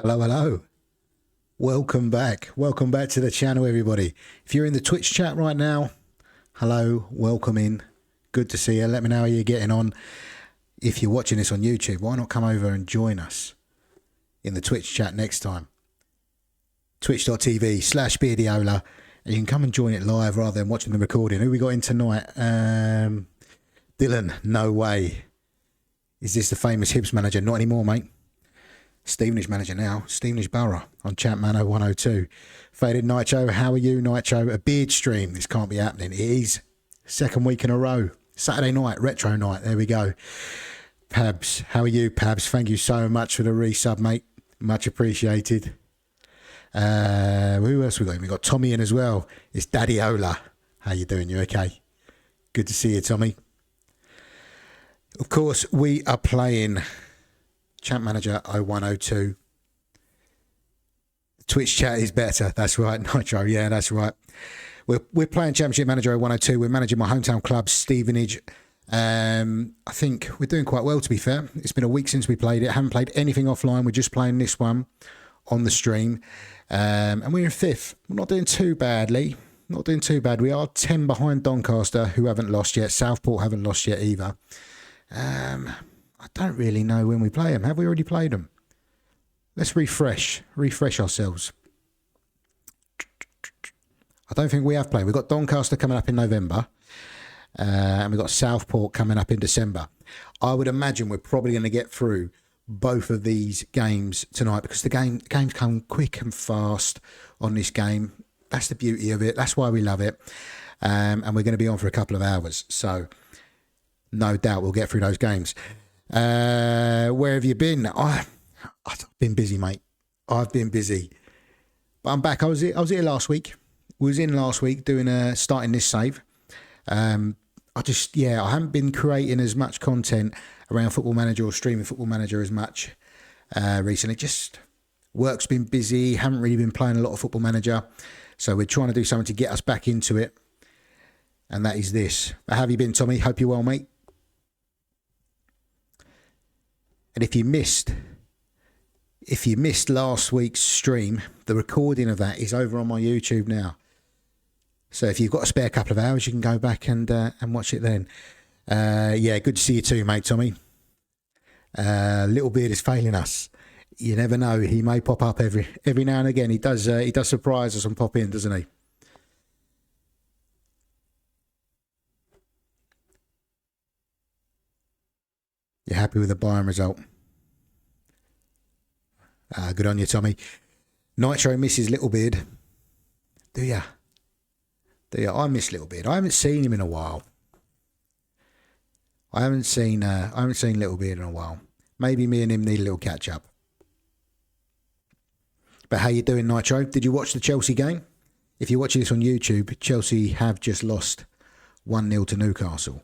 Hello, hello. Welcome back. Welcome back to the channel, everybody. If you're in the Twitch chat right now, hello, welcome in. Good to see you. Let me know how you're getting on. If you're watching this on YouTube, why not come over and join us in the Twitch chat next time? Twitch.tv/Beardiola. And you can come and join it live rather than watching the recording. Who we got in tonight? Dylan, no way. Is this the famous Hibs manager? Not anymore, mate. Stevenage manager now, Stevenage Borough on Champmano 102. Faded Nitro, how are you, Nitro? A beard stream, this can't be happening. It is. Second week in a row. Saturday night, retro night, there we go. Pabs, how are you, Pabs? Thank you so much for the resub, mate. Much appreciated. Who else we got? We got Tommy in as well. It's Beardiola. How you doing? You okay? Good to see you, Tommy. Of course, we are playing Champ Manager 0102. Twitch chat is better. That's right, Nitro. Yeah, that's right. We're playing Championship Manager 0102. We're managing my hometown club, Stevenage. I think we're doing quite well, to be fair. It's been a week since we played it. Haven't played anything offline. We're just playing this one on the stream. And we're in fifth. We're not doing too badly. Not doing too bad. We are 10 behind Doncaster, who haven't lost yet. Southport haven't lost yet either. I don't really know when we play them. Have we already played them? Let's refresh ourselves. I don't think we have played. We've got Doncaster coming up in November. And we've got Southport coming up in December. I would imagine we're probably going to get through both of these games tonight because the games come quick and fast on this game. That's the beauty of it. That's why we love it. And we're going to be on for a couple of hours. So no doubt we'll get through those games. Where have you been? I've been busy, mate. I've been busy, but I'm back. I was here last week. We was in last week doing starting this save. I haven't been creating as much content around Football Manager or streaming Football Manager as much recently. Just work's been busy. Haven't really been playing a lot of Football Manager, so we're trying to do something to get us back into it. And that is this. How have you been, Tommy? Hope you're well, mate. And if you missed last week's stream, the recording of that is over on my YouTube now. So if you've got a spare couple of hours, you can go back and watch it then. Yeah, good to see you too, mate, Tommy. Little Beard is failing us. You never know; he may pop up every now and again. He does surprise us and pop in, doesn't he? You're happy with the Bayern result? Good on you, Tommy. Nitro misses Little Beard. Do ya? I miss Little Beard. I haven't seen him in a while. I haven't seen Little Beard in a while. Maybe me and him need a little catch up. But how you doing, Nitro? Did you watch the Chelsea game? If you're watching this on YouTube, Chelsea have just lost 1-0 to Newcastle.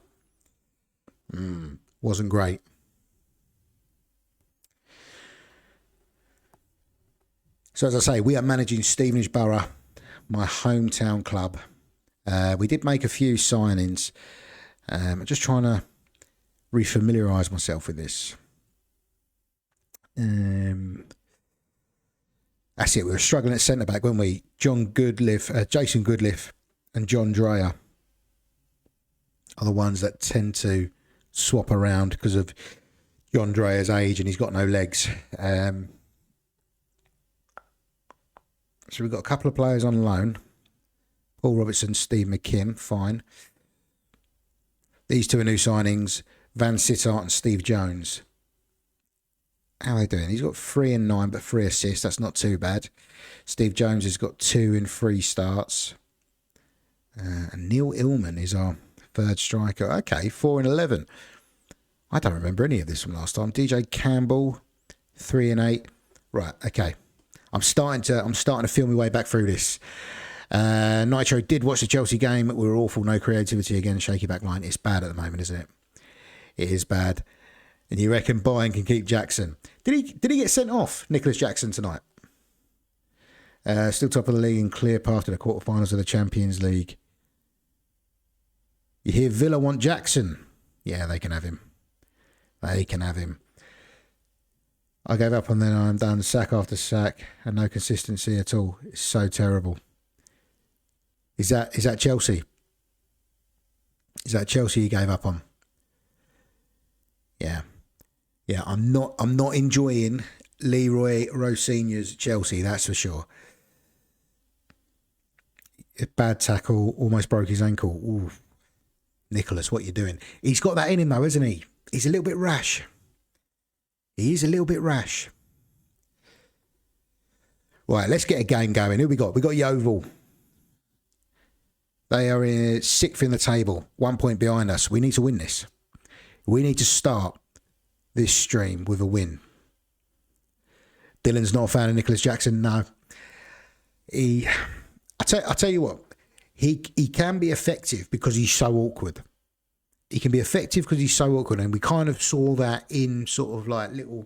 Wasn't great. So as I say, we are managing Stevenage Borough, my hometown club. We did make a few signings. I'm just trying to refamiliarise myself with this. That's it. We were struggling at centre back, weren't we? Jason Goodliff, and John Dreyer are the ones that tend to swap around because of John Dreyer's age and he's got no legs. So we've got a couple of players on loan. Paul Robertson, Steve McKim, fine. These two are new signings, Van Sittart and Steve Jones. How are they doing? He's got 3 and 9, but 3 assists. That's not too bad. Steve Jones has got 2 and 3 starts. And Neil Illman is our third striker. Okay, 4 and 11. I don't remember any of this from last time. DJ Campbell, 3 and 8. Right, okay. I'm starting to feel my way back through this. Nitro did watch the Chelsea game. We were awful, no creativity again, shaky back line. It's bad at the moment, isn't it? It is bad. And you reckon Bayern can keep Jackson? Did he get sent off, Nicholas Jackson, tonight? Still top of the league and clear path to the quarterfinals of the Champions League. You hear Villa want Jackson? Yeah, they can have him. They can have him. I gave up and then I'm done. Sack after sack and no consistency at all. It's so terrible. Is that Chelsea? Is that Chelsea you gave up on? Yeah. Yeah, I'm not enjoying Leroy Rosinha's Chelsea, that's for sure. A bad tackle, almost broke his ankle. Ooh. Nicholas, what you doing? He's got that in him though, isn't he? He's a little bit rash. He is a little bit rash. Right, let's get a game going. Who we got? We got Yeovil. They are in 6th in the table, 1 point behind us. We need to win this. We need to start this stream with a win. Dylan's not a fan of Nicholas Jackson. No. I tell you what, he can be effective because he's so awkward. He can be effective because he's so awkward, and we kind of saw that in sort of like little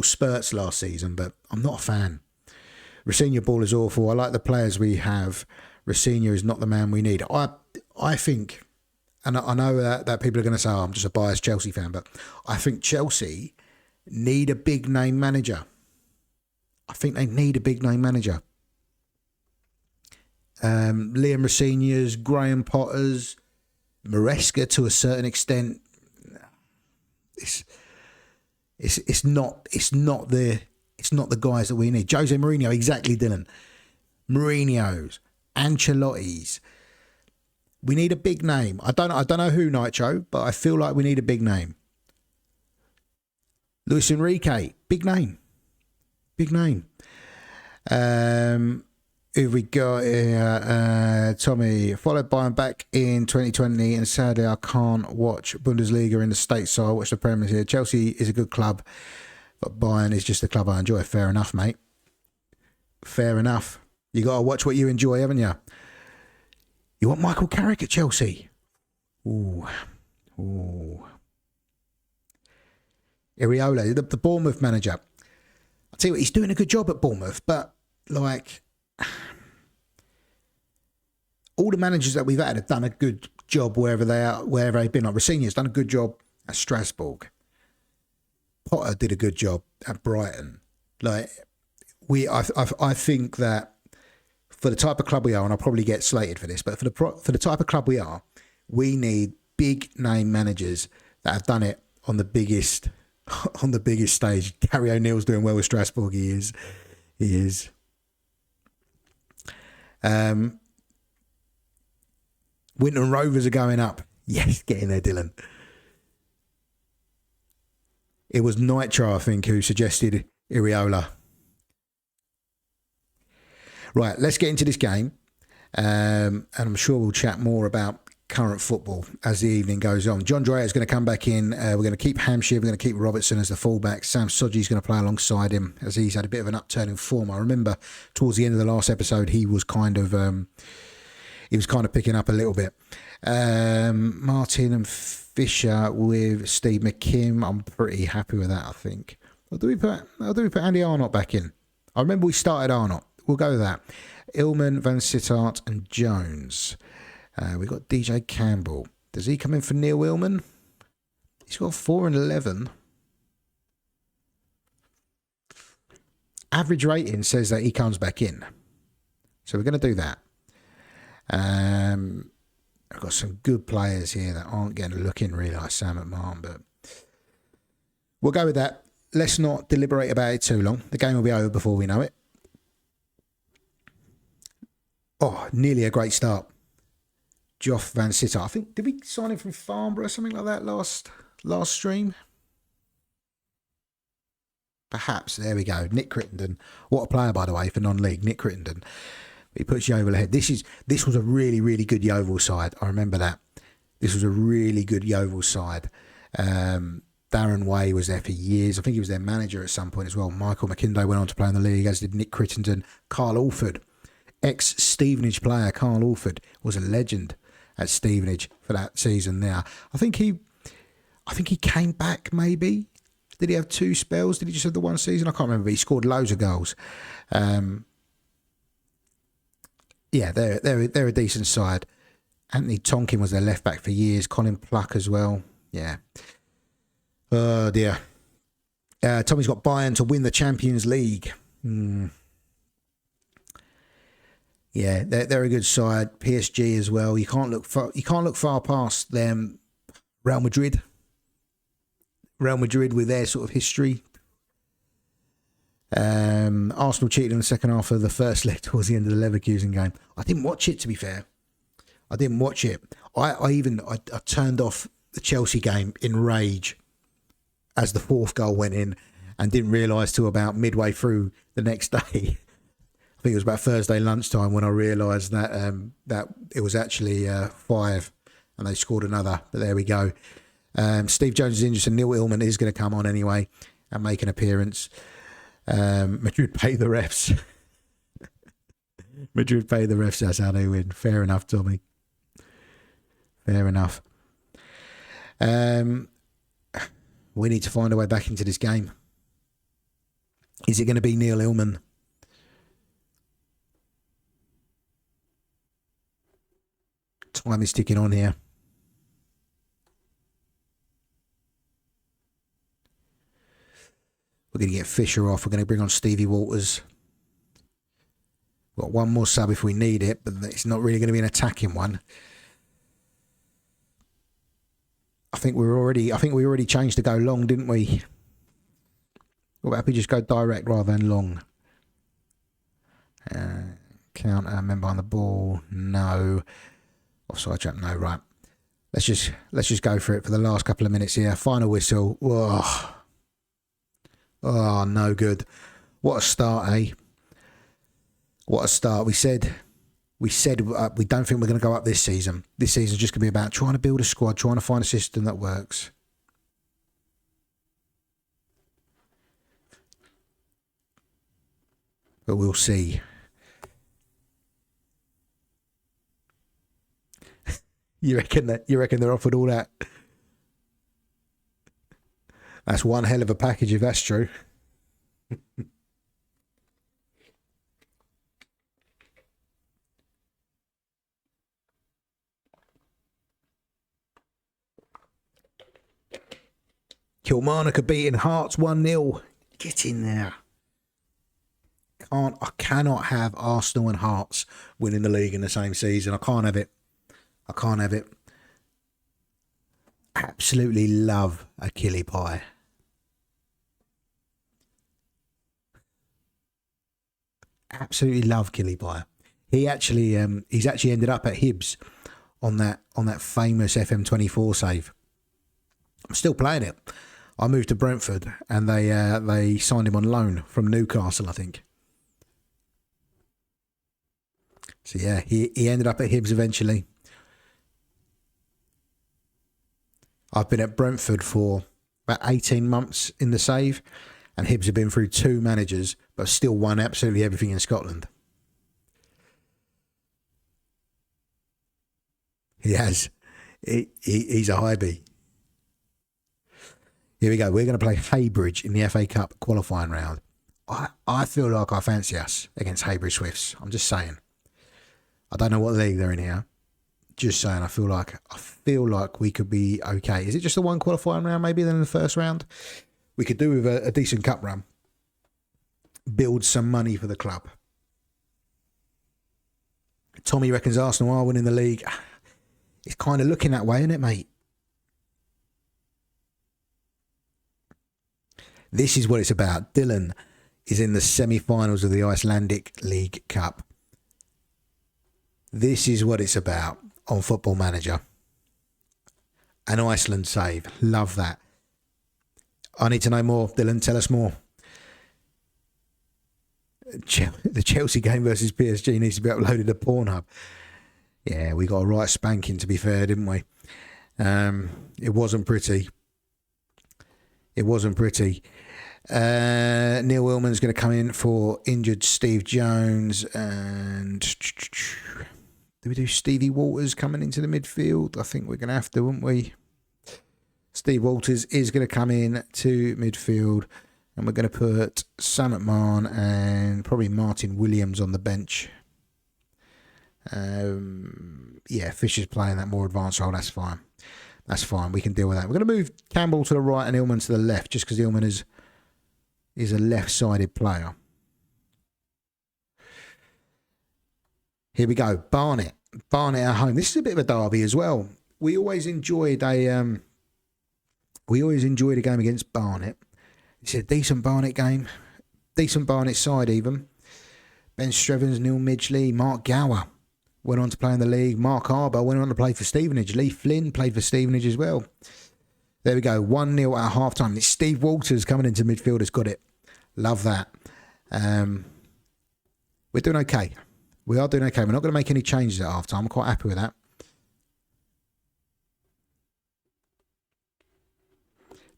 spurts last season, but I'm not a fan. Rosinha ball is awful. I like the players we have. Rosinha is not the man we need. I think, and I know that people are going to say, oh, I'm just a biased Chelsea fan, but I think Chelsea need a big name manager. I think they need a big name manager. Liam Rosinha's, Graham Potter's, Maresca to a certain extent. It's not the guys that we need. Jose Mourinho, exactly, Dylan. Mourinho's, Ancelotti's. We need a big name. I don't know who, Nitro, but I feel like we need a big name. Luis Enrique, big name. Big name. Who we got here? Tommy, followed Bayern back in 2020, and sadly I can't watch Bundesliga in the States, so I watch the Premier here. Chelsea is a good club, but Bayern is just the club I enjoy. Fair enough, mate. Fair enough. You got to watch what you enjoy, haven't you? You want Michael Carrick at Chelsea? Ooh. Iriola, the Bournemouth manager. I'll tell you what, he's doing a good job at Bournemouth, but like, all the managers that we've had have done a good job wherever they've been. Like Rosinha's done a good job at Strasbourg. Potter did a good job at Brighton. Like, I think that for the type of club we are, and I'll probably get slated for this, but for the type of club we are, we need big name managers that have done it on the biggest stage. Gary O'Neill's doing well with Strasbourg. He is. Winton Rovers are going up. Yes, get in there, Dylan. It was Nitro, I think, who suggested Iriola. Right, let's get into this game. And I'm sure we'll chat more about current football as the evening goes on. John Dreyer is going to come back in. We're going to keep Hampshire. We're going to keep Robertson as the fullback. Sam Sodji's going to play alongside him as he's had a bit of an upturn in form. I remember towards the end of the last episode, he was kind of picking up a little bit. Martin and Fisher with Steve McKim. I'm pretty happy with that, I think. Or do we put Andy Arnott back in? I remember we started Arnott. We'll go with that. Illman, Van Sittart and Jones. We've got DJ Campbell. Does he come in for Neil Illman? He's got 4 and 11. Average rating says that he comes back in. So we're going to do that. I've got some good players here that aren't getting a look in really, like Sam McMahon, but we'll go with that. Let's not deliberate about it too long. The game will be over before we know it. Oh, nearly a great start. Joff Van Sittart. I think, did we sign him from Farnborough or something like that last stream? Perhaps. There we go. Nick Crittenden. What a player, by the way, for non-league. Nick Crittenden. He puts Yeovil ahead. This was a really, really good Yeovil side. I remember that. This was a really good Yeovil side. Darren Way was there for years. I think he was their manager at some point as well. Michael McKinday went on to play in the league, as did Nick Crittenden. Carl Alford, ex-Stevenage player Carl Alford, was a legend at Stevenage for that season there. I think he came back maybe. Did he have 2 spells? Did he just have the one season? I can't remember. He scored loads of goals. Yeah, they're a decent side. Anthony Tonkin was their left back for years. Colin Pluck as well. Yeah. Oh dear. Tommy's got Bayern to win the Champions League. Yeah, they're a good side. PSG as well. You can't look far past them. Real Madrid with their sort of history. Arsenal cheated in the second half of the first leg towards the end of the Leverkusen game. I didn't watch it, to be fair. I didn't watch it. I turned off the Chelsea game in rage as the fourth goal went in, and didn't realise till about midway through the next day. I think it was about Thursday lunchtime when I realised that that it was actually 5 and they scored another. But there we go. Steve Jones is injured, and Neil Illman is going to come on anyway and make an appearance. Madrid pay the refs. Madrid pay the refs. That's how they win. Fair enough, Tommy. Fair enough. We need to find a way back into this game. Is it going to be Neil Illman? Time is ticking on here. We're going to get Fisher off. We're going to bring on Stevie Walters. Got one more sub if we need it, but it's not really going to be an attacking one. I think we already changed to go long, didn't we? What about if we just go direct rather than long? Counter, member on the ball, no. Offside trap, no. Right. Let's just go for it for the last couple of minutes here. Final whistle. Whoa. Oh, no good. What a start, eh? What a start. We said we don't think we're going to go up this season. This season's just going to be about trying to build a squad, trying to find a system that works. But we'll see. You reckon they're offered all that? That's one hell of a package if that's true. Kilmarnock beating Hearts 1-0. Get in there. I cannot have Arsenal and Hearts winning the league in the same season. I can't have it. Absolutely love a killie pie. Absolutely love killie pie. He's actually ended up at Hibs on that famous FM24 save. I'm still playing it. I moved to Brentford and they signed him on loan from Newcastle, I think. So yeah, he ended up at Hibs eventually. I've been at Brentford for about 18 months in the save, and Hibs have been through 2 managers, but still won absolutely everything in Scotland. He has. He's a highbie. Here we go. We're going to play Haybridge in the FA Cup qualifying round. I feel like I fancy us against Haybridge Swifts. I'm just saying. I don't know what league they're in here. Just saying, I feel like we could be okay. Is it just the one qualifying round maybe then in the first round? We could do with a decent cup run. Build some money for the club. Tommy reckons Arsenal are winning the league. It's kind of looking that way, isn't it, mate? This is what it's about. Dylan is in the semi-finals of the Icelandic League Cup. This is what it's about on Football Manager. An Iceland save. Love that. I need to know more. Dylan, tell us more. The Chelsea game versus PSG needs to be uploaded to Pornhub. Yeah, we got a right spanking, to be fair, didn't we? It wasn't pretty. It wasn't pretty. Neil Willman's going to come in for injured Steve Jones. And do we do Stevie Walters coming into the midfield? I think we're going to have to, won't we? Steve Walters is going to come in to midfield. And we're going to put Sam McMahon and probably Martin Williams on the bench. Yeah, Fisher's playing that more advanced role. That's fine. That's fine. We can deal with that. We're going to move Campbell to the right and Illman to the left, just because Illman has is a left-sided player. Here we go. Barnet. Barnet at home. This is a bit of a derby as well. We always enjoyed a game against Barnet. It's a decent Barnet game. Decent Barnet side even. Ben Strevens, Neil Midgley, Mark Gower went on to play in the league. Mark Harbour went on to play for Stevenage. Lee Flynn played for Stevenage as well. There we go. 1-0 at half time. It's Steve Walters coming into midfield. Has got it. Love that. We're doing okay. We are doing okay. We're not going to make any changes at half time. I'm quite happy with that.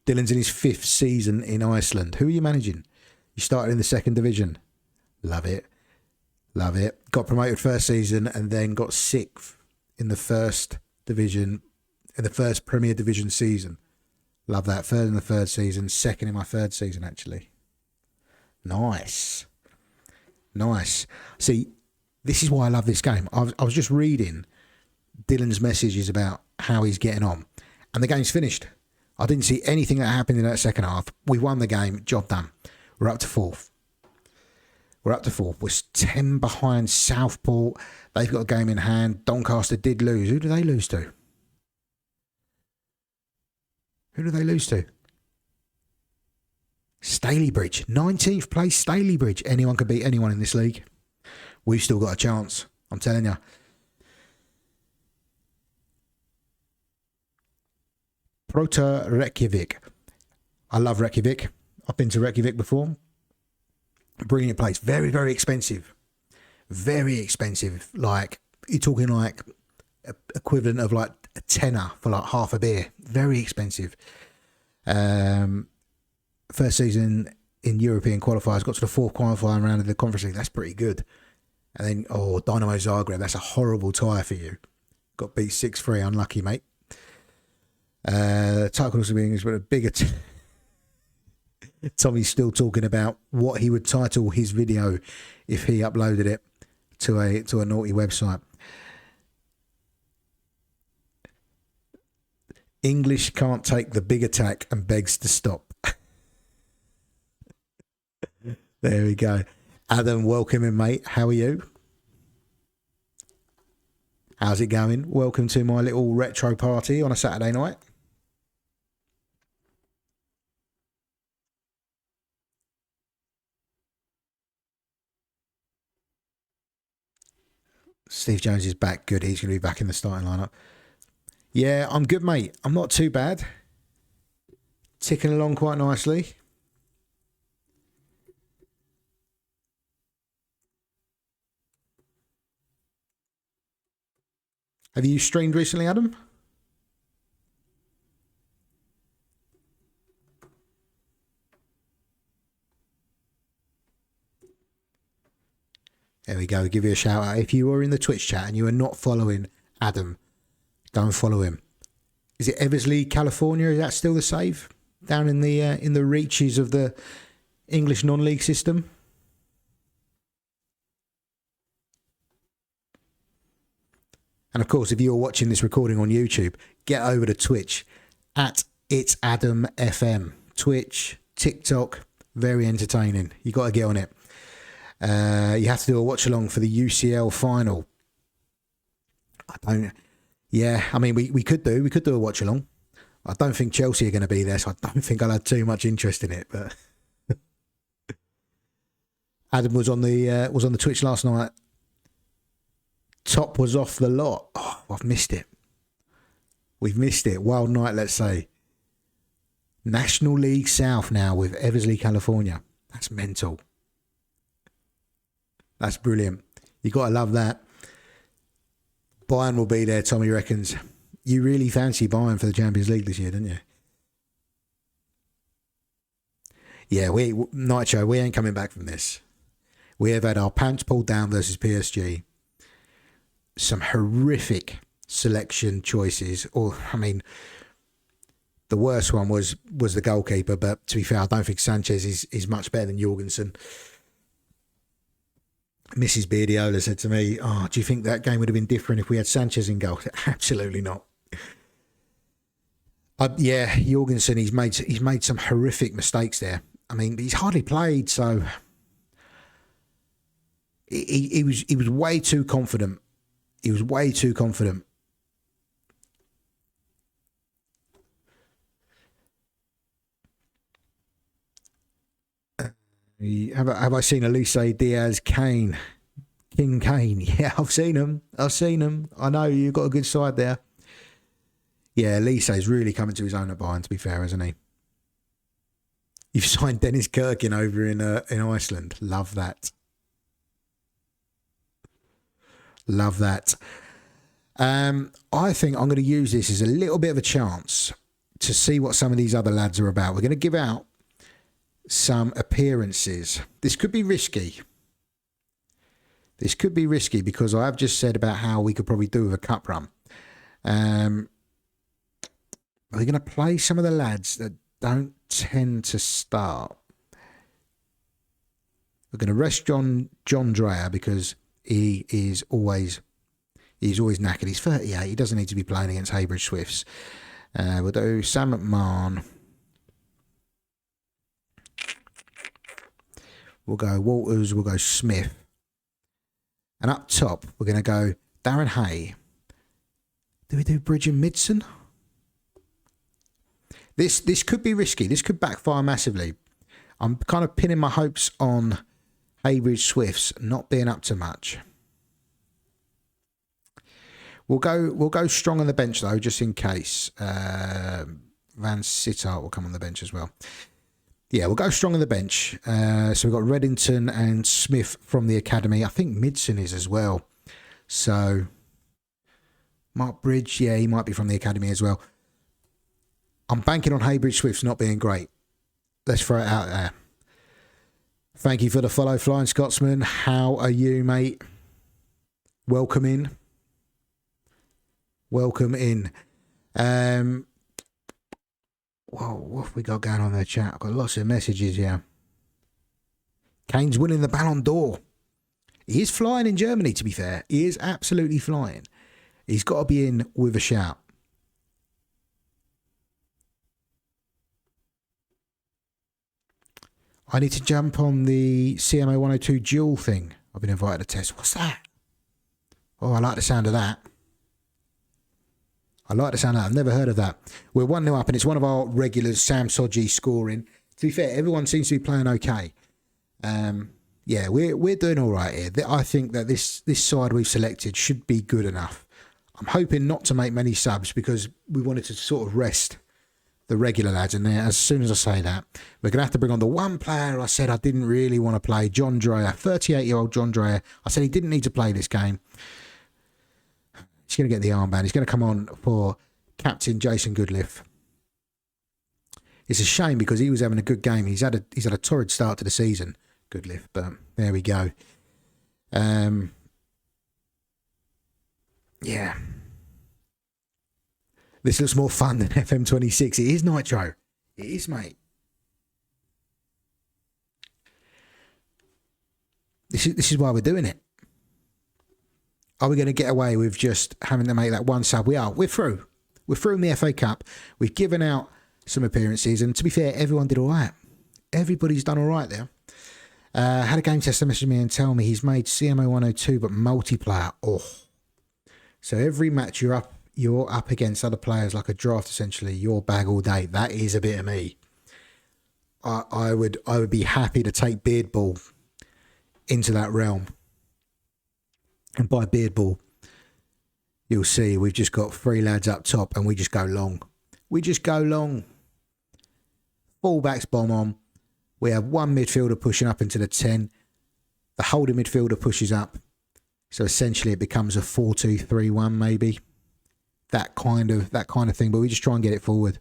Dylan's in his 5th season in Iceland. Who are you managing? You started in the 2nd division. Love it. Love it. Got promoted first season and then got 6th in the 1st division, in the 1st Premier Division season. Love that. 3rd in the 3rd season. 2nd in my 3rd season, actually. Nice. Nice. See, this is why I love this game. I was just reading Dylan's messages about how he's getting on. And the game's finished. I didn't see anything that happened in that second half. We won the game. Job done. We're up to 4th. We're 10 behind Southport. They've got a game in hand. Doncaster did lose. Who do they lose to? Stalybridge. 19th place, Stalybridge. Anyone could beat anyone in this league. We've still got a chance. I'm telling you. Prota Reykjavik. I love Reykjavik. I've been to Reykjavik before. Brilliant place. Very, very expensive. Very expensive. Like, you're talking like equivalent of like a tenner for like half a beer. Very expensive. First season in European qualifiers. Got to the 4th qualifying round of the Conference League. That's pretty good. And then, Dynamo Zagreb. That's a horrible tie for you. Got beat 6-3. Unlucky, mate. Title also being with a bigger... Tommy's still talking about what he would title his video if he uploaded it to a naughty website. English can't take the big attack and begs to stop. There we go. Adam, welcome in, mate. How are you? How's it going? Welcome to my little retro party on a Saturday night. Steve Jones is back. Good. He's going to be back in the starting lineup. Yeah, I'm good, mate. I'm not too bad. Ticking along quite nicely. Have you streamed recently, Adam? There we go. Give you a shout out. If you are in the Twitch chat and you are not following Adam, go and follow him. Is it Eversley, California? Is that still the save? Down in the reaches of the English non-league system? And of course, if you're watching this recording on YouTube, get over to Twitch at It's Adam FM. Twitch, TikTok, very entertaining. You got to get on it. You have to do a watch along for the UCL final. I mean, we could do a watch along. I don't think Chelsea are going to be there, so I don't think I'll have too much interest in it. But Adam was on the Twitch last night. Top was off the lot. Oh, I've missed it. We've missed it. Wild night, let's say. National League South now with Eversley, California. That's mental. That's brilliant. You got to love that. Bayern will be there, Tommy reckons. You really fancy Bayern for the Champions League this year, didn't you? Yeah, Nitro, we ain't coming back from this. We have had our pants pulled down versus PSG. Some horrific selection choices. Or, I mean, the worst one was the goalkeeper, but to be fair, I don't think Sanchez is much better than Jorgensen. Mrs. Beardiola said to me, do you think that game would have been different if we had Sanchez in goal? Absolutely not. Jorgensen, he's made some horrific mistakes there. I mean, he's hardly played, so he was way too confident. He was way too confident. Have I seen Elise Diaz Kane? King Kane? Yeah, I've seen him. I know you've got a good side there. Yeah, Elise's really coming to his own at Bayern, to be fair, hasn't he? You've signed Dennis Kirkin over in Iceland. Love that. Love that. I think I'm going to use this as a little bit of a chance to see what some of these other lads are about. We're going to give out some appearances. This could be risky. This could be risky because I have just said about how we could probably do with a cup run. We're going to play some of the lads that don't tend to start. We're going to rest John Dreyer because he's always knackered. He's 38. He doesn't need to be playing against Haybridge Swifts. We'll do Sam McMahon. We'll go Walters. We'll go Smith. And up top, we're going to go Darren Hay. Do we do Bridge and Midson? This could be risky. This could backfire massively. I'm kind of pinning my hopes on Haybridge Swifts not being up to much. We'll go strong on the bench though, just in case. Van Sittart will come on the bench as well. Yeah, we'll go strong on the bench. So we've got Reddington and Smith from the academy. I think Midson is as well. So Mark Bridge, yeah, he might be from the academy as well. I'm banking on Haybridge Swifts not being great. Let's throw it out there. Thank you for the follow, Flying Scotsman. How are you, mate? Welcome in. Welcome in. Whoa, what have we got going on there, chat? I've got lots of messages here. Kane's winning the Ballon d'Or. He is flying in Germany, to be fair. He is absolutely flying. He's got to be in with a shout. I need to jump on the CM01 dual thing. I've been invited to test. What's that? Oh, I like the sound of that. I've never heard of that. We're 1-0 up, and it's one of our regulars, Sam Sodji, scoring. To be fair, everyone seems to be playing okay. Yeah, we're doing all right here. I think that this side we've selected should be good enough. I'm hoping not to make many subs because we wanted to sort of rest the regular lads in there. As soon as I say that, we're going to have to bring on the one player I said I didn't really want to play, John Dreyer, 38-year-old John Dreyer. I said he didn't need to play this game. He's going to get the armband. He's going to come on for Captain Jason Goodliff. It's a shame because he was having a good game. He's had a torrid start to the season, Goodliff, but there we go. Yeah. This looks more fun than FM26. It is Nitro. It is, mate. This is why we're doing it. Are we going to get away with just having to make that one sub? We are. We're through. We're through in the FA Cup. We've given out some appearances, and to be fair, everyone did all right. Everybody's done all right there. Had a game tester message me and tell me he's made CMO102, but multiplayer. Oh, so every match you're up against other players, like a draft essentially. Your bag all day. That is a bit of me. I would be happy to take Beardball into that realm. And by Beardball, you'll see we've just got 3 lads up top and we just go long. We just go long. Fullbacks bomb on. We have one midfielder pushing up into the 10. The holding midfielder pushes up. So essentially it becomes a 4-2-3-1 maybe. That kind of thing. But we just try and get it forward.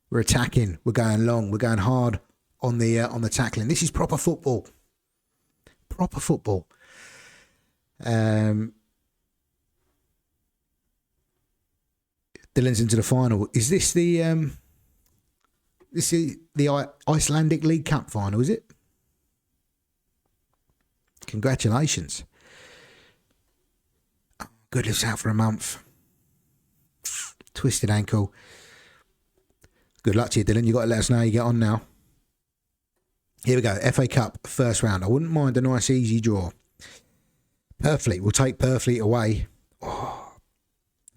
We're attacking. We're going long. We're going hard on the tackling. This is proper football. Proper football. Dylan's into the final. Is this the Icelandic League Cup final, is it? Congratulations. Goodliff's out for a month. Twisted ankle. Good luck to you, Dylan. You've got to let us know how you get on now. Here we go. FA Cup first round. I wouldn't mind a nice easy draw. Purfleet. We'll take Purfleet away. Oh,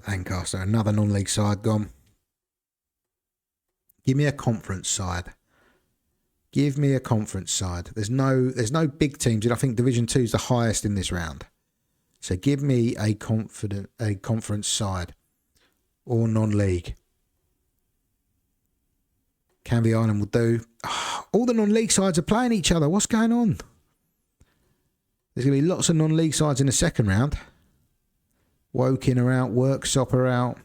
Lancaster, another non-league side gone. Give me a conference side. Give me a conference side. There's no big teams, and I think Division 2 is the highest in this round. So give me a conference side or non-league. Canvey Island will do. Oh, all the non-league sides are playing each other. What's going on? There's going to be lots of non-league sides in the second round. Woking are out. Worksop are out.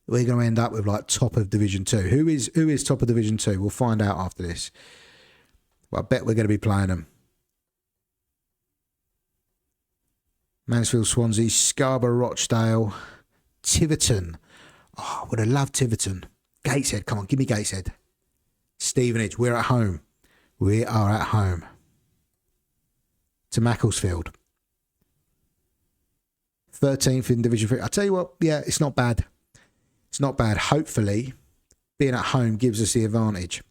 We're going to end up with like top of Division 2. Who is top of Division 2? We'll find out after this. Well, I bet we're going to be playing them. Mansfield, Swansea, Scarborough, Rochdale, Tiverton. Oh, I would have loved Tiverton. Gateshead, come on, give me Gateshead. Stevenage, we're at home. We are at home. To Macclesfield. 13th in Division 3. I tell you what, yeah, it's not bad. It's not bad. Hopefully, being at home gives us the advantage.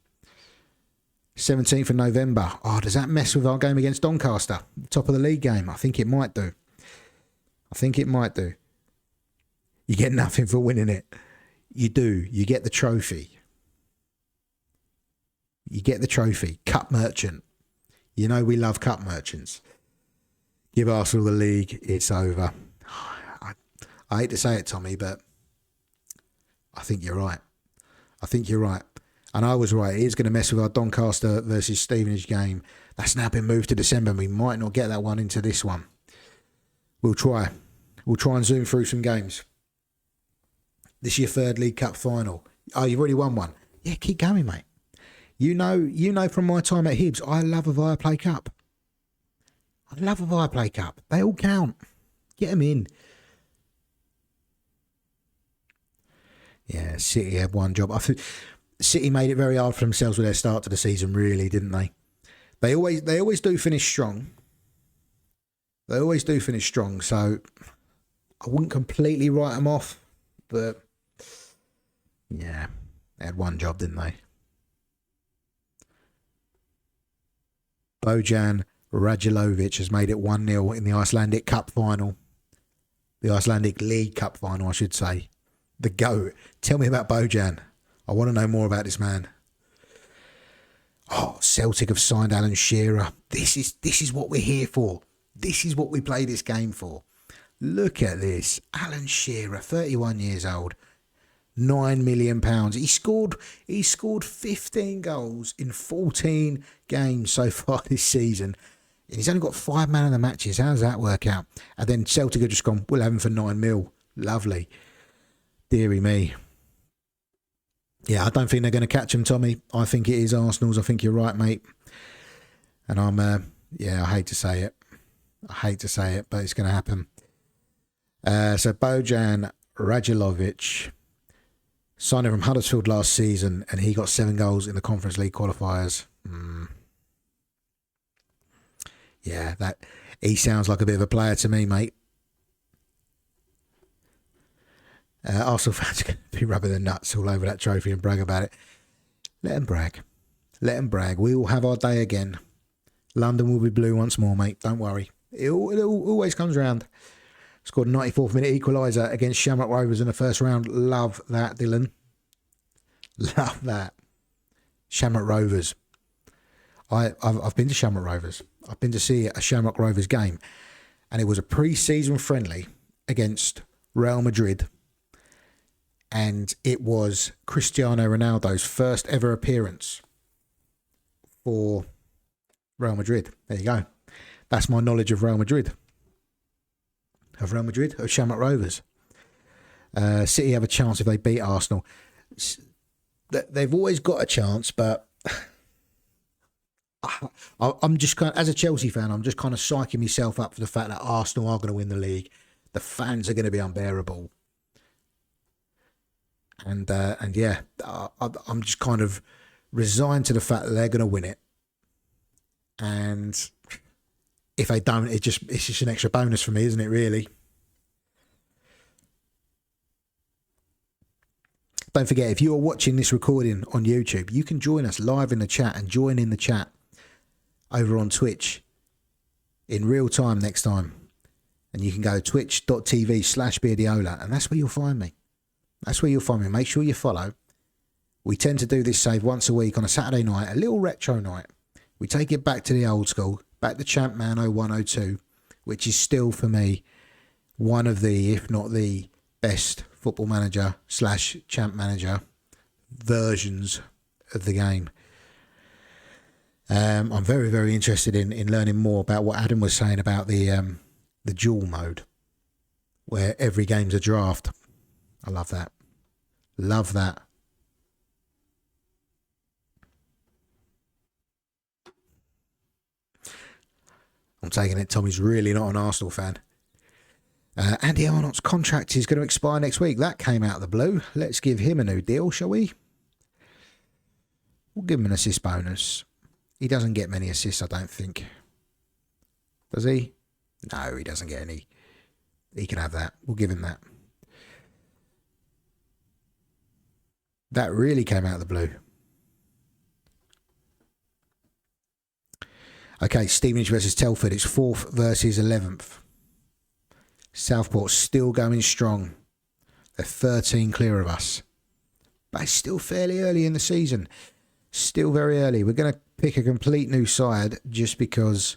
17th of November. Oh, does that mess with our game against Doncaster? Top of the league game. I think it might do. You get nothing for winning it. You do. You get the trophy. Cup merchant. You know we love cup merchants. Give Arsenal the league. It's over. I hate to say it, Tommy, but I think you're right. And I was right. It is going to mess with our Doncaster versus Stevenage game. That's now been moved to December. And we might not get that one into this one. We'll try. We'll try and zoom through some games. This is your third League Cup final. Oh, you've already won one. Yeah, keep going, mate. You know from my time at Hibs, I love a Viaplay Cup. They all count. Get them in. Yeah, City had one job. I think City made it very hard for themselves with their start to the season, really, didn't they? They always do finish strong. So I wouldn't completely write them off, but yeah, they had one job, didn't they? Bojan Radulovic has made it 1-0 in the Icelandic Cup final. The Icelandic League Cup final, I should say. The GOAT. Tell me about Bojan. I want to know more about this man. Oh, Celtic have signed Alan Shearer. This is what we're here for. This is what we play this game for. Look at this. Alan Shearer, 31 years old. £9 million. He scored 15 goals in 14 games so far this season. And he's only got 5 man of the matches. How does that work out? And then Celtic have just gone, we'll have him for 9 mil. Lovely. Deary me. Yeah, I don't think they're going to catch him, Tommy. I think it is Arsenal's. I think you're right, mate. And I hate to say it. But it's going to happen. So Bojan Radulovic signed from Huddersfield last season, and he got 7 goals in the Conference League qualifiers. Yeah, he sounds like a bit of a player to me, mate. Arsenal fans are going to be rubbing their nuts all over that trophy and brag about it. Let them brag. We will have our day again. London will be blue once more, mate. Don't worry. It always comes round. Scored a 94th minute equaliser against Shamrock Rovers in the first round. Love that, Dylan. Love that. Shamrock Rovers. I've been to Shamrock Rovers. I've been to see a Shamrock Rovers game, and it was a pre-season friendly against Real Madrid, and it was Cristiano Ronaldo's first ever appearance for Real Madrid. There you go. That's my knowledge of Real Madrid. Of Shamrock Rovers. City have a chance if they beat Arsenal. They've always got a chance, but I'm just kind of, as a Chelsea fan, I'm just kind of psyching myself up for the fact that Arsenal are going to win the league. The fans are going to be unbearable. And yeah, I'm just kind of resigned to the fact that they're going to win it. And if they don't, it's just an extra bonus for me, isn't it, really? Don't forget, if you are watching this recording on YouTube, you can join us live in the chat and join in the chat over on Twitch in real time next time. And you can go twitch.tv/Beardiola, and that's where you'll find me. That's where you'll find me. Make sure you follow. We tend to do this save once a week on a Saturday night, a little retro night. We take it back to the old school, back to Champman 0102, which is still for me one of the, if not the best football manager / champ manager versions of the game. I'm very, very interested in learning more about what Adam was saying about the duel mode, where every game's a draft. I love that. Love that. I'm taking it Tommy's really not an Arsenal fan. Andy Arnott's contract is going to expire next week. That came out of the blue. Let's give him a new deal, shall we? We'll give him an assist bonus. He doesn't get many assists, I don't think. Does he? No, he doesn't get any. He can have that. We'll give him that. That really came out of the blue. Okay, Stevenage versus Telford. It's 4th versus 11th. Southport still going strong. They're 13 clear of us. But it's still fairly early in the season. Still very early. We're going to pick a complete new side just because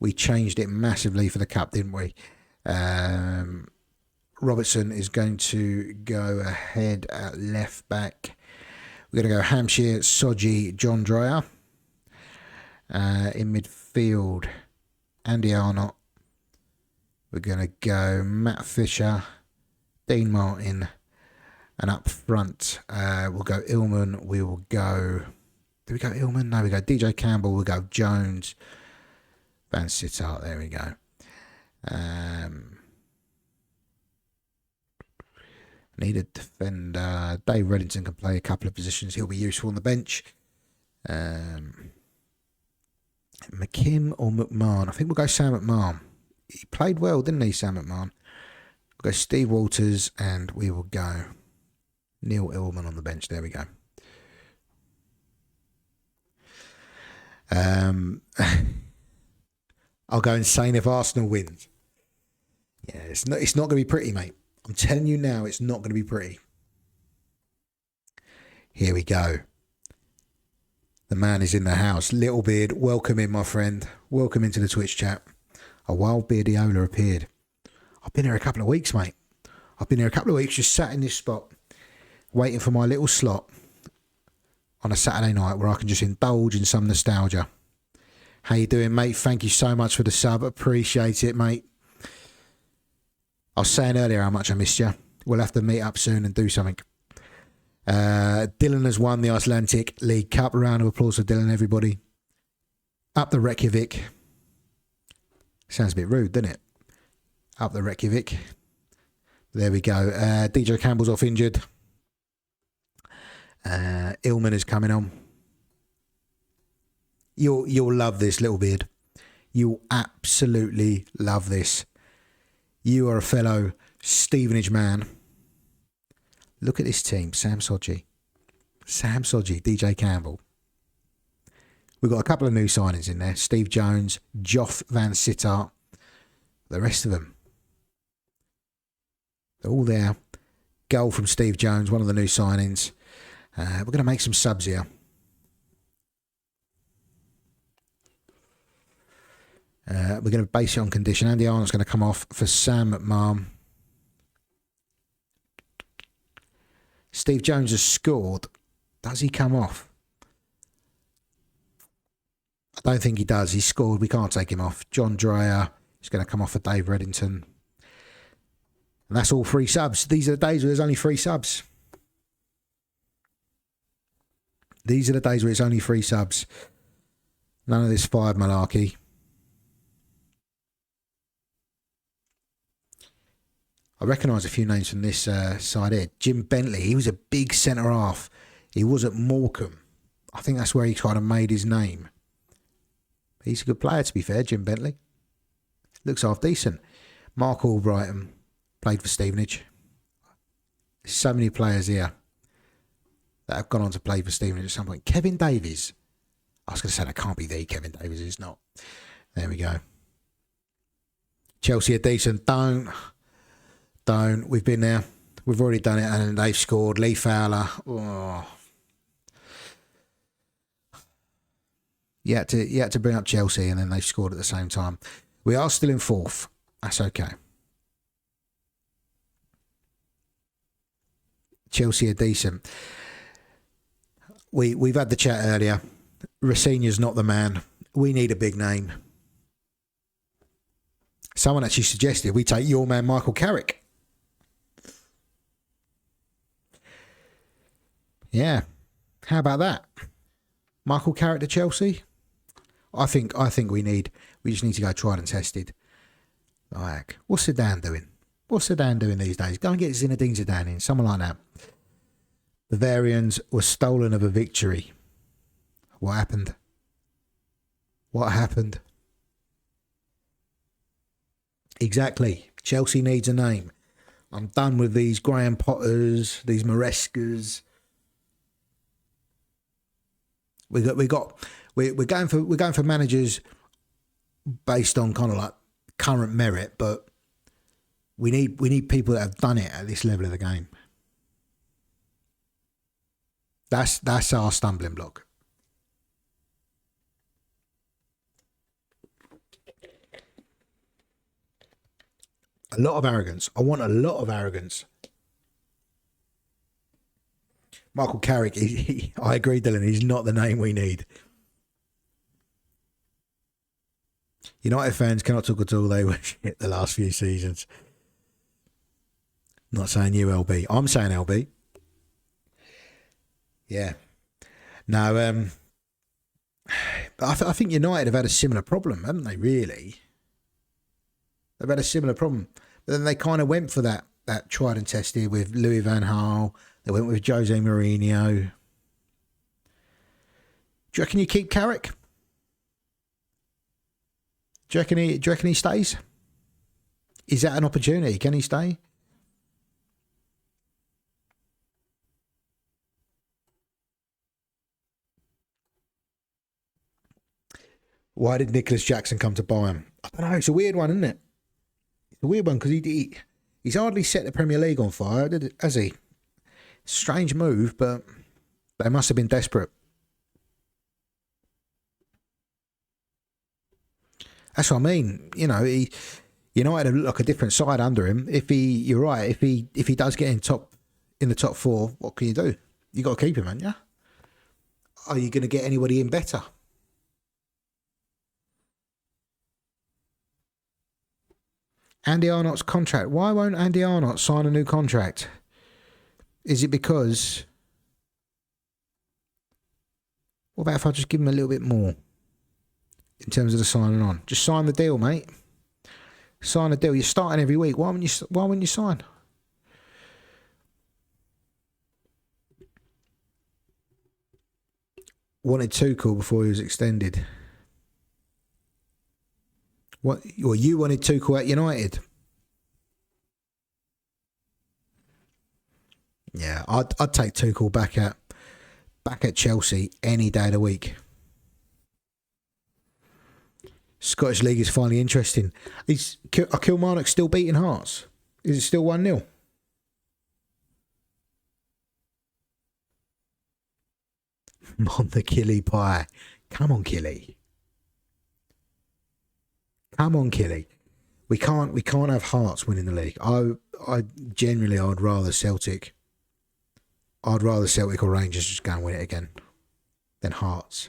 we changed it massively for the Cup, didn't we? Robertson is going to go ahead at left back. We're going to go Hampshire, Soji, John Dreyer. In midfield, Andy Arnott. We're going to go Matt Fisher, Dean Martin. And up front, we'll go Illman. We will go... Did we go Illman? No, we go DJ Campbell. We'll go Jones. Van Sittart. There we go. Need a defender. Dave Reddington can play a couple of positions. He'll be useful on the bench. McKim or McMahon? I think we'll go Sam McMahon. He played well, didn't he, Sam McMahon? We'll go Steve Walters, and we will go Neil Illman on the bench. There we go. I'll go insane if Arsenal wins. Yeah, it's not going to be pretty, mate. I'm telling you now, it's not going to be pretty. Here we go. The man is in the house. Little Beard, welcome in, my friend. Welcome into the Twitch chat. A wild Beardiola appeared. I've been here a couple of weeks, mate. I've been here a couple of weeks, just sat in this spot, waiting for my little slot on a Saturday night where I can just indulge in some nostalgia. How you doing, mate? Thank you so much for the sub. Appreciate it, mate. I was saying earlier how much I missed you. We'll have to meet up soon and do something. Dylan has won the Icelandic League Cup. A round of applause for Dylan, everybody. Up the Reykjavik. Sounds a bit rude, doesn't it? Up the Reykjavik. There we go. DJ Campbell's off injured. Illman is coming on. You'll love this, Little Beard. You'll absolutely love this. You are a fellow Stevenage man. Look at this team. Sam Sodji, DJ Campbell. We've got a couple of new signings in there. Steve Jones, Joff Van Sittart. The rest of them, they're all there. Goal from Steve Jones, one of the new signings. We're going to make some subs here. We're going to base it on condition. Andy Arnott's going to come off for Sam McMahon. Steve Jones has scored. Does he come off? I don't think he does. He scored. We can't take him off. John Dreyer is going to come off for Dave Reddington. And that's all 3 subs. These are the days where there's only 3 subs. These are the days where it's only 3 subs. None of this 5 malarkey. I recognise a few names from this side here. Jim Bentley, he was a big centre half. He was at Morecambe. I think that's where he kind of made his name. He's a good player, to be fair, Jim Bentley. Looks half decent. Mark Albrighton played for Stevenage. There's so many players here that have gone on to play for Stevenage at some point. Kevin Davies. I was going to say that can't be the Kevin Davies. It's not. There we go. Chelsea are decent. Don't. We've been there. We've already done it, and they've scored. Lee Fowler. Oh. You had to bring up Chelsea, and then they've scored at the same time. We are still in fourth. That's okay. Chelsea are decent. We've had the chat earlier. Rafinha's not the man. We need a big name. Someone actually suggested we take your man Michael Carrick. Yeah. How about that? Michael Carrick to Chelsea? I think we just need to go tried and tested. Like, what's Zidane doing? What's Zidane doing these days? Go and get Zinedine Zidane in, someone like that. The Bavarians were stolen of a victory. What happened? What happened? Exactly. Chelsea needs a name. I'm done with these Graham Potters, these Marescas. We're going for managers based on kind of like current merit, but we need people that have done it at this level of the game. That's our stumbling block. A lot of arrogance. I want a lot of arrogance. Michael Carrick, I agree, Dylan, he's not the name we need. United fans cannot talk at all. They were shit the last few seasons. Not saying you, LB. I'm saying LB. Yeah. No, I think United have had a similar problem, haven't they, really? They've had a similar problem. But then they kind of went for that tried and tested with Louis van Gaal. They went with Jose Mourinho. Do you reckon you keep Carrick? Do you reckon he stays? Is that an opportunity? Can he stay? Why did Nicholas Jackson come to Bayern? I don't know. It's a weird one, isn't it? It's a weird one because he's hardly set the Premier League on fire, has he? Strange move, but they must have been desperate. That's what I mean. You know, United look like a different side under him. You're right. If he does get in the top four, what can you do? You got to keep him, haven't you? Are you going to get anybody in better? Andy Arnott's contract. Why won't Andy Arnott sign a new contract? Is it because... What about if I just give him a little bit more in terms of the signing on? Just sign the deal, mate. Sign the deal. You're starting every week. Why wouldn't you sign? Wanted Tuchel before he was extended. What? Well, you wanted Tuchel at United. Yeah, I'd take Tuchel back at Chelsea any day of the week. Scottish League is finally interesting. Are Kilmarnock still beating Hearts? Is it still 1-0? Montequilly pie. Come on, Killy. Come on, Killy. We can't have Hearts winning the league. I'd rather Celtic. I'd rather Celtic or Rangers just go and win it again than Hearts.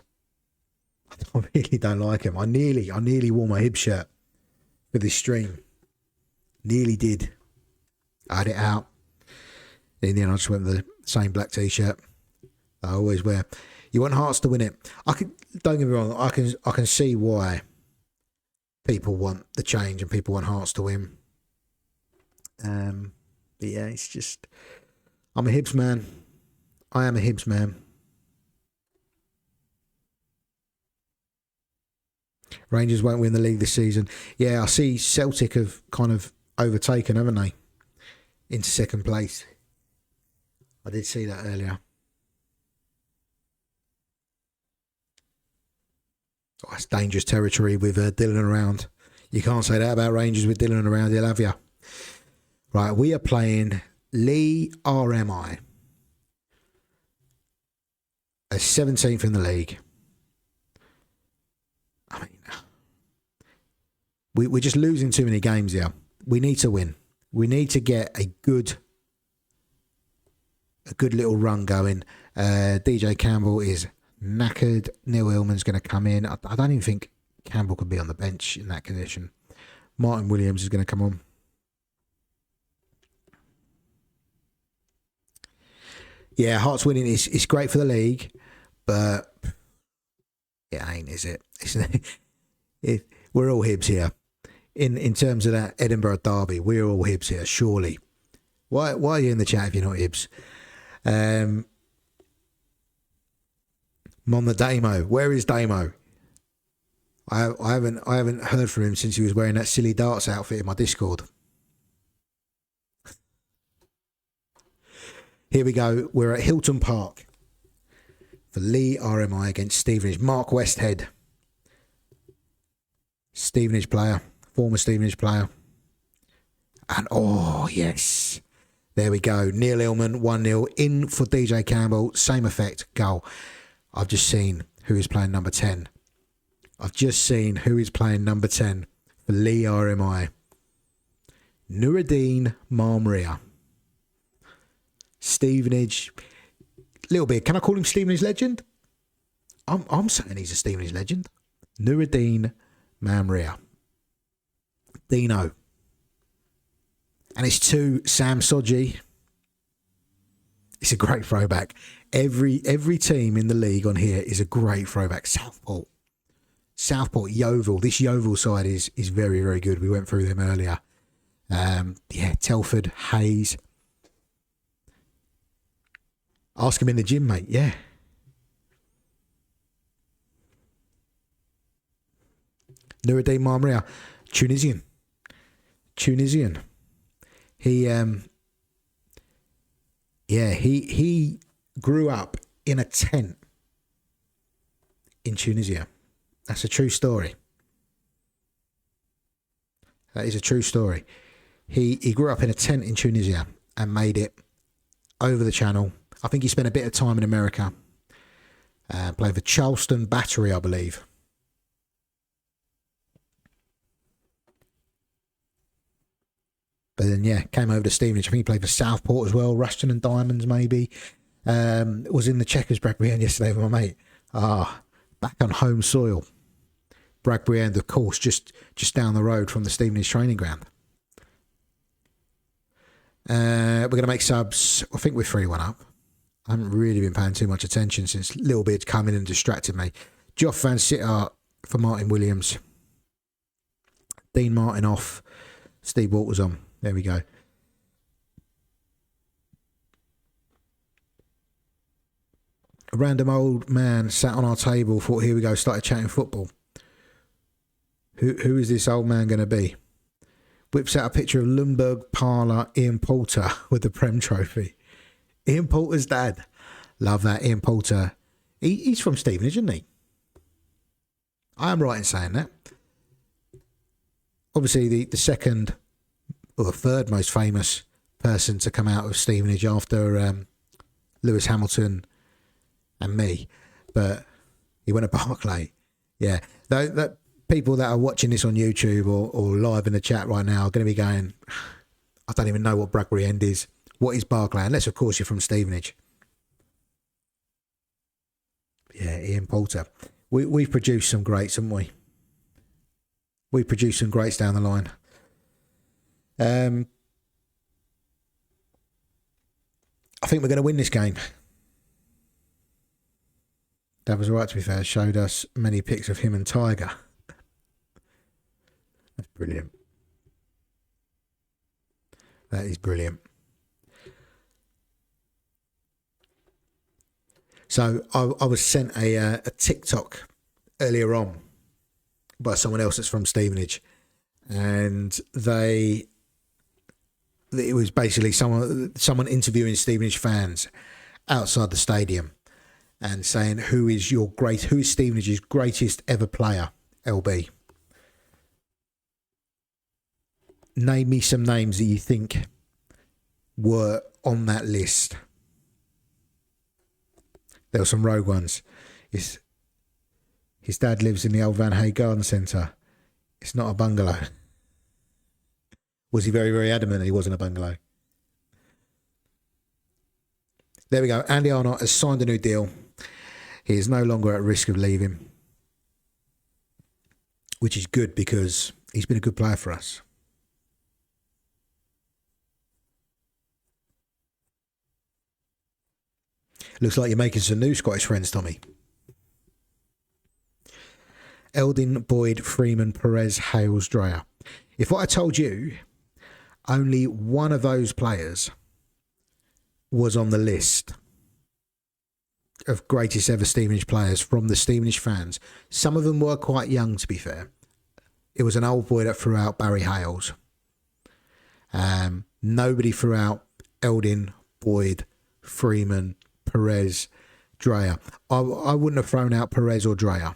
I really don't like him. I nearly wore my Hib shirt for this stream. Nearly did. I had it out. In the end, I just went with the same black t-shirt I always wear. You want Hearts to win it. Don't get me wrong. I can see why people want the change and people want Hearts to win. But yeah, it's just... I'm a Hibs man. I am a Hibs man. Rangers won't win the league this season. Yeah, I see Celtic have kind of overtaken, haven't they? Into second place. I did see that earlier. Oh, it's dangerous territory with Dylan around. You can't say that about Rangers with Dylan around. He'll have you. Right, we are playing Lee RMI. A 17th in the league. I mean, we're just losing too many games here. We need to win. We need to get a good little run going. DJ Campbell is knackered. Neil Hillman's going to come in. I don't even think Campbell could be on the bench in that condition. Martin Williams is going to come on. Yeah, Hearts winning is great for the league, but it ain't, is it? We're all Hibs here. In terms of that Edinburgh derby, we're all Hibs here, surely. Why are you in the chat if you're not Hibs? Mon the Damo. Where is Damo? I haven't heard from him since he was wearing that silly darts outfit in my Discord. Here we go. We're at Hilton Park for Lee RMI against Stevenage. Mark Westhead. Stevenage player. Former Stevenage player. And oh, yes. There we go. Neil Hillman, 1-0. In for DJ Campbell. Same effect. Goal. I've just seen who is playing number 10. I've just seen who is playing number 10 for Lee RMI. Nuruddin Marmria. Stevenage. Little bit. Can I call him Stevenage legend? I'm saying he's a Stevenage legend. Nuruddin Marmria. Dino. And it's to Sam Sodji. It's a great throwback. Every team in the league on here is a great throwback. Southport, Yeovil. This Yeovil side is very, very good. We went through them earlier. Telford, Hayes. Ask him in the gym, mate. Yeah. Nuruddin Marmria, Tunisian. He grew up in a tent in Tunisia. That's a true story. That is a true story. He grew up in a tent in Tunisia and made it over the channel. I think he spent a bit of time in America. Played for Charleston Battery, I believe. But then, came over to Stevenage. I think he played for Southport as well. Rushton and Diamonds, maybe. Was in the Checkers Bradbury End yesterday with my mate. Back on home soil. Bradbury End, of course, just down the road from the Stevenage training ground. We're going to make subs. I think we're 3-1 up. I haven't really been paying too much attention since Little Beard's come in and distracted me. Geoff Van Sittart for Martin Williams. Dean Martin off. Steve Walters on. There we go. A random old man sat on our table, thought, here we go, started chatting football. Who is this old man going to be? Whips out a picture of Lundberg Parlour, Ian Poulter with the Prem Trophy. Ian Poulter's dad. Love that. Ian Poulter. He's from Stevenage, isn't he? I am right in saying that. Obviously, the second or the third most famous person to come out of Stevenage after Lewis Hamilton and me. But he went to Barclay. Yeah. That people that are watching this on YouTube or live in the chat right now are going to be going, I don't even know what Bradbury End is. What is Barclay? Unless, of course, you're from Stevenage. Yeah, Ian Poulter. We've produced some greats, haven't we? We've produced some greats down the line. I think we're going to win this game. That was right, to be fair. Showed us many pics of him and Tiger. That's brilliant. That is brilliant. So I was sent a TikTok earlier on by someone else that's from Stevenage, and it was basically someone interviewing Stevenage fans outside the stadium, and saying who is Stevenage's greatest ever player, LB. Name me some names that you think were on that list. There were some rogue ones. His dad lives in the old Van Hay Garden Centre. It's not a bungalow. Was he very, very adamant that he wasn't a bungalow? There we go. Andy Arnott has signed a new deal. He is no longer at risk of leaving, which is good because he's been a good player for us. Looks like you're making some new Scottish friends, Tommy. Eldin, Boyd, Freeman, Perez, Hales, Dreyer. If I told you only one of those players was on the list of greatest ever Stevenage players from the Stevenage fans, some of them were quite young, to be fair. It was an old boy that threw out Barry Hales. Nobody threw out Eldin, Boyd, Freeman, Perez, Dreyer. I wouldn't have thrown out Perez or Dreyer.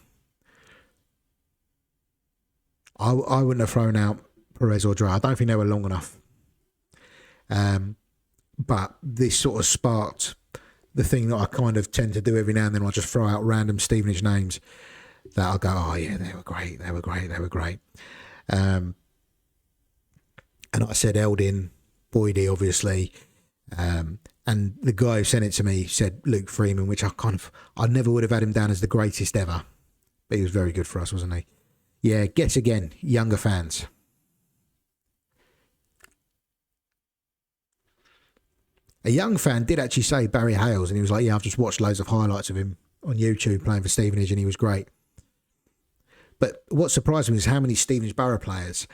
I wouldn't have thrown out Perez or Dreyer. I don't think they were long enough. But this sort of sparked the thing that I kind of tend to do every now and then. I just throw out random Stevenage names that I'll go, oh yeah, they were great. And I said Eldin, Boydie, obviously. And the guy who sent it to me said Luke Freeman, which I never would have had him down as the greatest ever. But he was very good for us, wasn't he? Yeah, guess again, younger fans. A young fan did actually say Barry Hales, and he was like, yeah, I've just watched loads of highlights of him on YouTube playing for Stevenage, and he was great. But what surprised me is how many Stevenage Borough players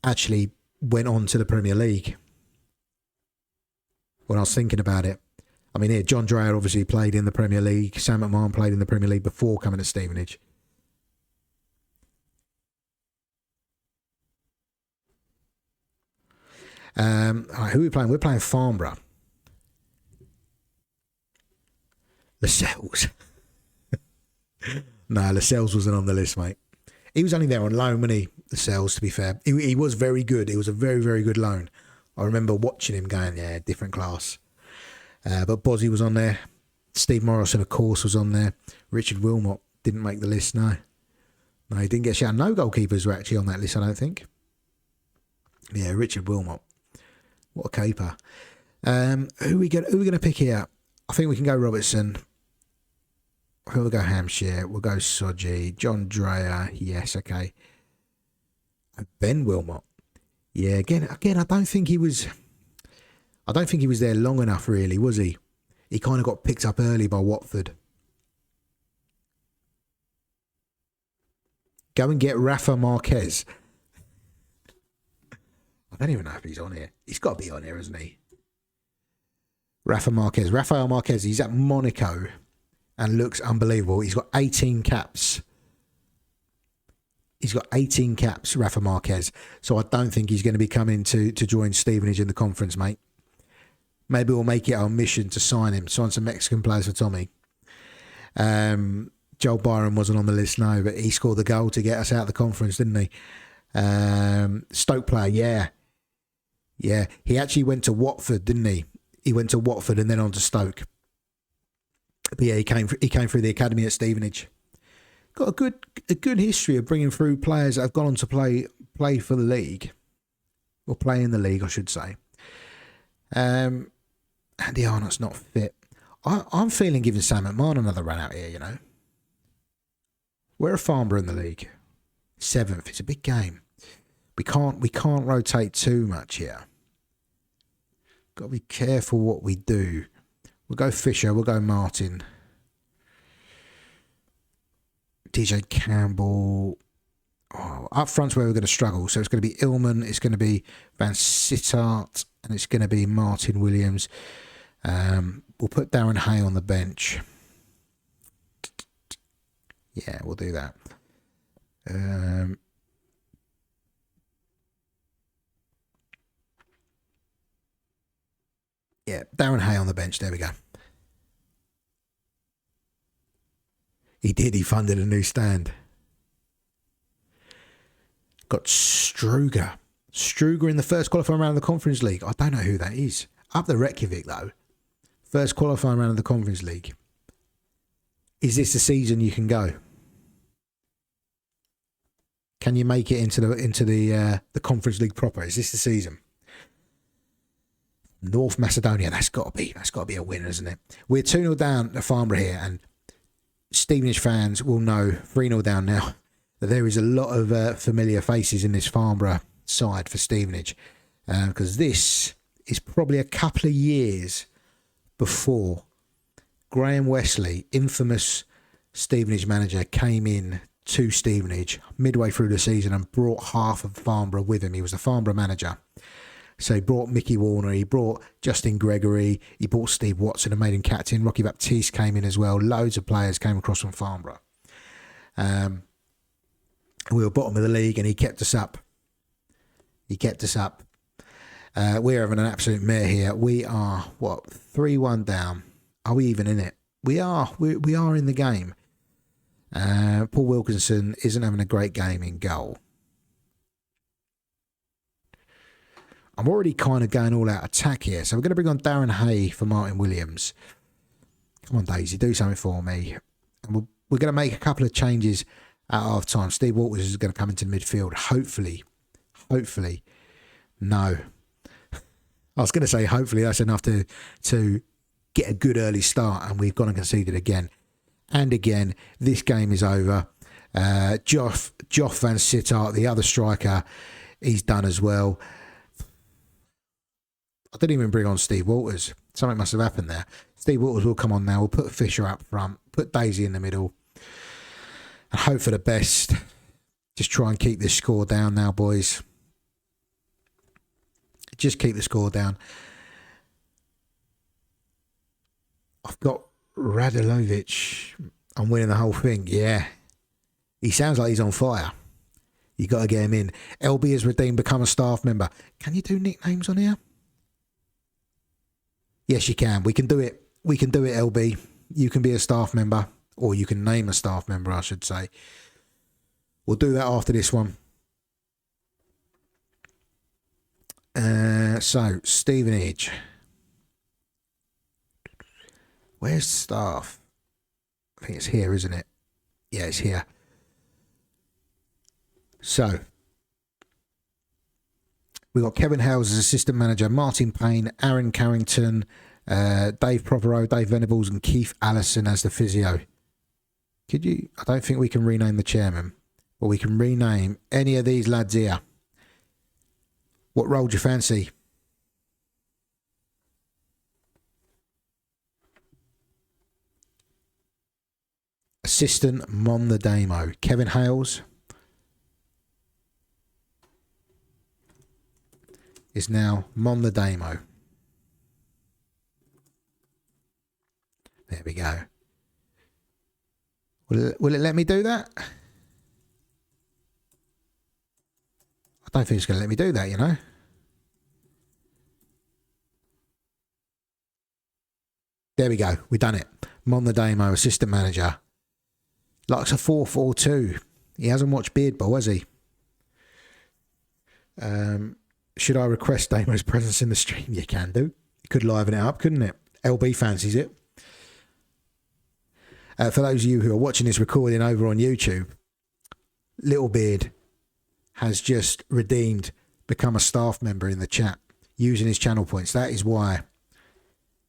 actually went on to the Premier League. When I was thinking about it, I mean, here, John Dreyer obviously played in the Premier League. Sam McMahon played in the Premier League before coming to Stevenage. All right, who are we playing? We're playing Farnborough. Lascelles. No, Lascelles wasn't on the list, mate. He was only there on loan, wasn't he? Lascelles, to be fair. He was very good. It was a very, very good loan. I remember watching him going, yeah, different class. But Bozzy was on there. Steve Morrison, of course, was on there. Richard Wilmot didn't make the list, no. No, he didn't get shout. No goalkeepers were actually on that list, I don't think. Yeah, Richard Wilmot. What a caper. Who are we going to pick here? I think we can go Robertson. We'll go Hampshire. We'll go Sodgy. John Dreyer. Yes, okay. Ben Wilmot. Yeah, again, I don't think he was there long enough, really, was he? He kind of got picked up early by Watford. Go and get Rafa Marquez. I don't even know if he's on here. He's got to be on here, hasn't he? Rafael Marquez. He's at Monaco and looks unbelievable. He's got 18 caps. Rafa Marquez. So I don't think he's going to be coming to join Stevenage in the conference, mate. Maybe we'll make it our mission to sign some Mexican players for Tommy. Joel Byron wasn't on the list, no, but he scored the goal to get us out of the conference, didn't he? Stoke player, yeah. Yeah, he actually went to Watford, didn't he? He went to Watford and then on to Stoke. But yeah, he came through the academy at Stevenage. Got a good history of bringing through players that have gone on to play for the league. Or play in the league, I should say. Andy Arnott's not fit. I'm feeling giving Sam McMahon another run out here, you know. We're a Farnborough in the league. 7th. It's a big game. We can't rotate too much here. Got to be careful what we do. We'll go Fisher. We'll go Martin. DJ Campbell. Oh, up front's where we're going to struggle. So it's going to be Illman. It's going to be Van Sittart. And it's going to be Martin Williams. We'll put Darren Hay on the bench. Yeah, we'll do that. Yeah, Darren Hay on the bench. There we go. He did. He funded a new stand. Got Struger. Struger in the first qualifying round of the Conference League. I don't know who that is. Up the Reykjavik, though. First qualifying round of the Conference League. Is this the season you can go? Can you make it into the Conference League proper? Is this the season? North Macedonia. That's got to be a win, isn't it? We're 2-0 down at Farnborough here, and Stevenage fans will know 3-0 down now that there is a lot of familiar faces in this Farnborough side for Stevenage, because this is probably a couple of years before Graham Wesley, infamous Stevenage manager, came in to Stevenage midway through the season and brought half of Farnborough with him. He was the Farnborough manager. So he brought Mickey Warner, he brought Justin Gregory, he brought Steve Watson and made him captain. Rocky Baptiste came in as well. Loads of players came across from Farnborough. We were bottom of the league and he kept us up. We're having an absolute mare here. We are, 3-1 down. Are we even in it? We are. We are in the game. Paul Wilkinson isn't having a great game in goal. I'm already kind of going all out attack here. So we're going to bring on Darren Hay for Martin Williams. Come on, Daisy, do something for me. And we're going to make a couple of changes at half time. Steve Waters is going to come into the midfield. Hopefully. No. I was going to say hopefully that's enough to get a good early start, and we've gone and conceded again. And again, this game is over. Joff van Sittart, the other striker, he's done as well. I didn't even bring on Steve Waters. Something must have happened there. Steve Waters will come on now. We'll put Fisher up front, put Daisy in the middle, and hope for the best. Just try and keep this score down now, boys. Just keep the score down. I've got Radulovic. I'm winning the whole thing. Yeah. He sounds like he's on fire. You got to get him in. LB has redeemed, become a staff member. Can you do nicknames on here? Yes, you can. We can do it. We can do it, LB. You can be a staff member, or you can name a staff member, I should say. We'll do that after this one. So, Stevenage. Where's staff? I think it's here, isn't it? Yeah, it's here. So, we got Kevin Hales as assistant manager, Martin Payne, Aaron Carrington, Dave Prothero, Dave Venables, and Keith Allison as the physio. Could you? I don't think we can rename the chairman, but we can rename any of these lads here. What role do you fancy? Assistant Mon the Damo, Kevin Hales is now Mon the Damo. There we go. Will it let me do that? I don't think it's going to let me do that, you know. There we go. We've done it. Mon the Damo, assistant manager. Likes a 4-4-2. He hasn't watched Beardball, has he? Should I request Damo's presence in the stream? You can do. You could liven it up, couldn't it? LB fancies it. For those of you who are watching this recording over on YouTube, Little Beard has just redeemed, become a staff member in the chat using his channel points. That is why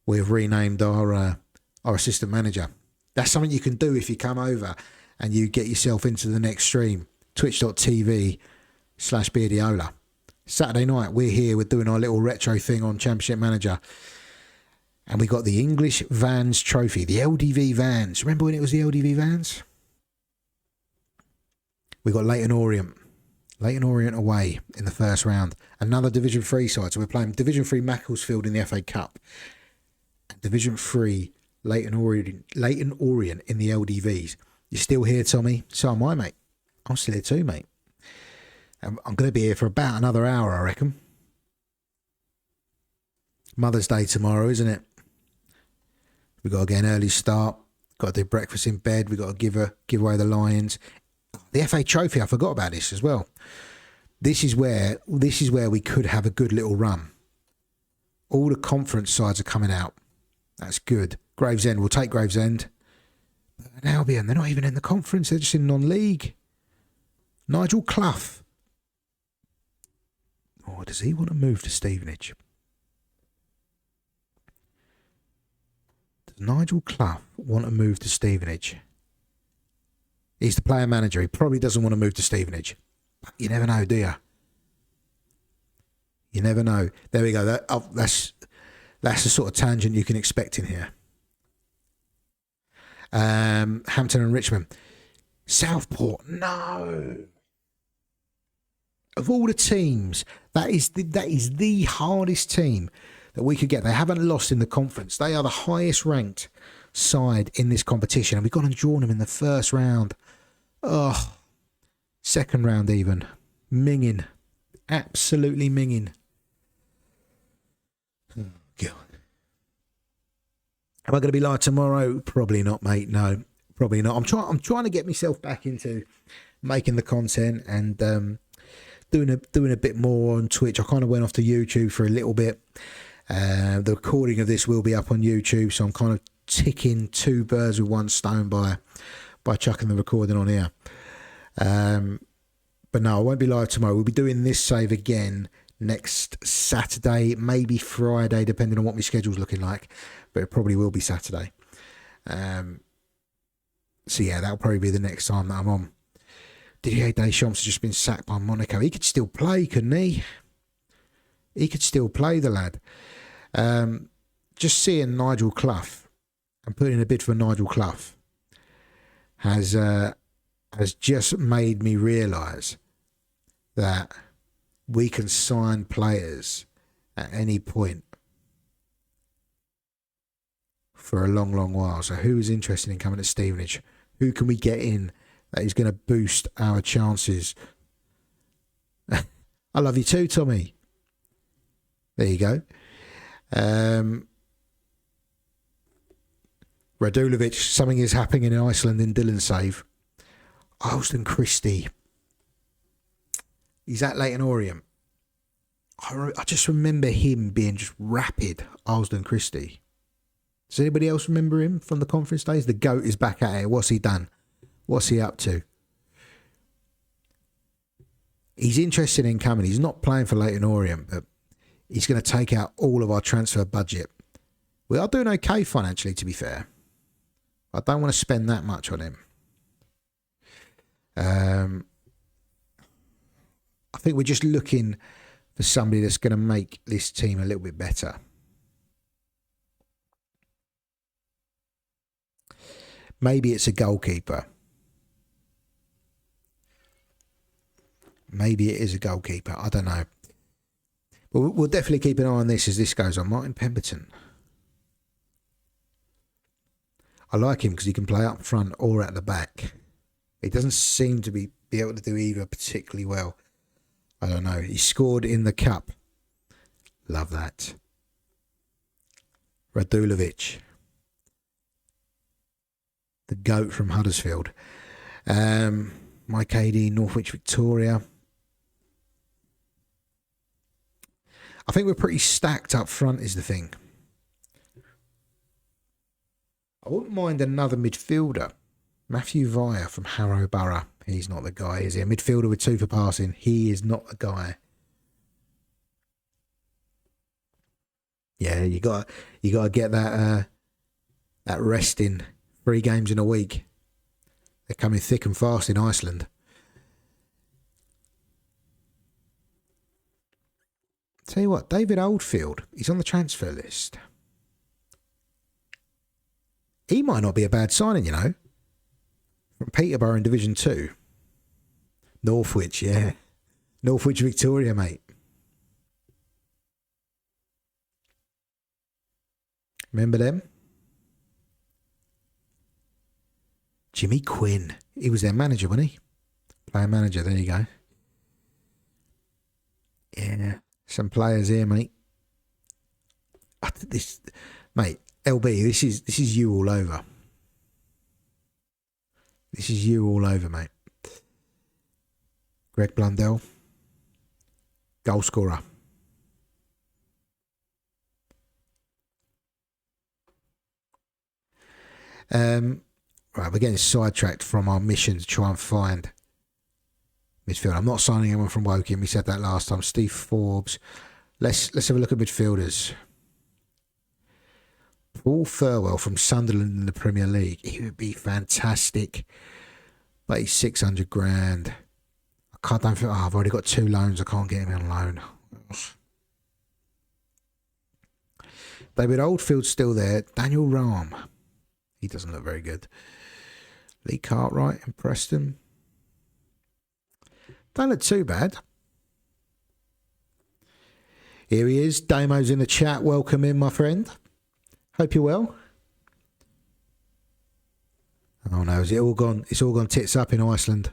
we've renamed our assistant manager. That's something you can do if you come over and you get yourself into the next stream. Twitch.tv/Beardiola. Saturday night, we're here. We're doing our little retro thing on Championship Manager. And we got the English Vans Trophy, the LDV Vans. Remember when it was the LDV Vans? We got Leighton Orient. Leighton Orient away in the first round. Another Division 3 side. So we're playing Division 3 Macclesfield in the FA Cup. And Division 3 Leighton Orient in the LDVs. You still here, Tommy? So am I, mate. I'm still here too, mate. I'm going to be here for about another hour, I reckon. Mother's Day tomorrow, isn't it? We've got to get an early start. Got to do breakfast in bed. We've got to give away the Lions. The FA Trophy, I forgot about this as well. This is where we could have a good little run. All the conference sides are coming out. That's good. Gravesend, we'll take Gravesend. And Albion, they're not even in the conference. They're just in non-league. Nigel Clough. Oh, does he want to move to Stevenage? Does Nigel Clough want to move to Stevenage? He's the player manager. He probably doesn't want to move to Stevenage. But you never know, do you? You never know. There we go. That's the sort of tangent you can expect in here. Hampton and Richmond. Southport, no. Of all the teams, that is the hardest team that we could get. They haven't lost in the conference. They are the highest ranked side in this competition, and we've gone and drawn them in the first round. Oh, second round even. Minging. Absolutely minging. Oh, God. Am I going to be live tomorrow? Probably not, mate. No, probably not. I'm trying to get myself back into making the content and doing a bit more on Twitch. I kind of went off to YouTube for a little bit. The recording of this will be up on YouTube, so I'm kind of ticking two birds with one stone by chucking the recording on here. But no, I won't be live tomorrow. We'll be doing this save again next Saturday, maybe Friday, depending on what my schedule's looking like. But it probably will be Saturday. So yeah, that'll probably be the next time that I'm on. Didier Deschamps has just been sacked by Monaco. He could still play, couldn't he? He could still play, the lad. Just seeing Nigel Clough and putting a bid for Nigel Clough has just made me realise that we can sign players at any point for a long, long while. So who is interested in coming to Stevenage? Who can we get in that is going to boost our chances? I love you too, Tommy. There you go. Radulovic, something is happening in Iceland in Dylan's save. Alston Christie. He's at Leyton Orient. I just remember him being just rapid, Alston Christie. Does anybody else remember him from the conference days? The GOAT is back at it. What's he done? What's he up to? He's interested in coming. He's not playing for Leyton Orient, but he's going to take out all of our transfer budget. We are doing okay financially, to be fair. I don't want to spend that much on him. I think we're just looking for somebody that's going to make this team a little bit better. Maybe it's a goalkeeper. Maybe it is a goalkeeper. I don't know. But we'll definitely keep an eye on this as this goes on. Martin Pemberton. I like him because he can play up front or at the back. He doesn't seem to be able to do either particularly well. I don't know. He scored in the cup. Love that. Radulovic. The GOAT from Huddersfield. Mike Adey, Northwich Victoria. I think we're pretty stacked up front is the thing. I wouldn't mind another midfielder. Matthew Vire from Harrow Borough. He's not the guy, is he? A midfielder with 2 for passing. He is not the guy. Yeah, you got to get that rest in. 3 games in a week. They're coming thick and fast in Iceland. Tell you what, David Oldfield, he's on the transfer list. He might not be a bad signing, you know. From Peterborough in Division 2. Northwich, yeah. Northwich Victoria, mate. Remember them? Jimmy Quinn. He was their manager, wasn't he? Player manager, there you go. Yeah, some players here, mate. Mate, LB, this is you all over. This is you all over, mate. Greg Blundell, goal scorer. Right, we're getting sidetracked from our mission to try and find midfield. I'm not signing anyone from Woking. We said that last time. Steve Forbes. Let's have a look at midfielders. Paul Thirlwell from Sunderland in the Premier League. He would be fantastic. But he's 600 grand. Don't think, I've already got 2 loans. I can't get him on loan. David Oldfield's still there. Daniel Rahm. He doesn't look very good. Lee Cartwright and Preston. Don't look too bad. Here he is. Damo's in the chat. Welcome in, my friend. Hope you're well. Oh no, is it all gone? It's all gone tits up in Iceland.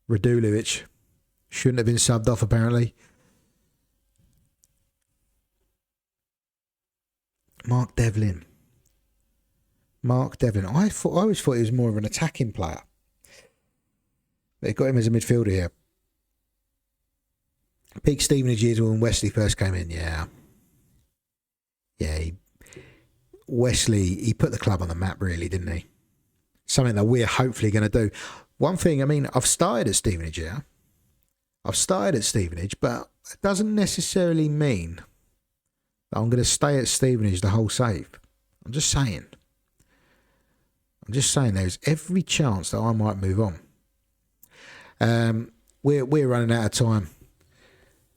Radulovic shouldn't have been subbed off apparently. Mark Devlin. I always thought he was more of an attacking player. They got him as a midfielder here. Peak Stevenage years when Wesley first came in, yeah. Wesley, he put the club on the map really, didn't he? Something that we're hopefully going to do. One thing, I mean, I've started at Stevenage, yeah. But it doesn't necessarily mean that I'm going to stay at Stevenage the whole save. I'm just saying there's every chance that I might move on. We're running out of time.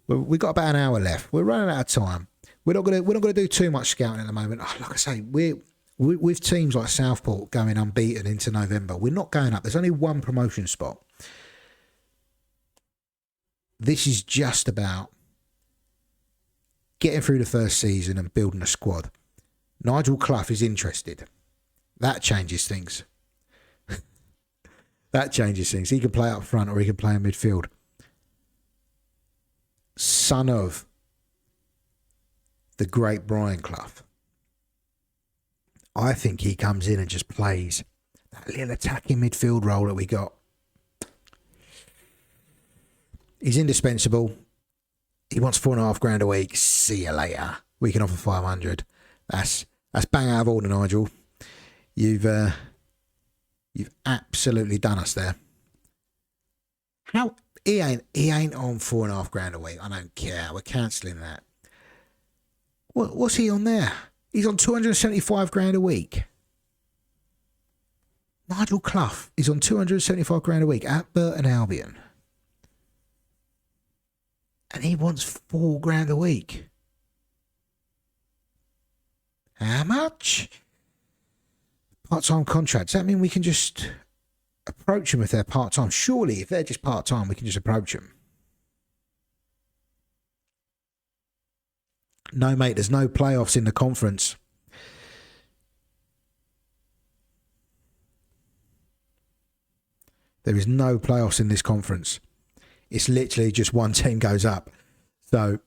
We've got about an hour left. We're running out of time. We're not gonna do too much scouting at the moment. Like I say, we're with teams like Southport going unbeaten into November. We're not going up. There's only one promotion spot. This is just about getting through the first season and building a squad. Nigel Clough is interested. That changes things. He can play up front or he can play in midfield. Son of the great Brian Clough. I think he comes in and just plays that little attacking midfield role that we got. He's indispensable. He wants $4,500 a week. See you later. We can offer 500. That's bang out of order, Nigel. You've absolutely done us there. How he ain't on $4,500 a week. I don't care. We're cancelling that. What's he on there? He's on $275,000 a week. Nigel Clough is on $275,000 a week at Burton Albion, and he wants $4,000 a week. How much? Part-time contracts. Does that mean we can just approach them if they're part-time? Surely, if they're just part-time, we can just approach them. No, mate, there's no playoffs in the conference. There is no playoffs in this conference. It's literally just one team goes up. So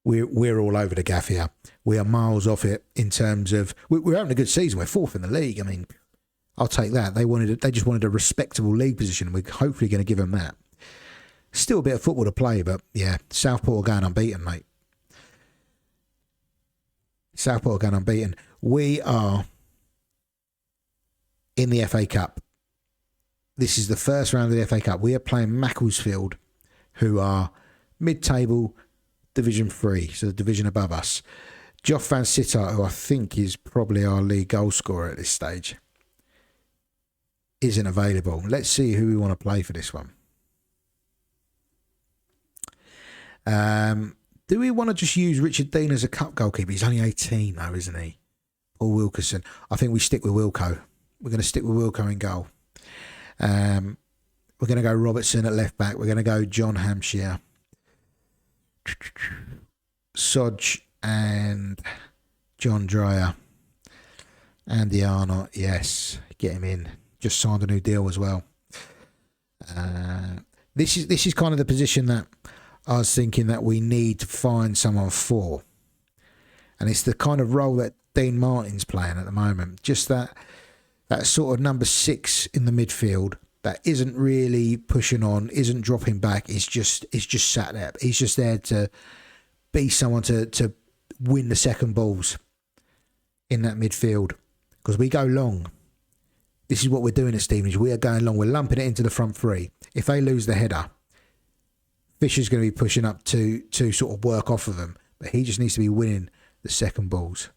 we're all over the gaff here. We are miles off it in terms of we're having a good season. We're 4th in the league. I mean, I'll take that. They just wanted a respectable league position. We're hopefully going to give them that. Still a bit of football to play, but yeah, Southport are going unbeaten, mate. Southport are going unbeaten. We are in the FA Cup. This is the first round of the FA Cup. We are playing Macclesfield, who are mid-table, Division 3, so the division above us. Joff Van Sittart, who I think is probably our league goal scorer at this stage, isn't available. Let's see who we want to play for this one. Do we want to just use Richard Dean as a cup goalkeeper? He's only 18 though, isn't he? Paul Wilkerson. I think we stick with Wilco. We're going to stick with Wilco in goal. We're going to go Robertson at left back. We're going to go John Hampshire, Sodge and John Dreyer. Andy Arnott, yes, get him in. Just signed a new deal as well. This is kind of the position that I was thinking that we need to find someone for. And it's the kind of role that Dean Martin's playing at the moment. Just that that sort of number 6 in the midfield that isn't really pushing on, isn't dropping back, is just sat there. He's just there to be someone to win the second balls in that midfield, because we go long. This is what we're doing at Stevenage. We are going long. We're lumping it into the front three. If they lose the header, Fisher's going to be pushing up to sort of work off of them, but he just needs to be winning the second balls.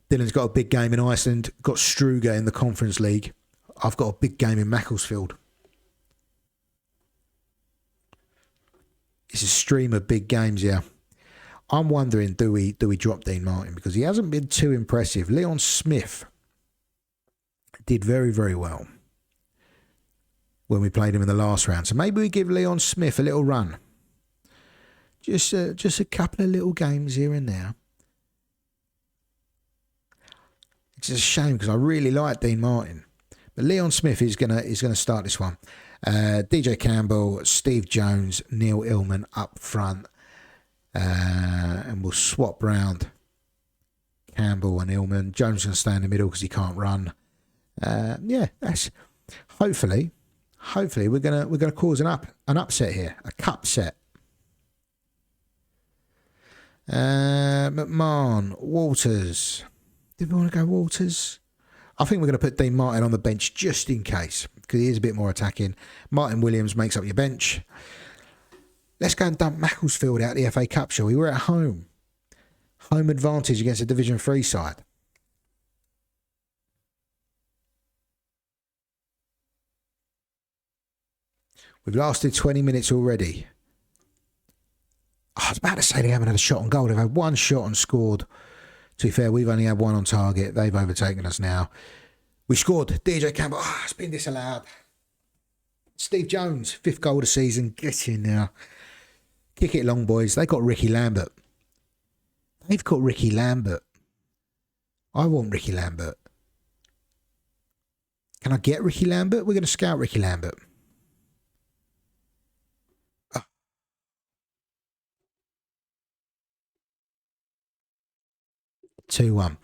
Dylan's got a big game in Iceland, got Struga in the Conference League. I've got a big game in Macclesfield. It's a stream of big games here. I'm wondering, do we drop Dean Martin? Because he hasn't been too impressive. Leon Smith did very, very well when we played him in the last round. So maybe we give Leon Smith a little run. Just a couple of little games here and there. It's a shame because I really like Dean Martin. But Leon Smith is gonna start this one. DJ Campbell, Steve Jones, Neil Illman up front. And we'll swap round Campbell and Illman. Jones is going to stay in the middle because he can't run. That's hopefully we're gonna cause an upset here, a cup set. McMahon, Walters. Did we want to go Walters? I think we're going to put Dean Martin on the bench just in case, because he is a bit more attacking. Martin Williams makes up your bench. Let's go and dump Macclesfield out the FA Cup, shall we? We're at home. Home advantage against a Division 3 side. We've lasted 20 minutes already. I was about to say they haven't had a shot on goal. They've had one shot and scored. To be fair, we've only had one on target. They've overtaken us now. We scored. DJ Campbell. It's been disallowed. Steve Jones, 5th goal of the season. Get in now. Kick it long, boys. They got Ricky Lambert. They've got Ricky Lambert. I want Ricky Lambert. Can I get Ricky Lambert? We're going to scout Ricky Lambert. 2-1.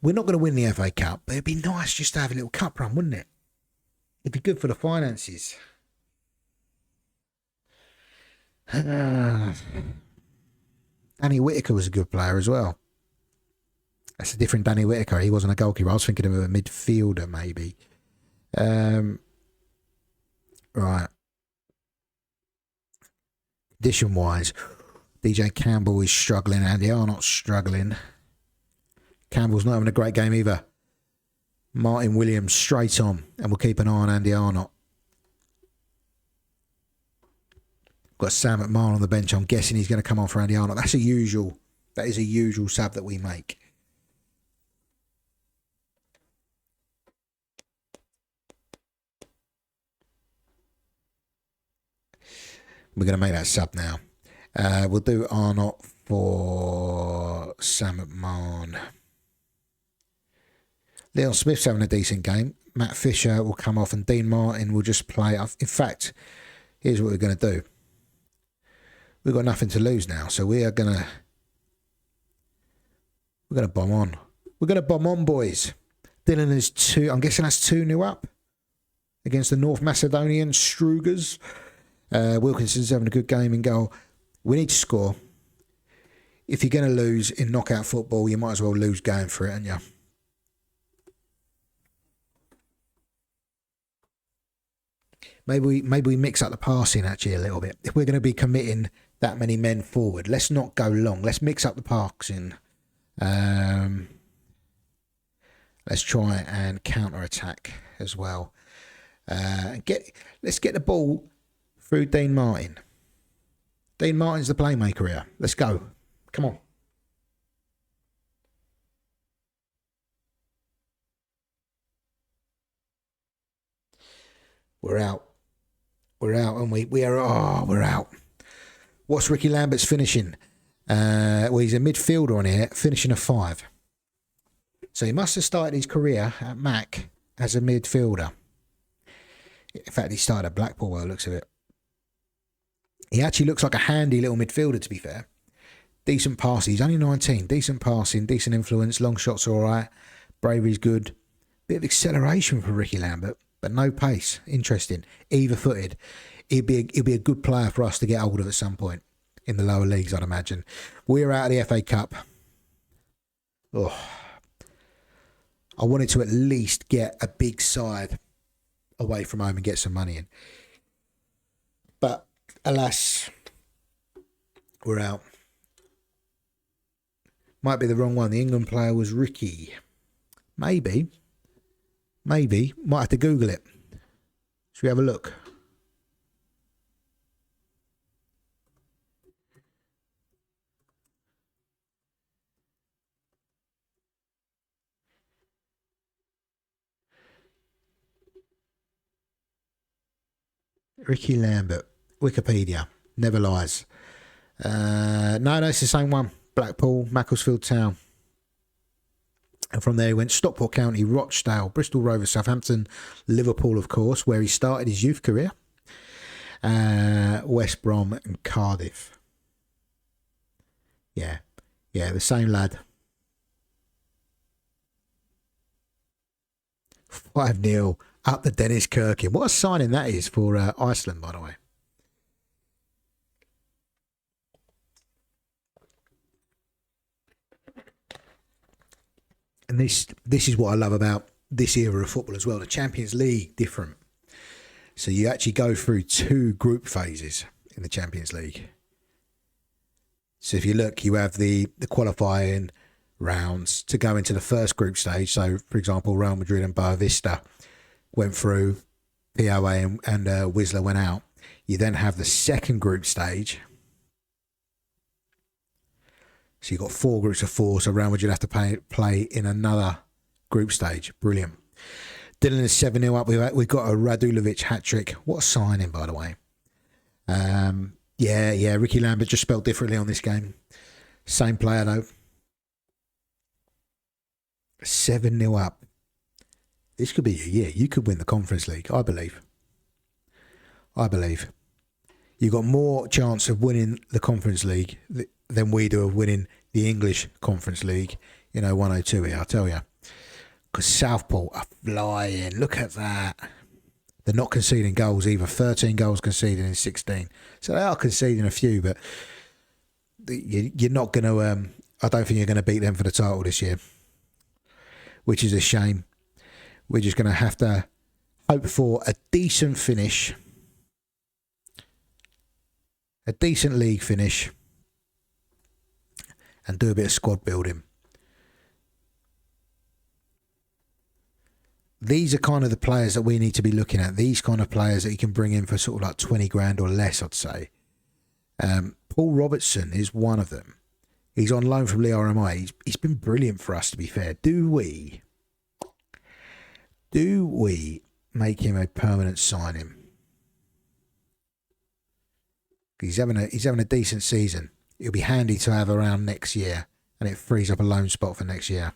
We're not going to win the FA Cup, but it'd be nice just to have a little cup run, wouldn't it? It'd be good for the finances. Danny Whitaker was a good player as well. That's a different Danny Whitaker. He wasn't a goalkeeper. I was thinking of a midfielder, maybe. Right. Condition-wise, DJ Campbell is struggling. Andy Arnott's struggling. Campbell's not having a great game either. Martin Williams straight on, and we'll keep an eye on Andy Arnott. Got Sam McMahon on the bench. I'm guessing he's going to come on for Andy Arnott. That is a usual sub that we make. We're going to make that sub now. We'll do Arnott for Sam McMahon. Leon Smith's having a decent game. Matt Fisher will come off and Dean Martin will just play. In fact, here's what we're going to do. We've got nothing to lose now, so we're going to bomb on. We're going to bomb on, boys. Dylan is 2. I'm guessing that's 2-0 up against the North Macedonian Strugers. Wilkinson's having a good game in goal. We need to score. If you're going to lose in knockout football, you might as well lose going for it, aren't you? Maybe we mix up the passing actually a little bit. If we're going to be committing that many men forward, let's not go long. Let's mix up the passing. Let's try and counter attack as well. Let's get the ball through Dean Martin. Dean Martin's the playmaker here. Let's go. Come on. We're out. We're out, and we're out. What's Ricky Lambert's finishing? Well, he's a midfielder on here, finishing a 5. So he must have started his career at Mac as a midfielder. In fact, he started at Blackpool by the looks of it. He actually looks like a handy little midfielder, to be fair. Decent passing. He's only 19. Decent passing, decent influence. Long shots are all right. Bravery's good. Bit of acceleration for Ricky Lambert, but no pace. Interesting. Either-footed. He'd be a good player for us to get hold of at some point in the lower leagues, I'd imagine. We're out of the FA Cup. Oh, I wanted to at least get a big side away from home and get some money in. But alas, we're out. Might be the wrong one. The England player was Ricky. Maybe. Might have to Google it. Should we have a look? Ricky Lambert. Wikipedia. Never lies. No, it's the same one. Blackpool, Macclesfield Town. And from there he went Stockport County, Rochdale, Bristol Rovers, Southampton, Liverpool, of course, where he started his youth career. West Brom and Cardiff. Yeah, the same lad. 5-0 up the Dennis Kirkin. What a signing that is for Iceland, by the way. And this is what I love about this era of football as well. The Champions League, different. So you actually go through 2 group phases in the Champions League. So if you look, you have the qualifying rounds to go into the first group stage. So, for example, Real Madrid and Boavista went through, POA and Whistler went out. You then have the second group stage. So you've got 4 groups of 4. So Real Madrid have to play in another group stage. Brilliant. Dylan is 7-0 up. We've got a Radulovic hat-trick. What a signing, by the way. Yeah. Ricky Lambert just spelled differently on this game. Same player, though. 7-0 up. This could be your year. You could win the Conference League, I believe. You've got more chance of winning the Conference League than we do of winning the English Conference League. 102 here, I'll tell you. Because Southport are flying. Look at that. They're not conceding goals either. 13 goals conceded in 16. So they are conceding a few, but you're not going to... I don't think you're going to beat them for the title this year, which is a shame. We're just going to have to hope for a decent finish, a decent league finish, and do a bit of squad building. These are kind of the players that we need to be looking at. These kind of players that you can bring in for sort of like 20 grand or less, I'd say. Paul Robertson is one of them. He's on loan from Lille RMI. He's been brilliant for us, to be fair. Do we make him a permanent signing? He's having a decent season. It'll be handy to have around next year, and it frees up a loan spot for next year.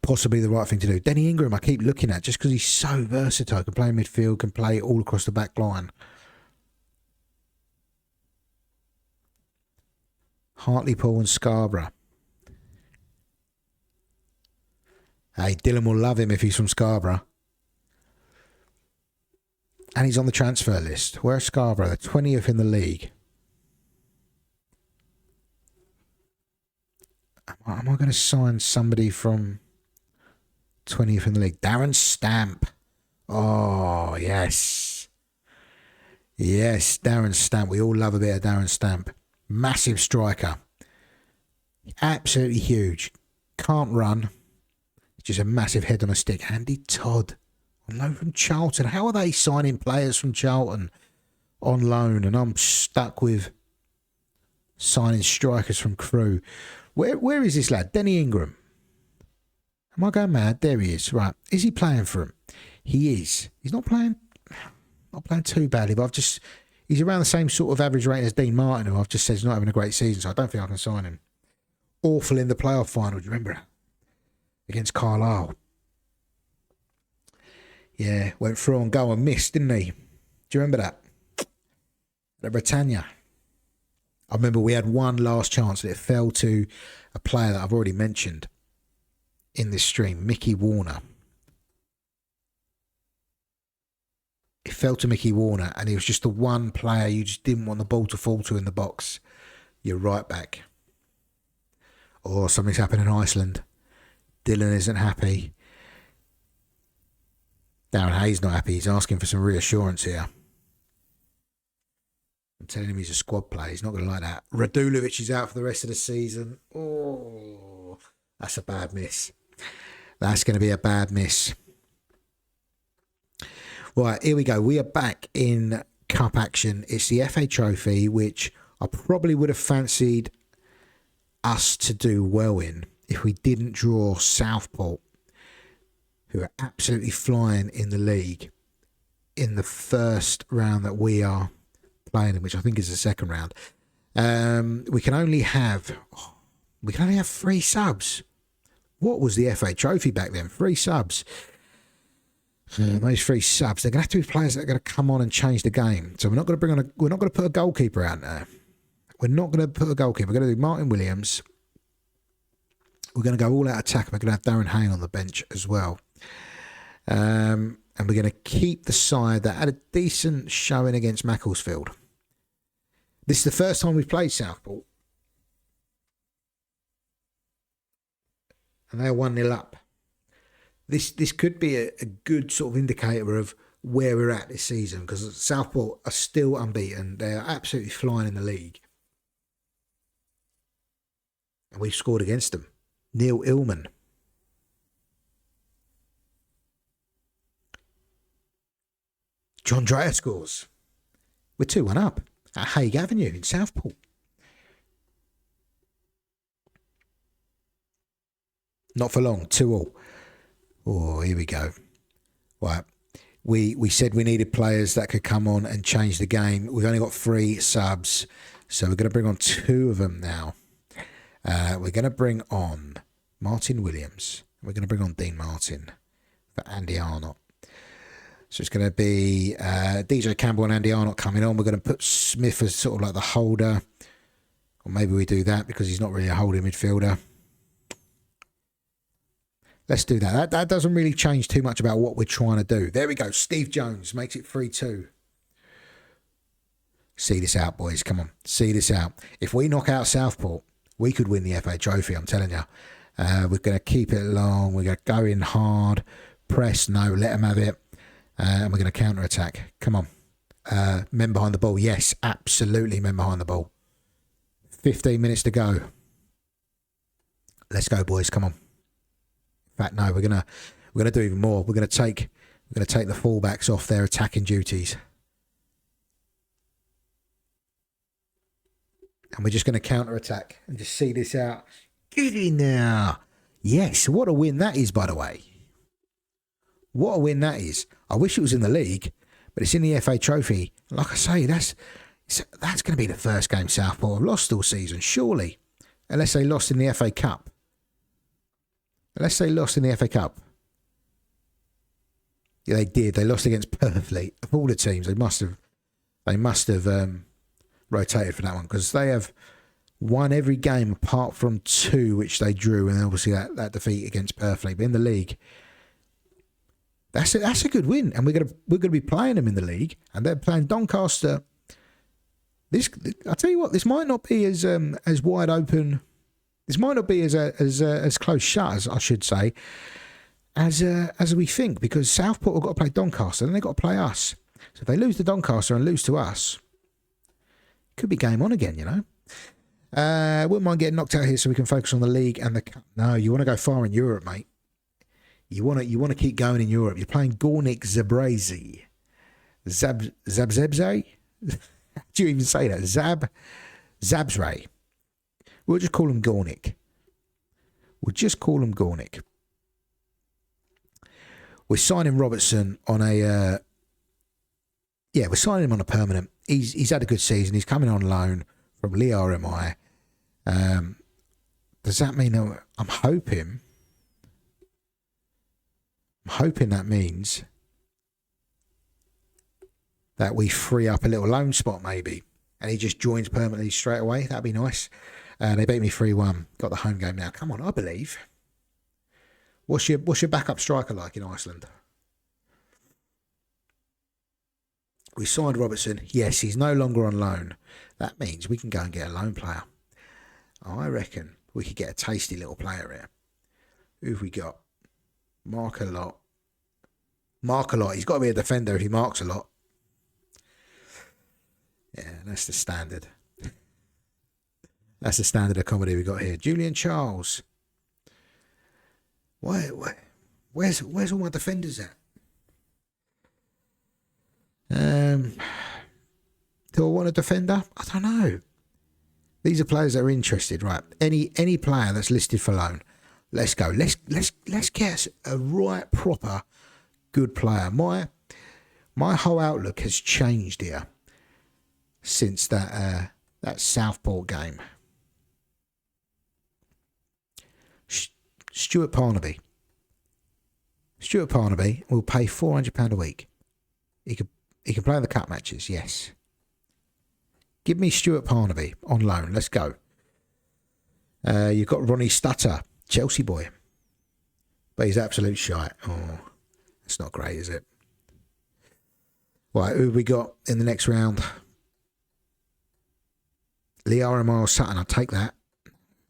Possibly the right thing to do. Denny Ingram I keep looking at just because he's so versatile. Can play midfield, can play all across the back line. Hartlepool and Scarborough. Hey, Dylan will love him if he's from Scarborough. And he's on the transfer list. Where's Scarborough? They're 20th in the league. Am I going to sign somebody from 20th in the league? Darren Stamp. Oh, yes. Yes, Darren Stamp. We all love a bit of Darren Stamp. Massive striker. Absolutely huge. Can't run. Just a massive head on a stick. Andy Todd. On loan from Charlton. How are they signing players from Charlton on loan? And I'm stuck with signing strikers from Crewe. Where is this lad? Denny Ingram. Am I going mad? There he is. Right. Is he playing for him? He is. He's not playing too badly, but he's around the same sort of average rate as Dean Martin, who I've just said is not having a great season, so I don't think I can sign him. Awful in the playoff final. Do you remember that? Against Carlisle. Yeah, went through on goal and missed, didn't he? Do you remember that? The Britannia. I remember we had one last chance and it fell to a player that I've already mentioned in this stream, Mickey Warner. It fell to Mickey Warner, and he was just the one player you just didn't want the ball to fall to in the box. You're right back. Or something's happened in Iceland. Dylan isn't happy. Darren Hayes not happy. He's asking for some reassurance here. I'm telling him he's a squad player. He's not going to like that. Radulovic is out for the rest of the season. Oh, that's a bad miss. That's going to be a bad miss. Right, here we go. We are back in cup action. It's the FA Trophy, which I probably would have fancied us to do well in if we didn't draw Southport, who are absolutely flying in the league in the first round that we are playing in, which I think is the second round. We can only have 3 subs. What was the FA Trophy back then? 3 subs. Those 3 subs, they're going to have to be players that are going to come on and change the game. So we're not going to put a goalkeeper out there. We're not going to put a goalkeeper. We're going to do Martin Williams. We're going to go all out attack. We're going to have Darren Hay on the bench as well. And we're going to keep the side that had a decent showing against Macclesfield. This is the first time we've played Southport. And they're 1-0 up. This could be a good sort of indicator of where we're at this season, because Southport are still unbeaten. They are absolutely flying in the league. And we've scored against them. Neil Illman. John Dreyer scores. We're 2-1 up at Hague Avenue in Southport. Not for long, 2-2. Oh, here we go. Right. We said we needed players that could come on and change the game. We've only got 3 subs, so we're going to bring on 2 of them now. We're going to bring on Martin Williams. We're going to bring on Dean Martin for Andy Arnott. So it's going to be DJ Campbell and Andy Arnott coming on. We're going to put Smith as sort of like the holder. Or maybe we do that because he's not really a holding midfielder. Let's do that. That doesn't really change too much about what we're trying to do. There we go. Steve Jones makes it 3-2. See this out, boys. Come on. See this out. If we knock out Southport, we could win the FA Trophy, I'm telling you. We're going to keep it long. We're going to go in hard. Press, no. Let them have it. And we're going to counter-attack. Come on. Men behind the ball. Yes, absolutely men behind the ball. 15 minutes to go. Let's go, boys. Come on. In fact, no, we're gonna do even more. We're gonna take the fullbacks off their attacking duties, and we're just gonna counter attack and just see this out. Get in there, yes. What a win that is, by the way. What a win that is. I wish it was in the league, but it's in the FA Trophy. Like I say, that's gonna be the first game Southport have lost all season, surely, unless they lost in the FA Cup. Unless they lost in the FA Cup. Yeah, they did. They lost against Purfleet. Of all the teams, they must have rotated for that one, because they have won every game apart from 2 which they drew, and obviously that defeat against Purfleet. But in the league, that's a good win, and we're gonna be playing them in the league, and they're playing Doncaster. I tell you what, this might not be as wide open. This might not be as close shut, as I should say, as we think, because Southport have got to play Doncaster and they've got to play us. So if they lose to Doncaster and lose to us, it could be game on again, you know. Wouldn't mind getting knocked out here so we can focus on the league and the cup. No, you want to go far in Europe, mate. You want to keep going in Europe. You're playing Gornik Zabrazi. Zabzebze? How do you even say that? Zabzray. We'll just call him Gornik. We're signing Robertson on we're signing him on a permanent. He's had a good season. He's coming on loan from Lee RMI. Does that mean I'm hoping that means that we free up a little loan spot maybe, and he just joins permanently straight away. That'd be nice. They beat me 3-1. Got the home game now. Come on, I believe. What's your backup striker like in Iceland? We signed Robertson. Yes, he's no longer on loan. That means we can go and get a loan player. I reckon we could get a tasty little player here. Who've we got? Mark a lot. He's got to be a defender if he marks a lot. Yeah, that's the standard. That's the standard of comedy we got here. Julian Charles. Where's all my defenders at? Do I want a defender? I don't know. These are players that are interested, right? Any player that's listed for loan, let's go. Let's get a right proper good player. My whole outlook has changed here since that Southport game. Stuart Parnaby. Stuart Parnaby will pay £400 a week. He can play the cup matches, yes. Give me Stuart Parnaby on loan. Let's go. You've got Ronnie Stutter, Chelsea boy. But he's absolute shite. Oh, that's not great, is it? Right, who have we got in the next round? Liara Miles Sutton, I'll take that.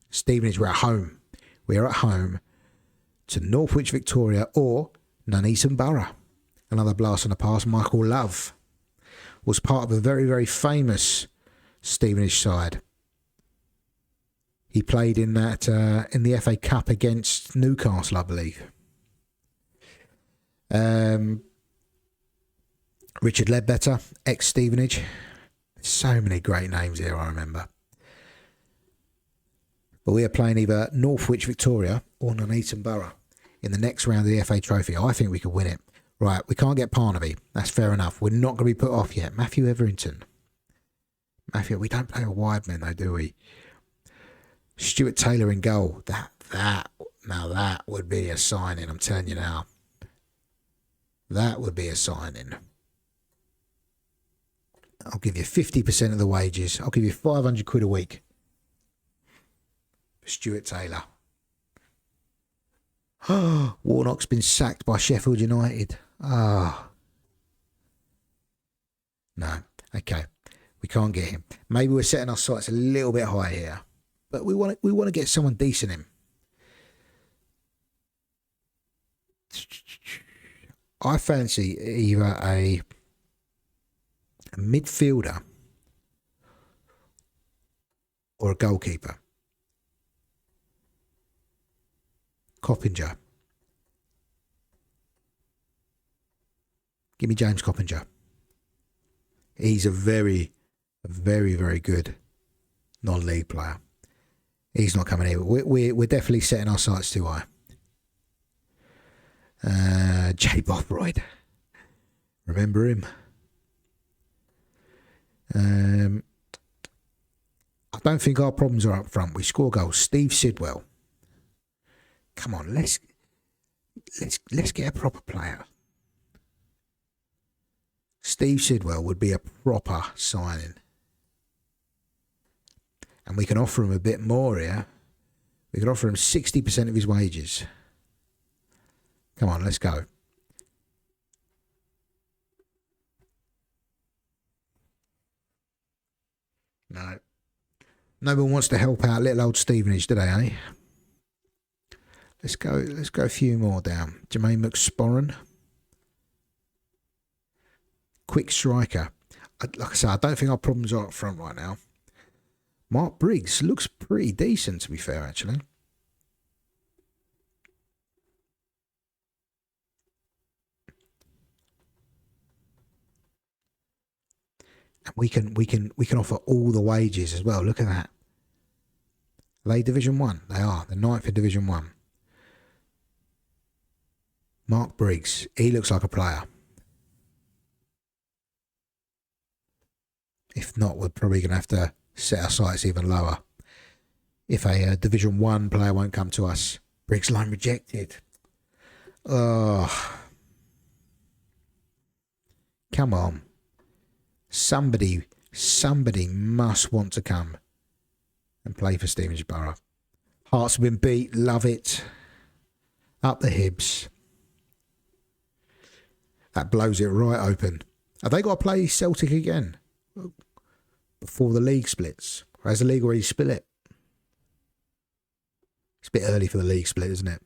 Stevenage, we're at home. We are at home to Northwich Victoria or Nuneaton Borough. Another blast on the past. Michael Love was part of a very, very famous Stevenage side. He played in that in the FA Cup against Newcastle, I believe. Richard Ledbetter, ex-Stevenage. So many great names here, I remember. But we are playing either Northwich Victoria or Nuneaton Borough in the next round of the FA Trophy. I think we could win it. Right, we can't get Parnaby. That's fair enough. We're not going to be put off yet. Matthew Everington. We don't play a wide man though, do we? Stuart Taylor in goal. That would be a signing, I'm telling you now. That would be a signing. I'll give you 50% of the wages. I'll give you 500 quid a week. Stuart Taylor. Warnock's been sacked by Sheffield United. No. Okay. We can't get him. Maybe we're setting our sights a little bit high here. But we want to get someone decent in. I fancy either a midfielder or a goalkeeper. Coppinger. Give me James Coppinger. He's a very, very good non-league player. He's not coming here. We're definitely setting our sights too high. Jay Bothroyd. Remember him? I don't think our problems are up front. We score goals. Steve Sidwell. Come on, let's get a proper player. Steve Sidwell would be a proper signing. And we can offer him a bit more here. We can offer him 60% of his wages. Come on, let's go. No. No one wants to help out little old Stevenage, do they, eh? Let's go a few more down. Jermaine McSporran. Quick striker. Like I said, I don't think our problems are up front right now. Mark Briggs looks pretty decent, to be fair, actually. And we can offer all the wages as well. Look at that. Are they Division 1? They are. The 9th in Division 1. Mark Briggs. He looks like a player. If not, we're probably going to have to set our sights even lower. If a Division 1 player won't come to us. Briggs line rejected. Oh. Come on. Somebody Somebody must want to come and play for Stevenage Borough. Hearts have been beat. Love it. Up the Hibs. That blows it right open. Have they got to play Celtic again before the league splits? Or has the league already split it? It's a bit early for the league split, isn't it?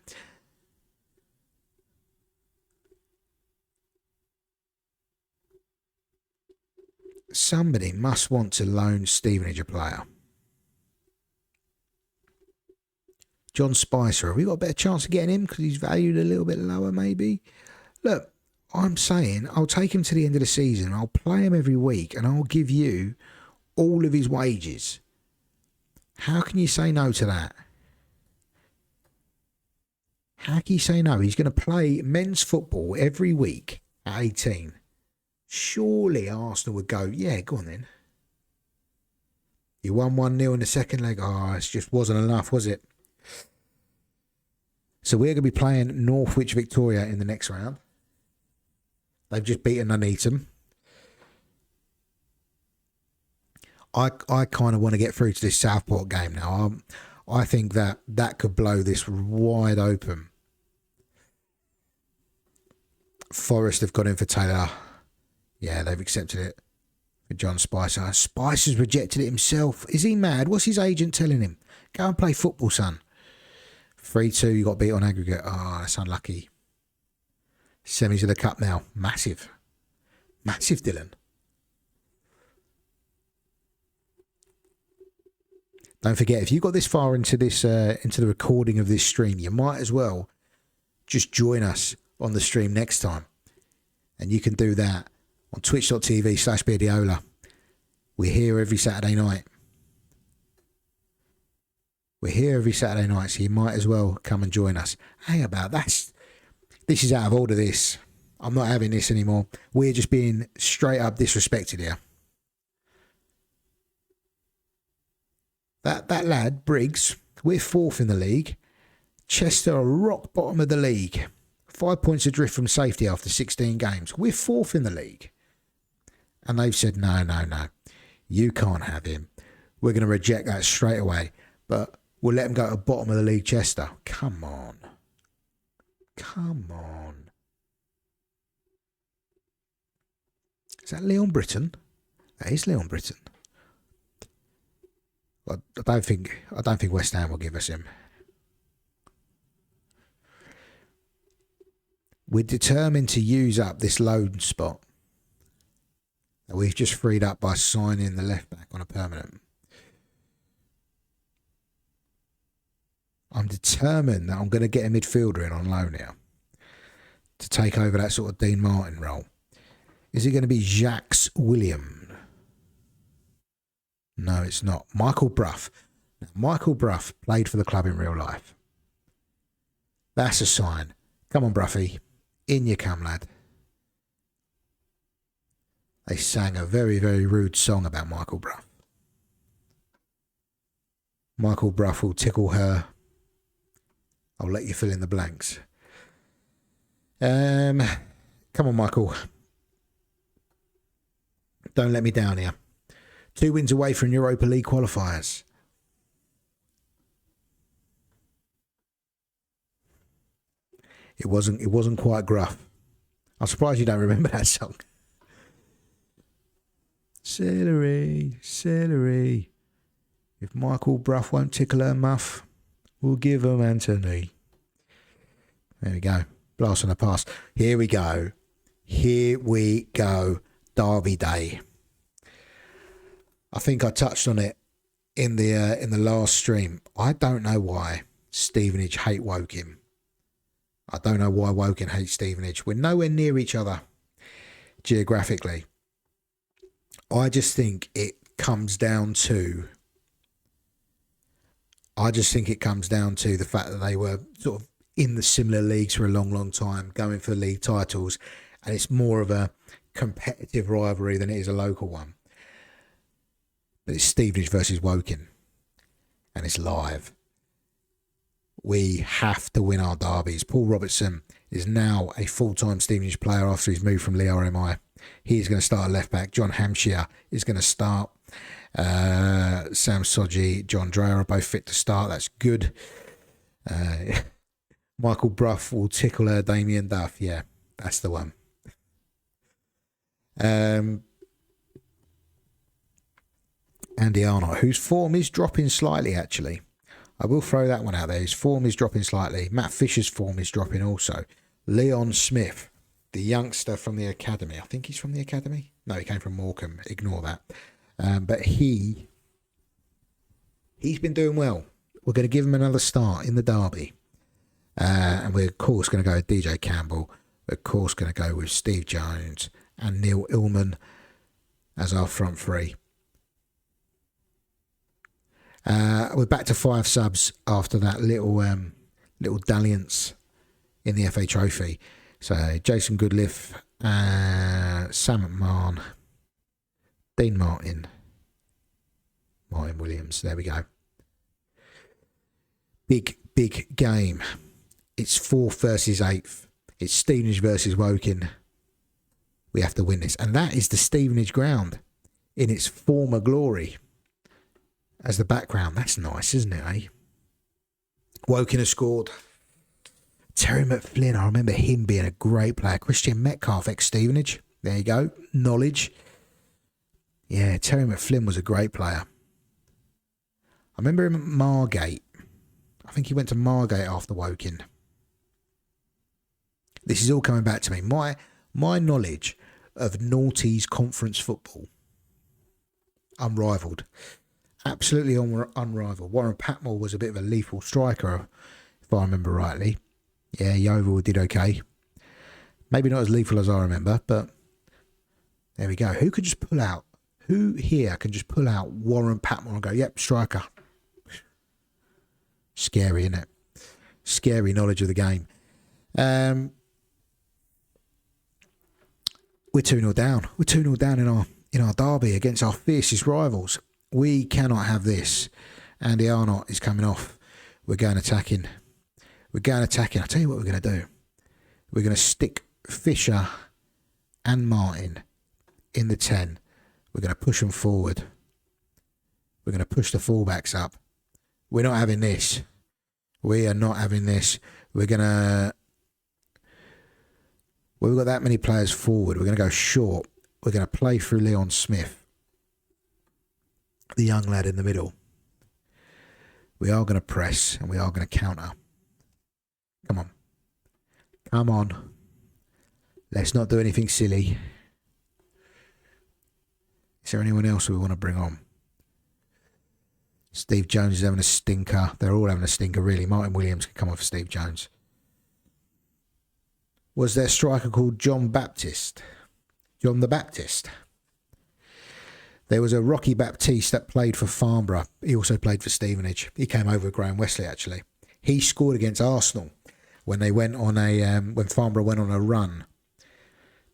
Somebody must want to loan Stevenage a player. John Spicer, have we got a better chance of getting him because he's valued a little bit lower maybe? Look, I'm saying I'll take him to the end of the season. I'll play him every week and I'll give you all of his wages. How can you say no to that? How can you say no? He's going to play men's football every week at 18. Surely Arsenal would go, yeah, go on then. You won 1-0 in the second leg. Oh, it just wasn't enough, was it? So we're going to be playing Northwich Victoria in the next round. They've just beaten Nuneaton. I kind of want to get through to this Southport game now. I think that could blow this wide open. Forest have gone in for Taylor. Yeah, they've accepted it for John Spicer. Spicer's rejected it himself. Is he mad? What's his agent telling him? Go and play football, son. 3-2, you got beat on aggregate. Oh, that's unlucky. Semis of the cup now. Massive. Massive, Dylan. Don't forget, if you got this far into this into the recording of this stream, you might as well just join us on the stream next time. And you can do that on twitch.tv/Beardiola. We're here every Saturday night. We're here every Saturday night, so you might as well come and join us. Hang about, this is out of order, this. I'm not having this anymore. We're just being straight up disrespected here. That lad, Briggs, we're 4th in the league. Chester are rock bottom of the league. 5 points adrift from safety after 16 games. We're 4th in the league. And they've said, no. You can't have him. We're going to reject that straight away. But we'll let him go to the bottom of the league, Chester. Come on. Is that Leon Britton? That is Leon Britton. I don't think West Ham will give us him. We're determined to use up this loan spot that we've just freed up by signing the left back on a permanent. I'm determined that I'm going to get a midfielder in on loan here to take over that sort of Dean Martin role. Is it going to be Jacques William? No, it's not. Michael Brough. Now, Michael Brough played for the club in real life. That's a sign. Come on, Bruffy. In you come, lad. They sang a very, very rude song about Michael Brough. Michael Brough will tickle her. I'll let you fill in the blanks. Come on, Michael. Don't let me down here. 2 wins away from Europa League qualifiers. It wasn't quite gruff. I'm surprised you don't remember that song. Celery. If Michael Brough won't tickle her muff, we'll give him Anthony. There we go. Blast on the past. Here we go. Derby day. I think I touched on it in the last stream. I don't know why Stevenage hate Woking. I don't know why Woking hates Stevenage. We're nowhere near each other geographically. I just think it comes down to the fact that they were sort of in the similar leagues for a long, long time, going for league titles, and it's more of a competitive rivalry than it is a local one. But it's Stevenage versus Woking, and it's live. We have to win our derbies. Paul Robertson, is now a full-time Stevenage player after he's moved from Lee RMI. He's going to start at left back. John Hampshire is going to start. Sam Soji, John Dreyer are both fit to start. That's good. Michael Bruff will tickle her Damien Duff. Yeah, that's the one. Andy Arnott, whose form is dropping slightly, actually. I will throw that one out there. His form is dropping slightly. Matt Fisher's form is dropping also. Leon Smith, the youngster from the academy. I think he's from the academy. No, he came from Morecambe. Ignore that. But he's been doing well. We're going to give him another start in the derby. And we're, of course, going to go with DJ Campbell. We're, of course, going to go with Steve Jones and Neil Illman as our front three. We're back to 5 subs after that little dalliance in the FA Trophy. So Jason Goodliff, Sam McMahon, Dean Martin Williams. There we go. Big game. It's 4th versus 8th. It's Stevenage versus Woking. We have to win this. And that is the Stevenage ground in its former glory as the background. That's nice, isn't it, eh? Woking has scored. Terry McFlynn, I remember him being a great player. Christian Metcalf, ex-Stevenage. There you go. Knowledge. Yeah, Terry McFlynn was a great player. I remember him at Margate. I think he went to Margate after Woking. This is all coming back to me. My knowledge of noughties conference football, unrivalled. Absolutely unrivalled. Warren Patmore was a bit of a lethal striker, if I remember rightly. Yeah, Yeovil did okay. Maybe not as lethal as I remember, but there we go. Who could just pull out? Who here can just pull out Warren Patmore and go, yep, striker? Scary, isn't it? Scary knowledge of the game. We're 2-0 down. We're 2-0 down in our derby against our fiercest rivals. We cannot have this. Andy Arnott is coming off. We're going attacking. I'll tell you what we're going to do. We're going to stick Fisher and Martin in the 10. We're going to push them forward. We're going to push the fullbacks up. We're not having this. We are not having this. We've got that many players forward. We're going to go short. We're going to play through Leon Smith, the young lad in the middle. We are going to press and we are going to counter. Come on. Let's not do anything silly. Is there anyone else we want to bring on? Steve Jones is having a stinker. They're all having a stinker, really. Martin Williams can come on for Steve Jones. Was there a striker called John Baptiste? John the Baptist. There was a Rocky Baptiste that played for Farnborough. He also played for Stevenage. He came over with Graham Wesley, actually. He scored against Arsenal when they went on when Farnborough went on a run.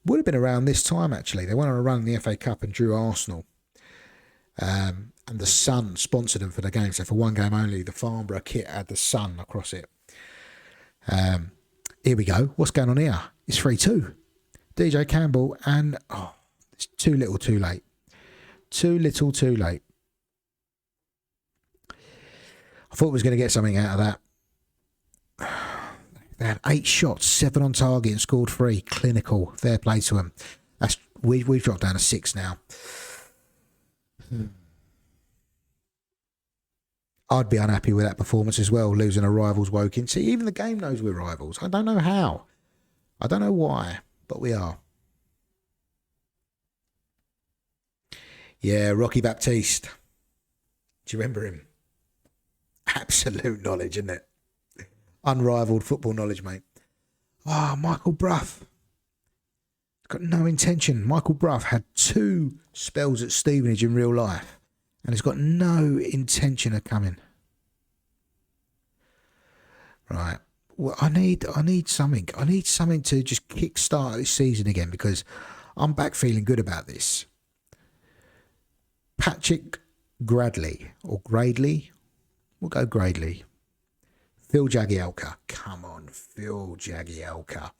Would have been around this time, actually. They went on a run in the FA Cup and drew Arsenal. And the Sun sponsored them for the game. So for one game only, the Farnborough kit had the Sun across it. Here we go. What's going on here? It's 3-2. DJ Campbell and... Oh, it's too little, too late. Too little, too late. I thought we was going to get something out of that. They had 8 shots, 7 on target and scored 3. Clinical. Fair play to them. We've dropped down to 6 now. I'd be unhappy with that performance as well, losing a rival's Woking. See, even the game knows we're rivals. I don't know how. I don't know why, but we are. Yeah, Rocky Baptiste. Do you remember him? Absolute knowledge, isn't it? Unrivaled football knowledge, mate. Michael Bruff. Got no intention. Michael Bruff had 2 spells at Stevenage in real life. And has got no intention of coming. Right. Well, I need something. I need something to just kick-start this season again because I'm back feeling good about this. Patrick Gradley or Gradley. We'll go Gradley. Phil Jagielka. Come on, Phil Jagielka.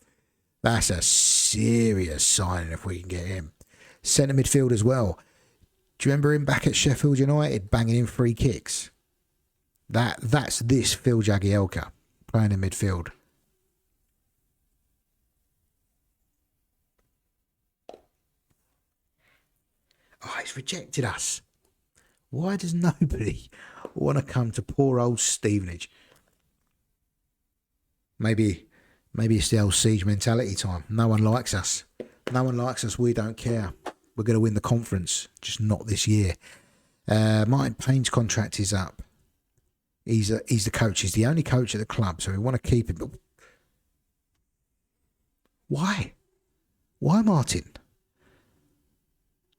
That's a serious signing if we can get him. Centre midfield as well. Do you remember him back at Sheffield United banging in free kicks? That's this Phil Jagielka playing in midfield. Oh, he's rejected us. Why does nobody want to come to poor old Stevenage? Maybe it's the old siege mentality time. No one likes us. No one likes us. We don't care. We're going to win the conference, just not this year. Martin Payne's contract is up. He's the coach. He's the only coach at the club, so we want to keep him. But why? Why, Martin?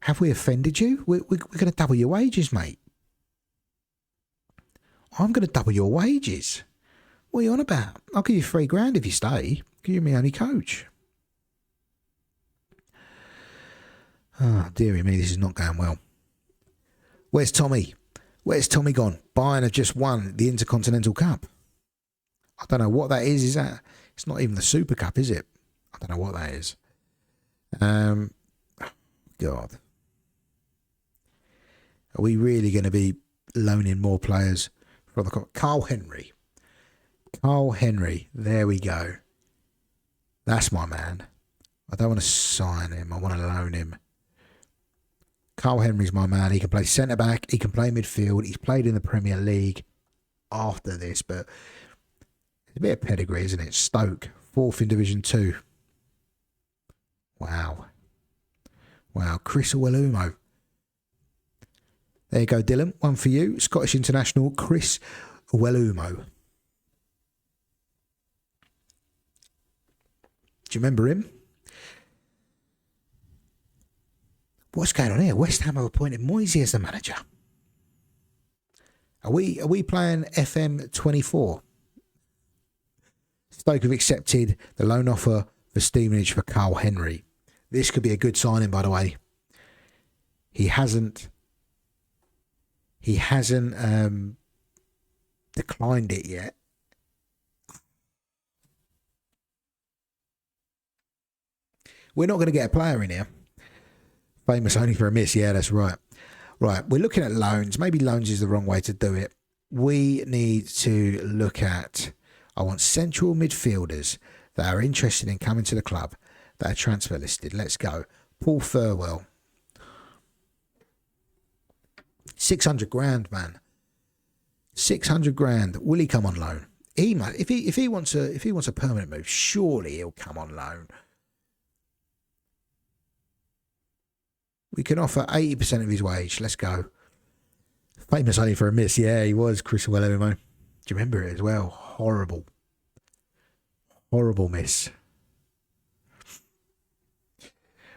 Have we offended you? We're going to double your wages, mate. I'm going to double your wages. What are you on about? I'll give you $3,000 if you stay. You're my only coach. Oh, dearie me, this is not going well. Where's Tommy? Where's Tommy gone? Bayern have just won the Intercontinental Cup. I don't know what that is. Is that? It's not even the Super Cup, is it? I don't know what that is. God. Are we really going to be loaning more players from the Carl Henry? Carl Henry. There we go. That's my man. I don't want to sign him. I want to loan him. Carl Henry's my man. He can play centre-back. He can play midfield. He's played in the Premier League after this, but it's a bit of pedigree, isn't it? Stoke, 4th in Division 2. Wow. Wow. Chris Uwelumo. There you go, Dylan. One for you. Scottish international Chris Uwelumo. Do you remember him? What's going on here? West Ham have appointed Moisey as the manager. Are we playing FM24? Stoke have accepted the loan offer for Stevenage for Carl Henry. This could be a good signing, by the way. He hasn't declined it yet. We're not going to get a player in here. Famous only for a miss. Yeah, that's right. Right, we're looking at loans. Maybe loans is the wrong way to do it. We need to look at, I want central midfielders that are interested in coming to the club that are transfer listed. Let's go. Paul Thirlwell. 600 grand, man. 600 grand. Will he come on loan? He might. If he wants a permanent move, surely he'll come on loan. We can offer 80% of his wage. Let's go. Famous only for a miss. Yeah, he was, Chris Uwelumo. Do you remember it as well? Horrible. Horrible miss.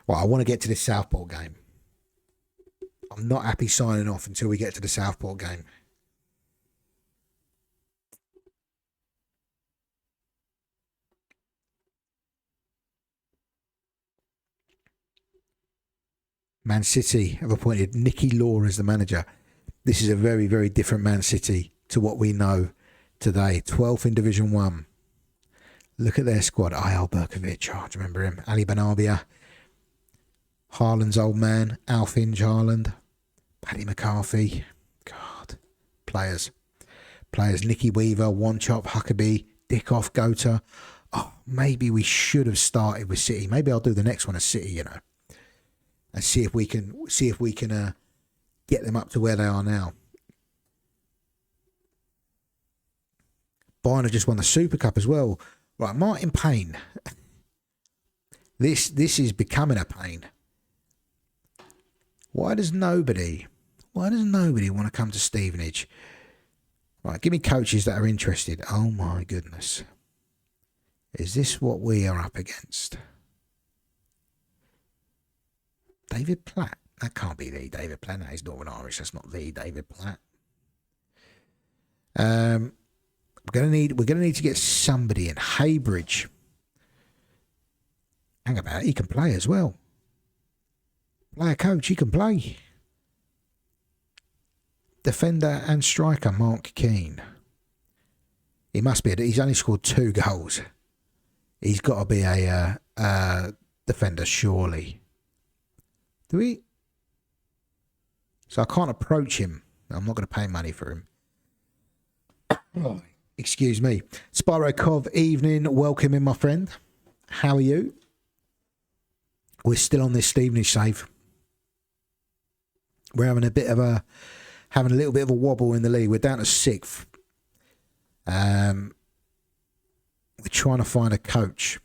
Well, I want to get to this Southport game. I'm not happy signing off until we get to the Southport game. Man City have appointed Nicky Law as the manager. This is a very, very different Man City to what we know today. 12th in Division 1. Look at their squad. Ayal Berkovic. Oh, do you remember him? Ali Benabia. Haaland's old man. Alfinge Haaland. Paddy McCarthy. God. Players. Nicky Weaver, Wanchop, Huckabee, Dickoff, Gota. Oh, maybe we should have started with City. Maybe I'll do the next one as City, you know. And see if we can get them up to where they are now. Bayern have just won the Super Cup as well. Right, Martin Payne. This is becoming a pain. Why does nobody want to come to Stevenage? Right, give me coaches that are interested. Oh my goodness. Is this what we are up against? David Platt. That can't be the David Platt. That is Northern Irish. That's not the David Platt. We're gonna need to get somebody in. Haybridge. Hang about it. He can play as well. Player coach. He can play. Defender and striker Mark Keane. He must be. He's only scored 2 goals. He's got to be a defender, surely. Do we? So I can't approach him. I'm not going to pay money for him. Oh, excuse me. Spyro Cov, evening. Welcome in, my friend. How are you? We're still on this Stevenage save. We're having a little bit of a wobble in the league. We're down to 6th. We're trying to find a coach.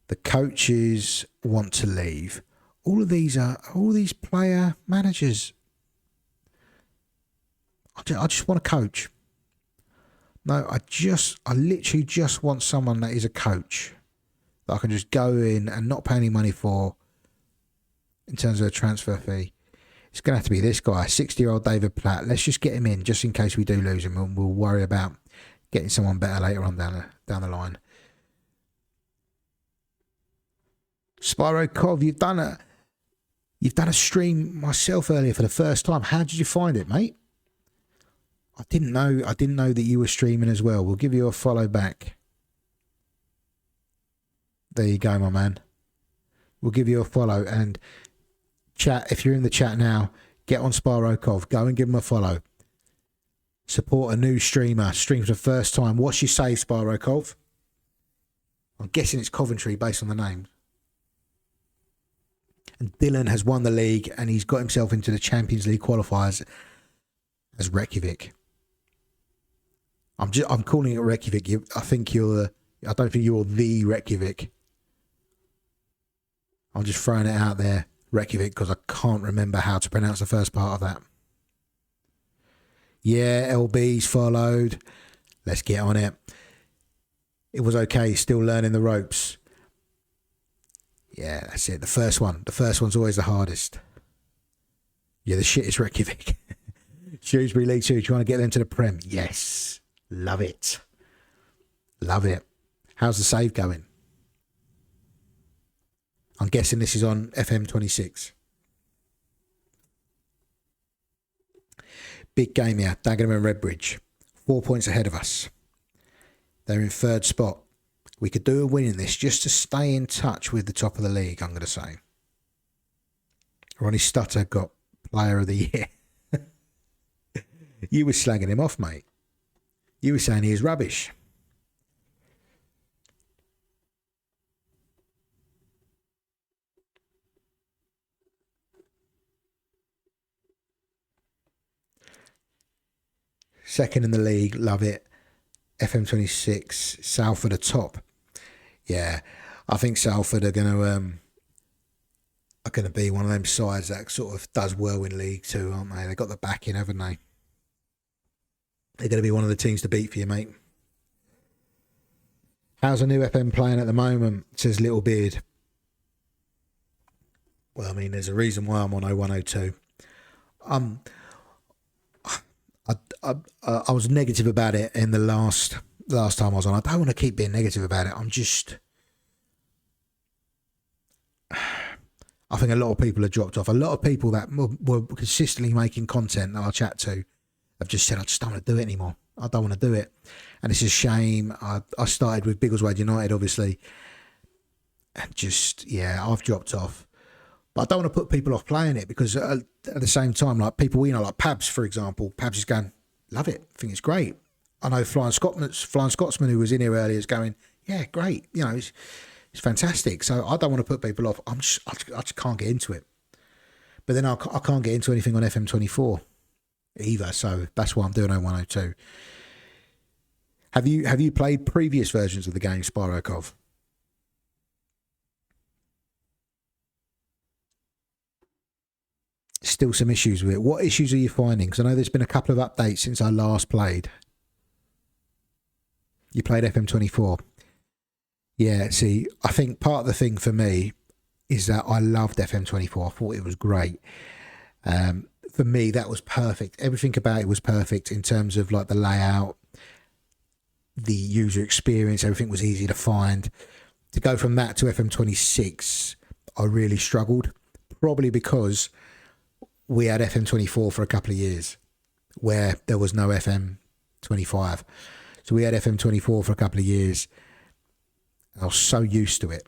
The coaches want to leave. All these player managers. I just want a coach. No, I literally just want someone that is a coach that I can just go in and not pay any money for in terms of a transfer fee. It's going to have to be this guy, 60-year-old David Platt. Let's just get him in just in case we do lose him, and we'll worry about getting someone better later on down the line. Spyro Cov, you've done a stream myself earlier for the first time. How did you find it, mate? I didn't know that you were streaming as well. We'll give you a follow back. There you go, my man. We'll give you a follow, and chat, if you're in the chat now, get on Spyro Cov. Go and give him a follow. Support a new streamer. Streams for the first time. What's your say, Spyro Cov? I'm guessing it's Coventry based on the name. And Dylan has won the league, and he's got himself into the Champions League qualifiers as Reykjavik. I'm calling it Reykjavik. I don't think you're the Reykjavik. I'm just throwing it out there, Reykjavik, because I can't remember how to pronounce the first part of that. Yeah, LB's followed. Let's get on it. It was okay, still learning the ropes. Yeah, that's it. The first one's always the hardest. Yeah, the shit is Reykjavik. Shrewsbury League 2, trying to get them to the Prem. Yes. Love it. Love it. How's the save going? I'm guessing this is on FM26. Big game here. Dagenham and Redbridge. 4 points ahead of us. They're in 3rd spot. We could do a win in this just to stay in touch with the top of the league, I'm going to say. Ronnie Stutter got Player of the Year. You were slagging him off, mate. You were saying he is rubbish. Second in the league, love it. FM26, Salford are top. Yeah, I think Salford are going to be one of them sides that sort of does well in League 2, aren't they? They've got the backing, haven't they? They're going to be one of the teams to beat for you, mate. How's a new FM playing at the moment? Says Little Beard. Well, I mean, there's a reason why I'm on 0102. I was negative about it in the last time I was on. I don't want to keep being negative about it. I think a lot of people have dropped off. A lot of people that were consistently making content that I chat to have just said, I just don't want to do it anymore. I don't want to do it. And it's a shame. I started with Biggleswade United, obviously. And just, yeah, I've dropped off. But I don't want to put people off playing it because at the same time, like people, like Pabs, for example, Pabs is going, love it, think it's great. I know Flying Scotsman, who was in here earlier, is going, yeah, great. It's fantastic. So I don't want to put people off. I just can't get into it. But then I can't get into anything on FM24 either. So that's why I'm doing 0102. Have you played previous versions of the game, Spyro Cov? Still some issues with it. What issues are you finding? Because I know there's been a couple of updates since I last played. You played FM24. Yeah, see, I think part of the thing for me is that I loved FM24. I thought it was great. For me, that was perfect. Everything about it was perfect in terms of like the layout, the user experience, everything was easy to find. To go from that to FM26, I really struggled. Probably because we had FM24 for a couple of years where there was no FM25. So we had FM24 for a couple of years. I was so used to it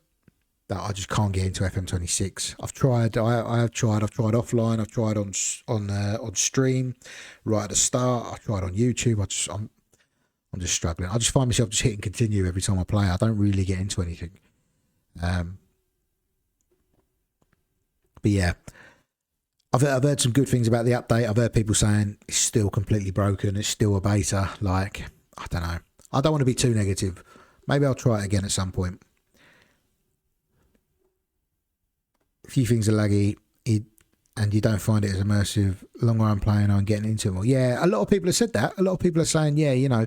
that I just can't get into FM26. I've tried. I have tried. I've tried offline. I've tried on stream right at the start. I tried on YouTube. I'm just struggling. I just find myself just hitting continue every time I play. I don't really get into anything. But yeah, I've heard some good things about the update. I've heard people saying it's still completely broken. It's still a beta. Like, I don't know. I don't want to be too negative. Maybe I'll try it again at some point. A few things are laggy, and you don't find it as immersive. The longer I'm playing, I'm getting into it more. Yeah, a lot of people have said that. A lot of people are saying, yeah, you know,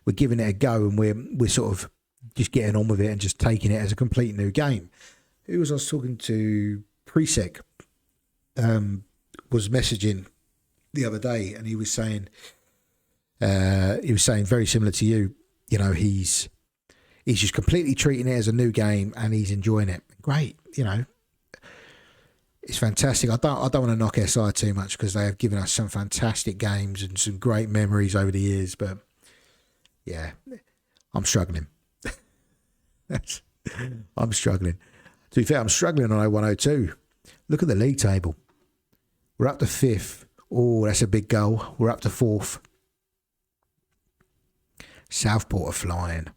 we're giving it a go, and we're sort of just getting on with it and just taking it as a complete new game. Who was I was talking to? Presec was messaging the other day, and he was saying very similar to you. You know, he's just completely treating it as a new game, and he's enjoying it. Great, you know. It's fantastic. I don't want to knock SI too much because they have given us some fantastic games and some great memories over the years. But yeah, I'm struggling. I'm struggling. To be fair, I'm struggling on 0102. Look at the league table. We're up to 5th. Oh, that's a big goal. We're up to 4th. Southport are flying.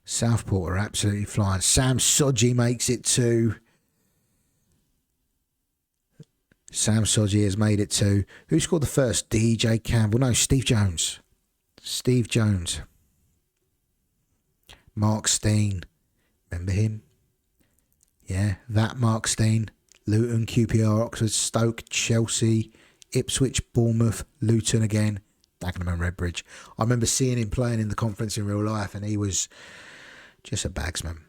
Southport are absolutely flying. Sam Sodji makes it 2. Sam Sodji has made it 2. Who scored the first? DJ Campbell. No, Steve Jones. Steve Jones. Mark Steen. Remember him? Yeah, that Mark Steen. Luton, QPR, Oxford, Stoke, Chelsea, Ipswich, Bournemouth, Luton again, Dagenham and Redbridge. I remember seeing him playing in the conference in real life, and he was just a bagsman.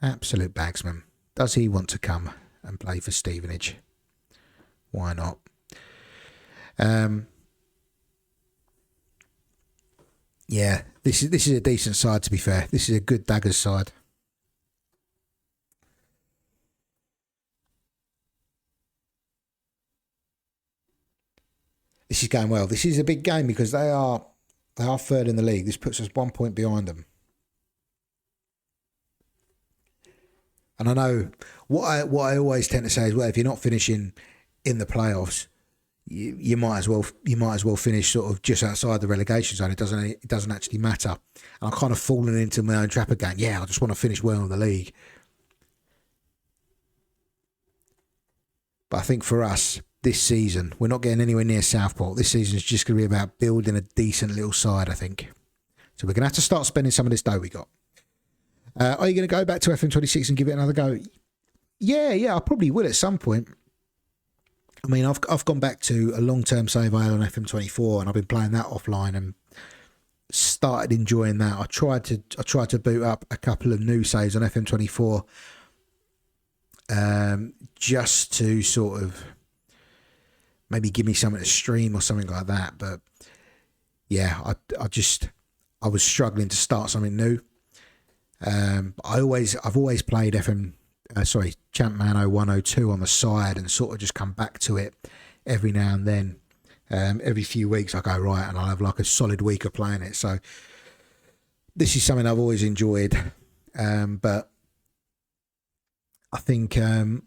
Absolute bagsman. Does he want to come and play for Stevenage? Why not? Yeah, this is a decent side, to be fair. This is a good Daggers side. This is going well. This is a big game because they are 3rd in the league. This puts us 1 point behind them. And I know what I always tend to say is, well, if you're not finishing in the playoffs, you might as well finish sort of just outside the relegation zone. It doesn't actually matter. And I'm kind of falling into my own trap again. Yeah, I just want to finish well in the league. But I think for us, this season, we're not getting anywhere near Southport. This season is just going to be about building a decent little side, I think. So we're going to have to start spending some of this dough we got. Are you going to go back to FM26 and give it another go? Yeah, I probably will at some point. I mean, I've gone back to a long-term save I had on FM24, and I've been playing that offline and started enjoying that. I tried to boot up a couple of new saves on FM24, just to sort of maybe give me something to stream or something like that. But yeah, I was struggling to start something new. I've always played Champman 0102 on the side and sort of just come back to it every now and then. Every few weeks I go, right, and I'll have like a solid week of playing it. So this is something I've always enjoyed. But I think, I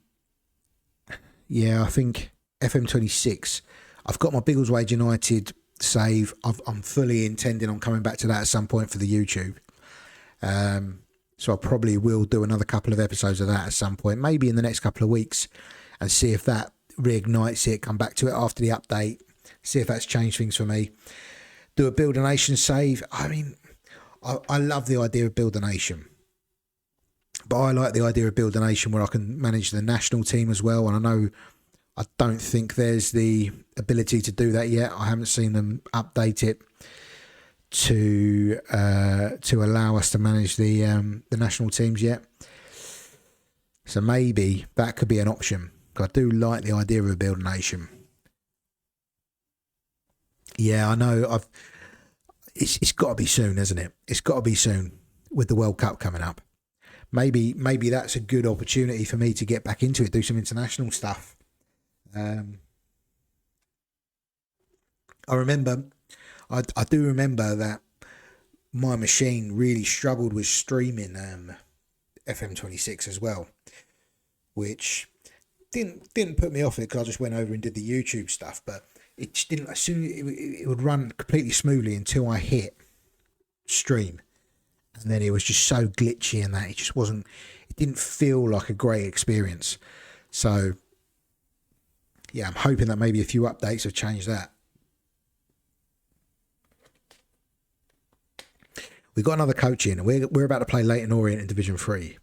think FM26, I've got my Biggleswade United save. I'm fully intending on coming back to that at some point for the YouTube. So I probably will do another couple of episodes of that at some point, maybe in the next couple of weeks, and see if that reignites it, come back to it after the update, see if that's changed things for me. Do a Build a Nation save. I mean, I love the idea of Build a Nation, but I like the idea of Build a Nation where I can manage the national team as well, and I don't think there's the ability to do that yet. I haven't seen them update it to allow us to manage the national teams yet. So maybe that could be an option. I do like the idea of a Build a Nation. Yeah, I know. It's got to be soon, isn't it? It's got to be soon with the World Cup coming up. Maybe that's a good opportunity for me to get back into it, do some international stuff. I do remember that my machine really struggled with streaming FM26 as well, which didn't put me off it because I just went over and did the YouTube stuff, but it just didn't. As soon it would run completely smoothly until I hit stream, and then it was just so glitchy and that it just wasn't. It didn't feel like a great experience. So yeah, I'm hoping that maybe a few updates have changed that. We got another coach in, and we're about to play Leyton Orient in Division 3.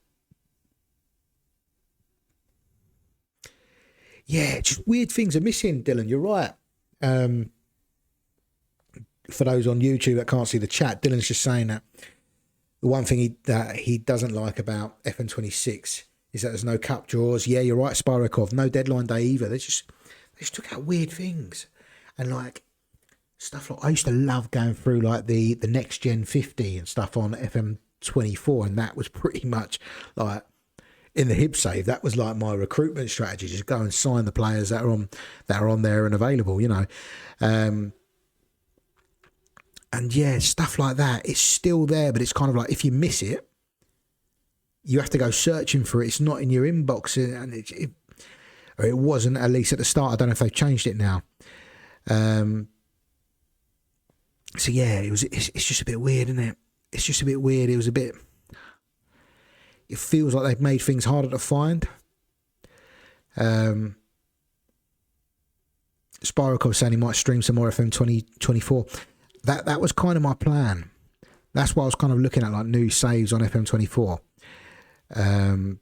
Yeah, just weird things are missing, Dylan. You're right. For those on YouTube that can't see the chat, Dylan's just saying that the one thing that he doesn't like about FN26 is that there's no cup draws. Yeah, you're right, Spirokov. No deadline day either. They just took out weird things. And like stuff like, I used to love going through like the Next Gen 50 and stuff on FM24, and that was pretty much like in the hip save. That was like my recruitment strategy. Just go and sign the players that are on there and available, you know. And yeah, stuff like that. It's still there, but it's kind of like if you miss it, you have to go searching for it. It's not in your inbox, and or it wasn't, at least at the start. I don't know if they've changed it now. So yeah, it's just a bit weird, isn't it? It's just a bit weird. It feels like they've made things harder to find. Spirokov saying he might stream some more FM 2024. That was kind of my plan. That's what I was kind of looking at, like new saves on FM24. Who am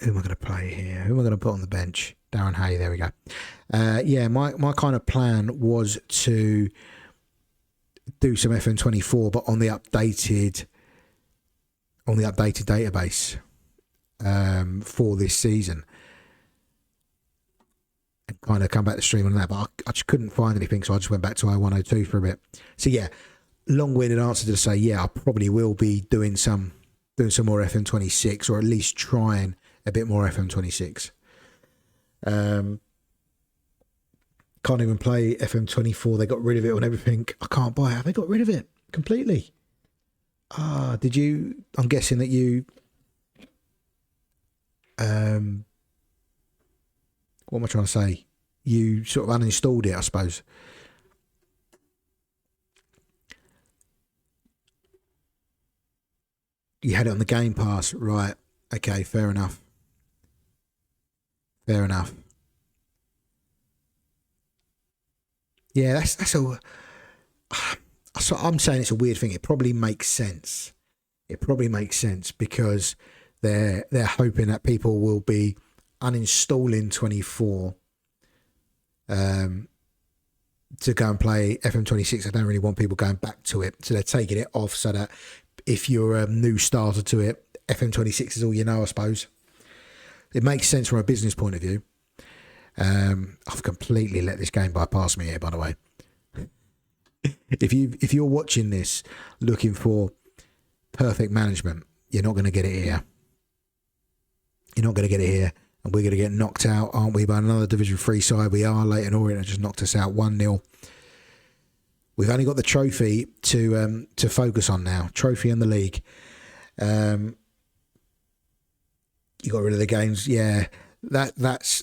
I going to play here? Who am I going to put on the bench? Darren Hay, there we go. Yeah, my kind of plan was to do some FM24, but on the updated database for this season, and kind of come back to stream on that. But I just couldn't find anything, so I just went back to I102 for a bit. So yeah, long-winded answer to say, yeah, I probably will be doing some more FM26, or at least trying a bit more FM26. Can't even play FM24. They got rid of it on everything. I can't buy it. Have they got rid of it completely? Did you? I'm guessing that you. What am I trying to say? You sort of uninstalled it, I suppose. You had it on the Game Pass, right? Okay, fair enough. Fair enough. Yeah, that's a. So I'm saying it's a weird thing. It probably makes sense. It probably makes sense because they're hoping that people will be uninstalling 24 to go and play FM26. I don't really want people going back to it, so they're taking it off so that if you're a new starter to it, FM26 is all you know, I suppose. It makes sense from a business point of view. I've completely let this game bypass me here, by the way. If you're watching this looking for perfect management, you're not going to get it here. You're not going to get it here, and we're going to get knocked out, aren't we, by another Division 3 side? We are. Leyton Orient just knocked us out 1-0. We've only got the trophy to focus on now. Trophy and the league. You got rid of the games. Yeah, that's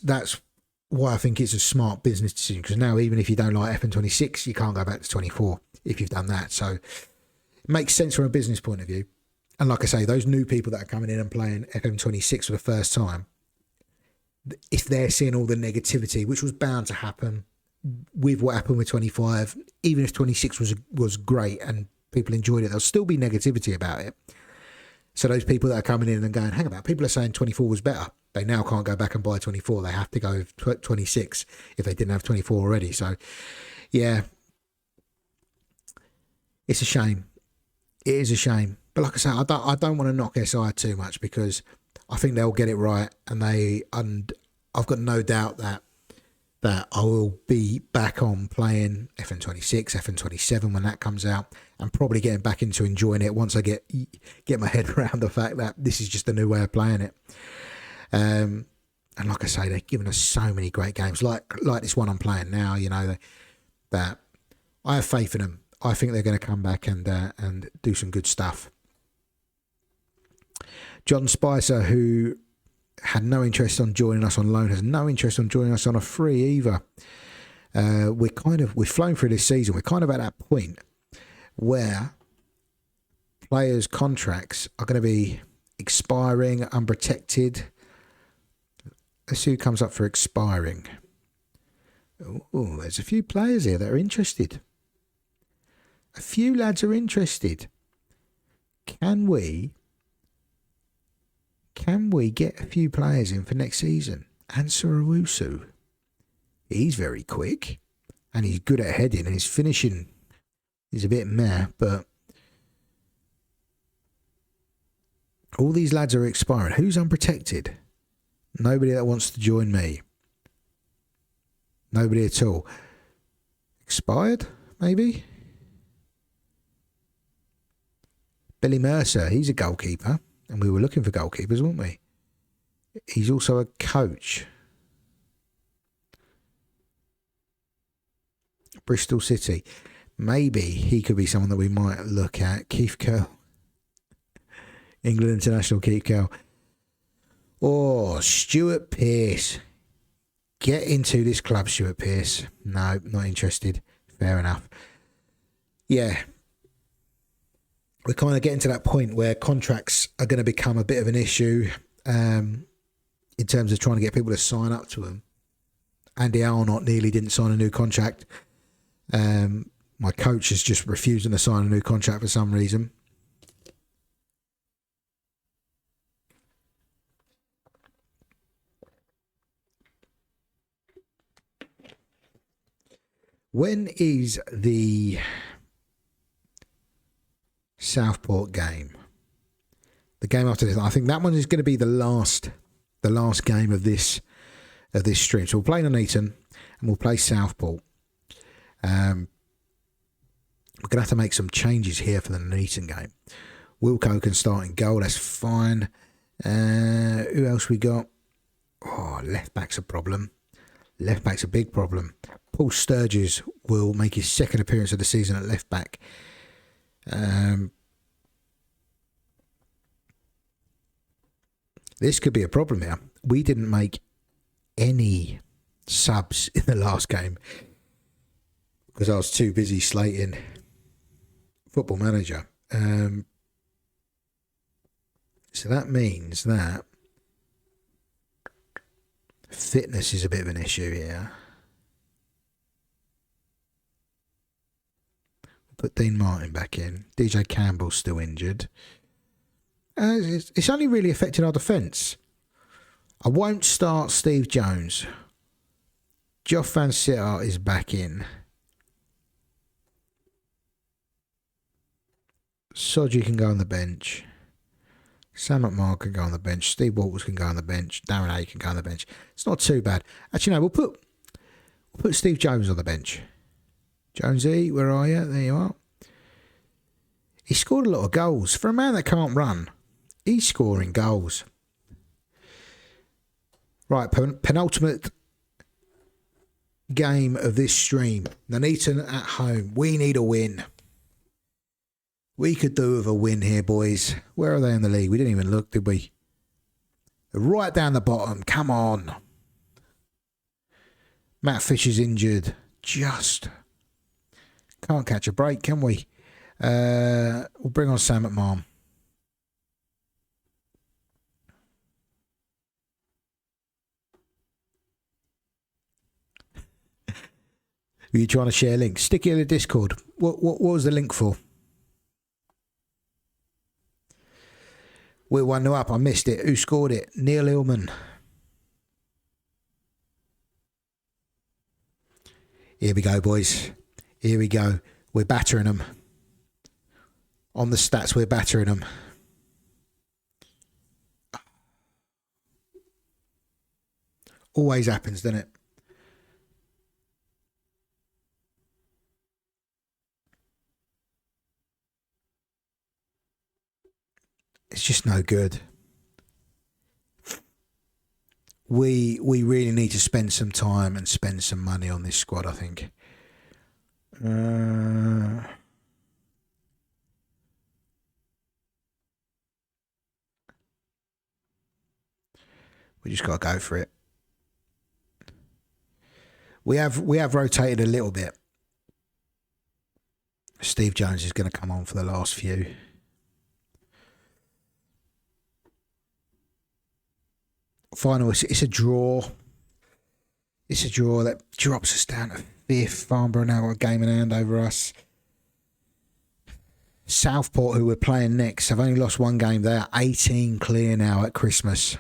why I think it's a smart business decision, because now even if you don't like FN26, you can't go back to 24 if you've done that. So it makes sense from a business point of view. And like I say, those new people that are coming in and playing FM26 for the first time, if they're seeing all the negativity, which was bound to happen with what happened with 25, even if 26 was great and people enjoyed it, there'll still be negativity about it. So those people that are coming in and going, hang about, people are saying 24 was better. They now can't go back and buy 24. They have to go with 26 if they didn't have 24 already. So, yeah, it's a shame. It is a shame. But like I say, I don't want to knock SI too much, because I think they'll get it right, and I've got no doubt that I will be back on playing FN26, FN27 when that comes out, and probably getting back into enjoying it once I get my head around the fact that this is just a new way of playing it. And like I say, they've given us so many great games, like this one I'm playing now. You know, that I have faith in them. I think they're going to come back and do some good stuff. John Spicer, who had no interest on joining us on loan, has no interest on joining us on a free either. We've flown through this season. We're kind of at that point where players' contracts are going to be expiring, unprotected. Let's see who comes up for expiring. Oh, there's a few players here that are interested. A few lads are interested. Can we get a few players in for next season? Answer Owusu. He's very quick and he's good at heading and his finishing is a bit meh, but all these lads are expiring. Who's unprotected? Nobody that wants to join me. Nobody at all. Expired, maybe? Billy Mercer, he's a goalkeeper. And we were looking for goalkeepers, weren't we? He's also a coach. Bristol City. Maybe he could be someone that we might look at. Keith Curl. England international Keith Curl. Oh, Stuart Pearce. Get into this club, Stuart Pearce. No, not interested. Fair enough. Yeah. We're kind of getting to that point where contracts are going to become a bit of an issue in terms of trying to get people to sign up to them. Andy Arnott nearly didn't sign a new contract. My coach is just refusing to sign a new contract for some reason. When is the Southport game? The game after this. I think that one is going to be the last game of this stream. So we'll play Nuneaton and we'll play Southport. We're going to have to make some changes here for the Nuneaton game. Wilco can start in goal. That's fine. Who else we got? Oh, left back's a problem. Left back's a big problem. Paul Sturgis will make his second appearance of the season at left back. This could be a problem here. We didn't make any subs in the last game because I was too busy slating Football Manager. So that means that fitness is a bit of an issue here. Put Dean Martin back in. DJ Campbell's still injured. It's only really affected our defence. I won't start Steve Jones. Joff Van Sittart is back in. Sodgy can go on the bench. Sam McMahon can go on the bench. Steve Walters can go on the bench. Darren A can go on the bench. It's not too bad. Actually, no, we'll put Steve Jones on the bench. Jonesy, where are you? There you are. He scored a lot of goals. For a man that can't run, he's scoring goals. Right, penultimate game of this stream. Nuneaton at home. We need a win. We could do with a win here, boys. Where are they in the league? We didn't even look, did we? They're right down the bottom. Come on. Matt Fisher's injured. Just can't catch a break, can we? We'll bring on Sam McMahon. Were you trying to share links? Stick it in the Discord. What was the link for? We're 1-0 up. I missed it. Who scored it? Neil Illman. Here we go, boys. Here we go. We're battering them. On the stats, we're battering them. Always happens, doesn't it? It's just no good. We really need to spend some time and spend some money on this squad, I think. We just got to go for it. We have rotated a little bit. Steve Jones is going to come on for the last few. Final, it's a draw. It's a draw that drops us down to 5th. Farnborough now got a game in hand over us. Southport, who we're playing next, have only lost one game. They are 18 clear now at Christmas.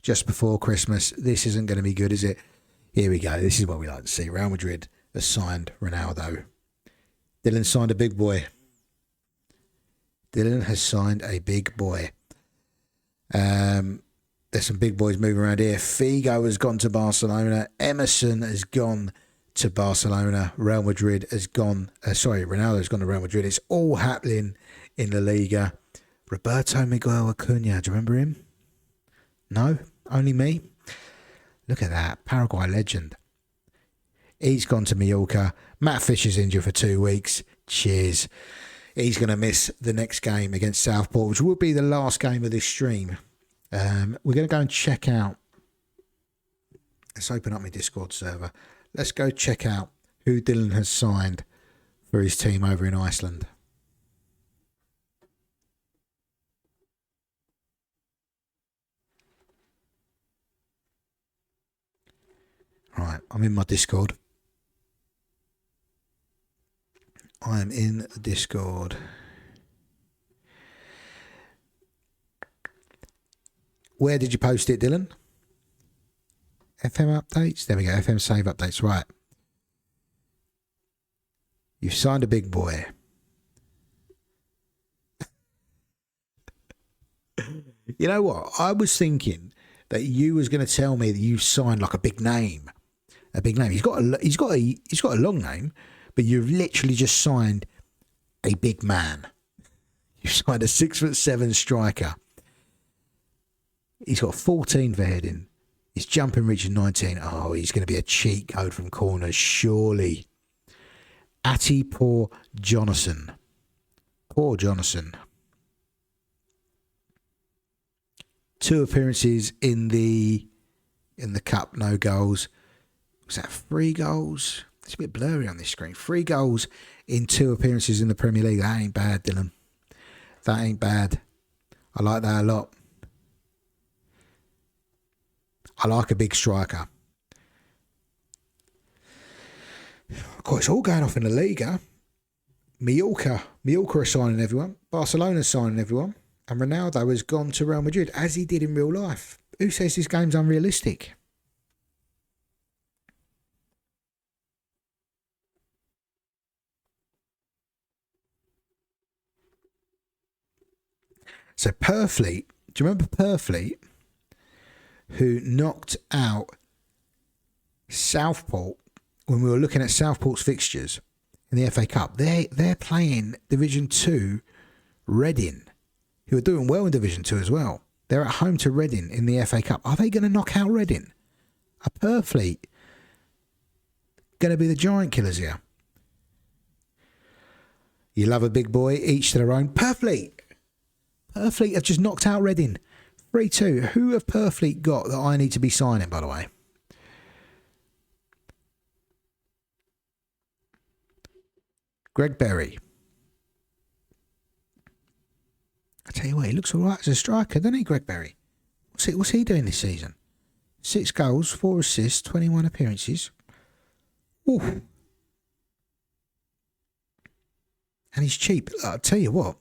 Just before Christmas. This isn't going to be good, is it? Here we go. This is what we like to see. Real Madrid has signed Ronaldo. Dylan signed a big boy. Dylan has signed a big boy. There's some big boys moving around here. Figo has gone to Barcelona. Emerson has gone to Barcelona. Real Madrid has gone... Ronaldo has gone to Real Madrid. It's all happening in La Liga. Roberto Miguel Acuna. Do you remember him? No? Only me? Look at that. Paraguay legend. He's gone to Mallorca. Matt Fisher's injured for 2 weeks. Cheers. He's going to miss the next game against Southport, which will be the last game of this stream. We're going to go and check out. Let's open up my Discord server. Let's go check out who Dylan has signed for his team over in Iceland. Right, I'm in my Discord. I am in the Discord. Where did you post it, Dylan? FM updates? There we go, FM save updates, right. You've signed a big boy. You know what? I was thinking that you was going to tell me that you signed like a big name. A big name. He's got a long name, but you've literally just signed a big man. You've signed a 6'7" striker. He's got 14 for heading. His jumping reaching 19. Oh, he's going to be a cheat code from corners, surely. Atty Poor Jonathan. Poor Jonathan. 2 appearances in the cup, no goals. Was that 3 goals? It's a bit blurry on this screen. 3 goals in 2 appearances in the Premier League. That ain't bad, Dylan. That ain't bad. I like that a lot. I like a big striker. Of course, it's all going off in the Liga. Mallorca are signing everyone. Barcelona's signing everyone. And Ronaldo has gone to Real Madrid, as he did in real life. Who says this game's unrealistic? So Purfleet, do you remember Purfleet, who knocked out Southport when we were looking at Southport's fixtures in the FA Cup? They're playing Division 2 Reading, who are doing well in Division 2 as well. They're at home to Reading in the FA Cup. Are they going to knock out Reading? Are Purfleet going to be the giant killers here? You love a big boy, each to their own. Purfleet have just knocked out Reading. 3-2. Who have Purfleet got that I need to be signing, by the way? Greg Berry. I tell you what, he looks all right as a striker, doesn't he, Greg Berry? What's he doing this season? 6 goals, 4 assists, 21 appearances. Ooh. And he's cheap. I'll tell you what.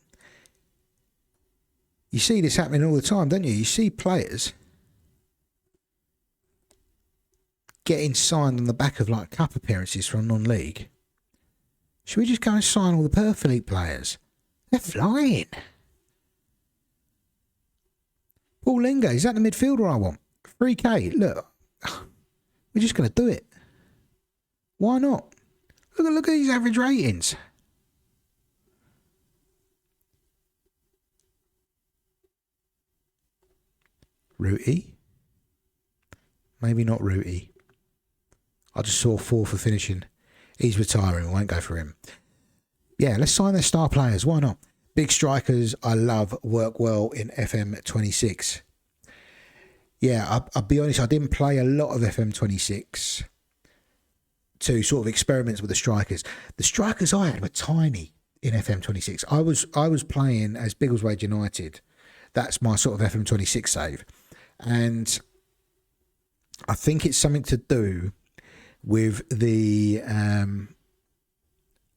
You see this happening all the time, don't you? You see players getting signed on the back of like cup appearances from non-league. Should we just go and sign all the Purfleet players? They're flying. Paul Linga, is that the midfielder I want? 3K, look. We're just going to do it. Why not? Look at these average ratings. Rooty? Maybe not Rooty. I just saw 4 for finishing. He's retiring. We won't go for him. Yeah, let's sign their star players. Why not? Big strikers I love work well in FM26. Yeah, I'll be honest, I didn't play a lot of FM26 to sort of experiments with the strikers. The strikers I had were tiny in FM26. I was playing as Biggleswade United. That's my sort of FM26 save. And I think it's something to do with the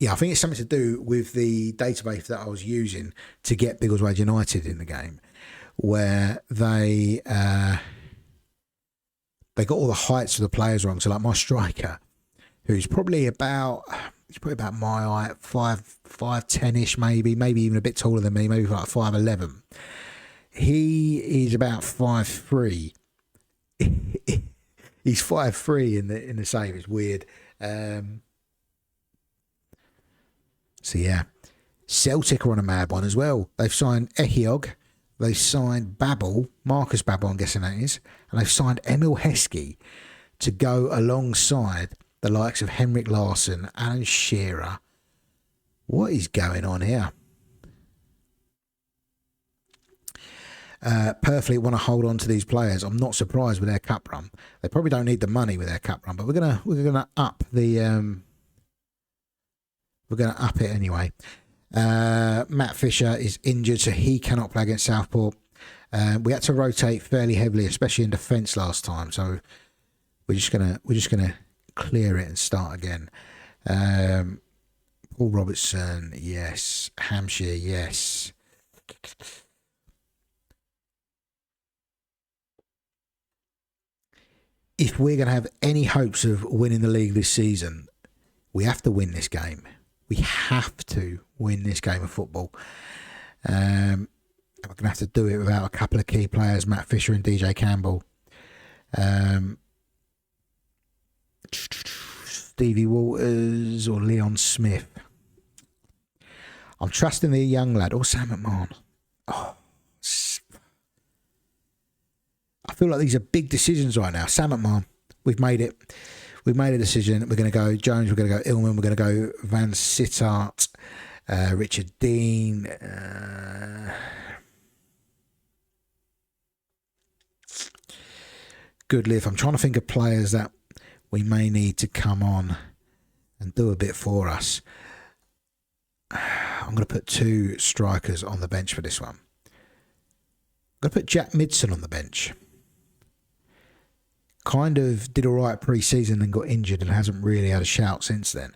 I think it's something to do with the database that I was using to get Biggleswade United in the game, where they got all the heights of the players wrong. So like my striker, who's probably about my height, 5'10" maybe even a bit taller than me, maybe like 5'11". He is about 5'3". He's 5'3" in the save. It's weird. So yeah, Celtic are on a mad one as well. They've signed Ehiog, they've signed Babel, Marcus Babel, I'm guessing that is, and they've signed Emil Heskey to go alongside the likes of Henrik Larsson, Alan Shearer. What is going on here? Perfectly want to hold on to these players. I'm not surprised with their cup run. They probably don't need the money with their cup run, but we're gonna up the we're gonna up it anyway. Matt Fisher is injured, so he cannot play against Southport. We had to rotate fairly heavily, especially in defence last time. So we're just gonna clear it and start again. Paul Robertson, yes. Hampshire, yes. If we're going to have any hopes of winning the league this season, we have to win this game. We have to win this game of football. We're going to have to do it without a couple of key players, Matt Fisher and DJ Campbell. Stevie Walters or Leon Smith. I'm trusting the young lad or Sam McMahon. I feel like these are big decisions right now. Sam McMahon, we've made it. We've made a decision. We're going to go Jones. We're going to go Illman. We're going to go Van Sittart, Richard Dean. Goodliff. I'm trying to think of players that we may need to come on and do a bit for us. I'm going to put two strikers on the bench for this one. I'm going to put Jack Midson on the bench. Kind of did all right pre-season, then got injured and hasn't really had a shout since then.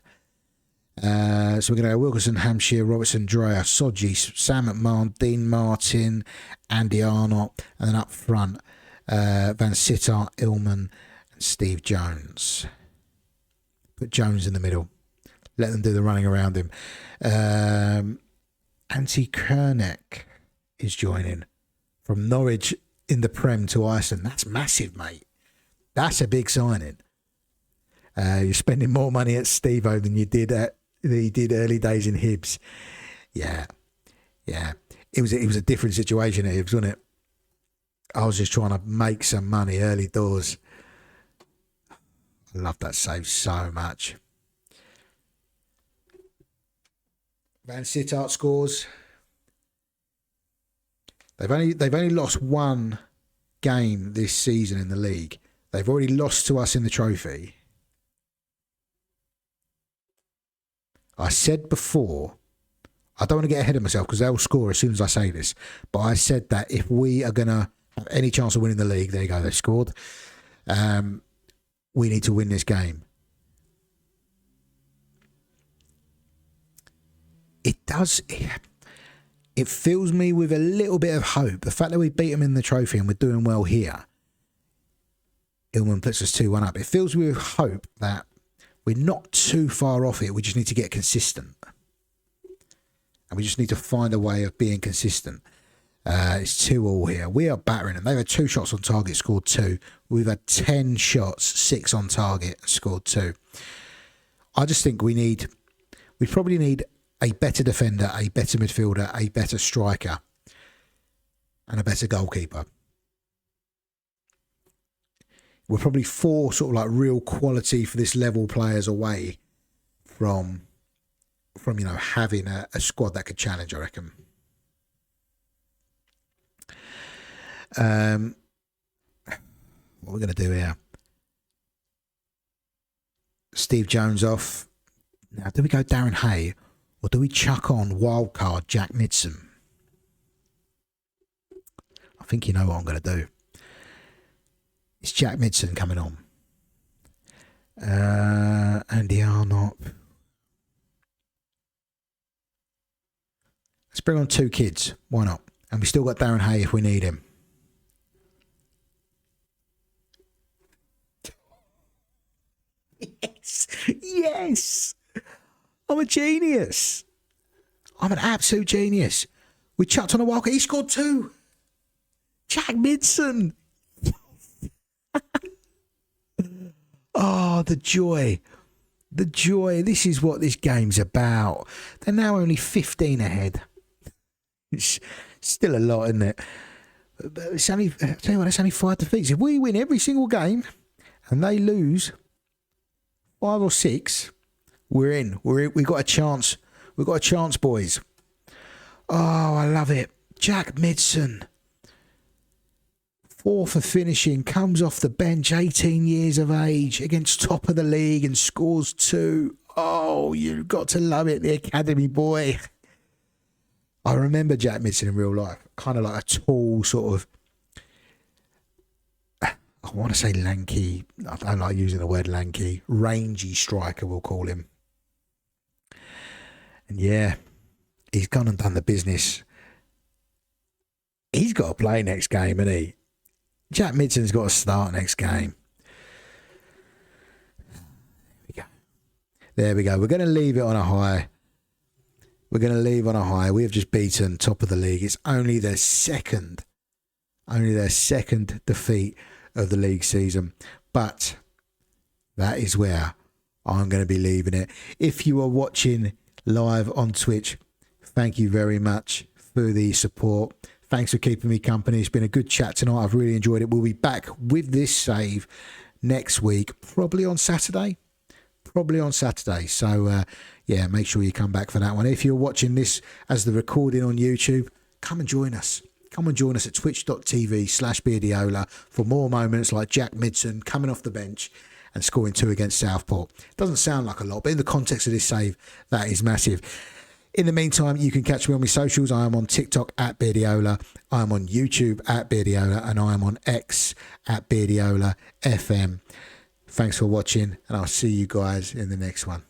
So we're going to go Wilkerson, Hampshire, Robertson, Dreyer, Sodji, Sam McMahon, Dean Martin, Andy Arnott, and then up front, Van Sittart, Illman, and Steve Jones. Put Jones in the middle. Let them do the running around him. Antti Kernek is joining from Norwich in the Prem to Iceland. That's massive, mate. That's a big signing. You're spending more money at Steve-O than you did early days in Hibs. Yeah. It was a different situation at Hibs, wasn't it? I was just trying to make some money early doors. I love that save so much. Van Sittart scores. They've only lost one game this season in the league. They've already lost to us in the trophy. I said before, I don't want to get ahead of myself because they'll score as soon as I say this, but I said that if we are going to have any chance of winning the league, there you go, they've scored. We need to win this game. It fills me with a little bit of hope. The fact that we beat them in the trophy and we're doing well here, Illman puts us 2-1 up. It fills me with hope that we're not too far off it. We just need to get consistent. And we just need to find a way of being consistent. It's 2-2 here. We are battering them. They've had 2 shots on target, scored 2. We've had 10 shots, 6 on target, scored 2. I just think we probably need a better defender, a better midfielder, a better striker, and a better goalkeeper. We're probably 4 sort of like real quality for this level players away from having a squad that could challenge, I reckon. What we're going to do here? Steve Jones off. Now, do we go Darren Hay or do we chuck on wildcard Jack Midson? I think you know what I'm going to do. It's Jack Midson coming on. Andy Arnott. Let's bring on 2 kids. Why not? And we still got Darren Hay if we need him. Yes. Yes. I'm a genius. I'm an absolute genius. We chucked on a wildcard. He scored 2. Jack Midson. Oh, the joy. The joy. This is what this game's about. They're now only 15 ahead. It's still a lot, isn't it? But it's only, I'll tell you what, it's only 5 defeats. If we win every single game and they lose 5 or 6, we're in. We've got a chance. We've got a chance, boys. Oh, I love it. Jack Midson. 4 for finishing, comes off the bench, 18 years of age, against top of the league and scores 2. Oh, you've got to love it, the academy boy. I remember Jack Midson in real life, kind of like a tall sort of, I want to say lanky, I don't like using the word lanky, rangy striker, we'll call him. And yeah, he's gone and done the business. He's got to play next game, hasn't he? Jack Midson's got to start next game. There we go. We're going to leave it on a high. We're going to leave on a high. We have just beaten top of the league. It's only their second defeat of the league season. But that is where I'm going to be leaving it. If you are watching live on Twitch, thank you very much for the support. Thanks for keeping me company. It's been a good chat tonight. I've really enjoyed it. We'll be back with this save next week, probably on Saturday. So, yeah, make sure you come back for that one. If you're watching this as the recording on YouTube, come and join us. Come and join us at twitch.tv/Beardiola for more moments like Jack Midson coming off the bench and scoring 2 against Southport. Doesn't sound like a lot, but in the context of this save, that is massive. In the meantime, you can catch me on my socials. I am on TikTok at Beardiola. I am on YouTube at Beardiola. And I am on X at Beardiola FM. Thanks for watching, and I'll see you guys in the next one.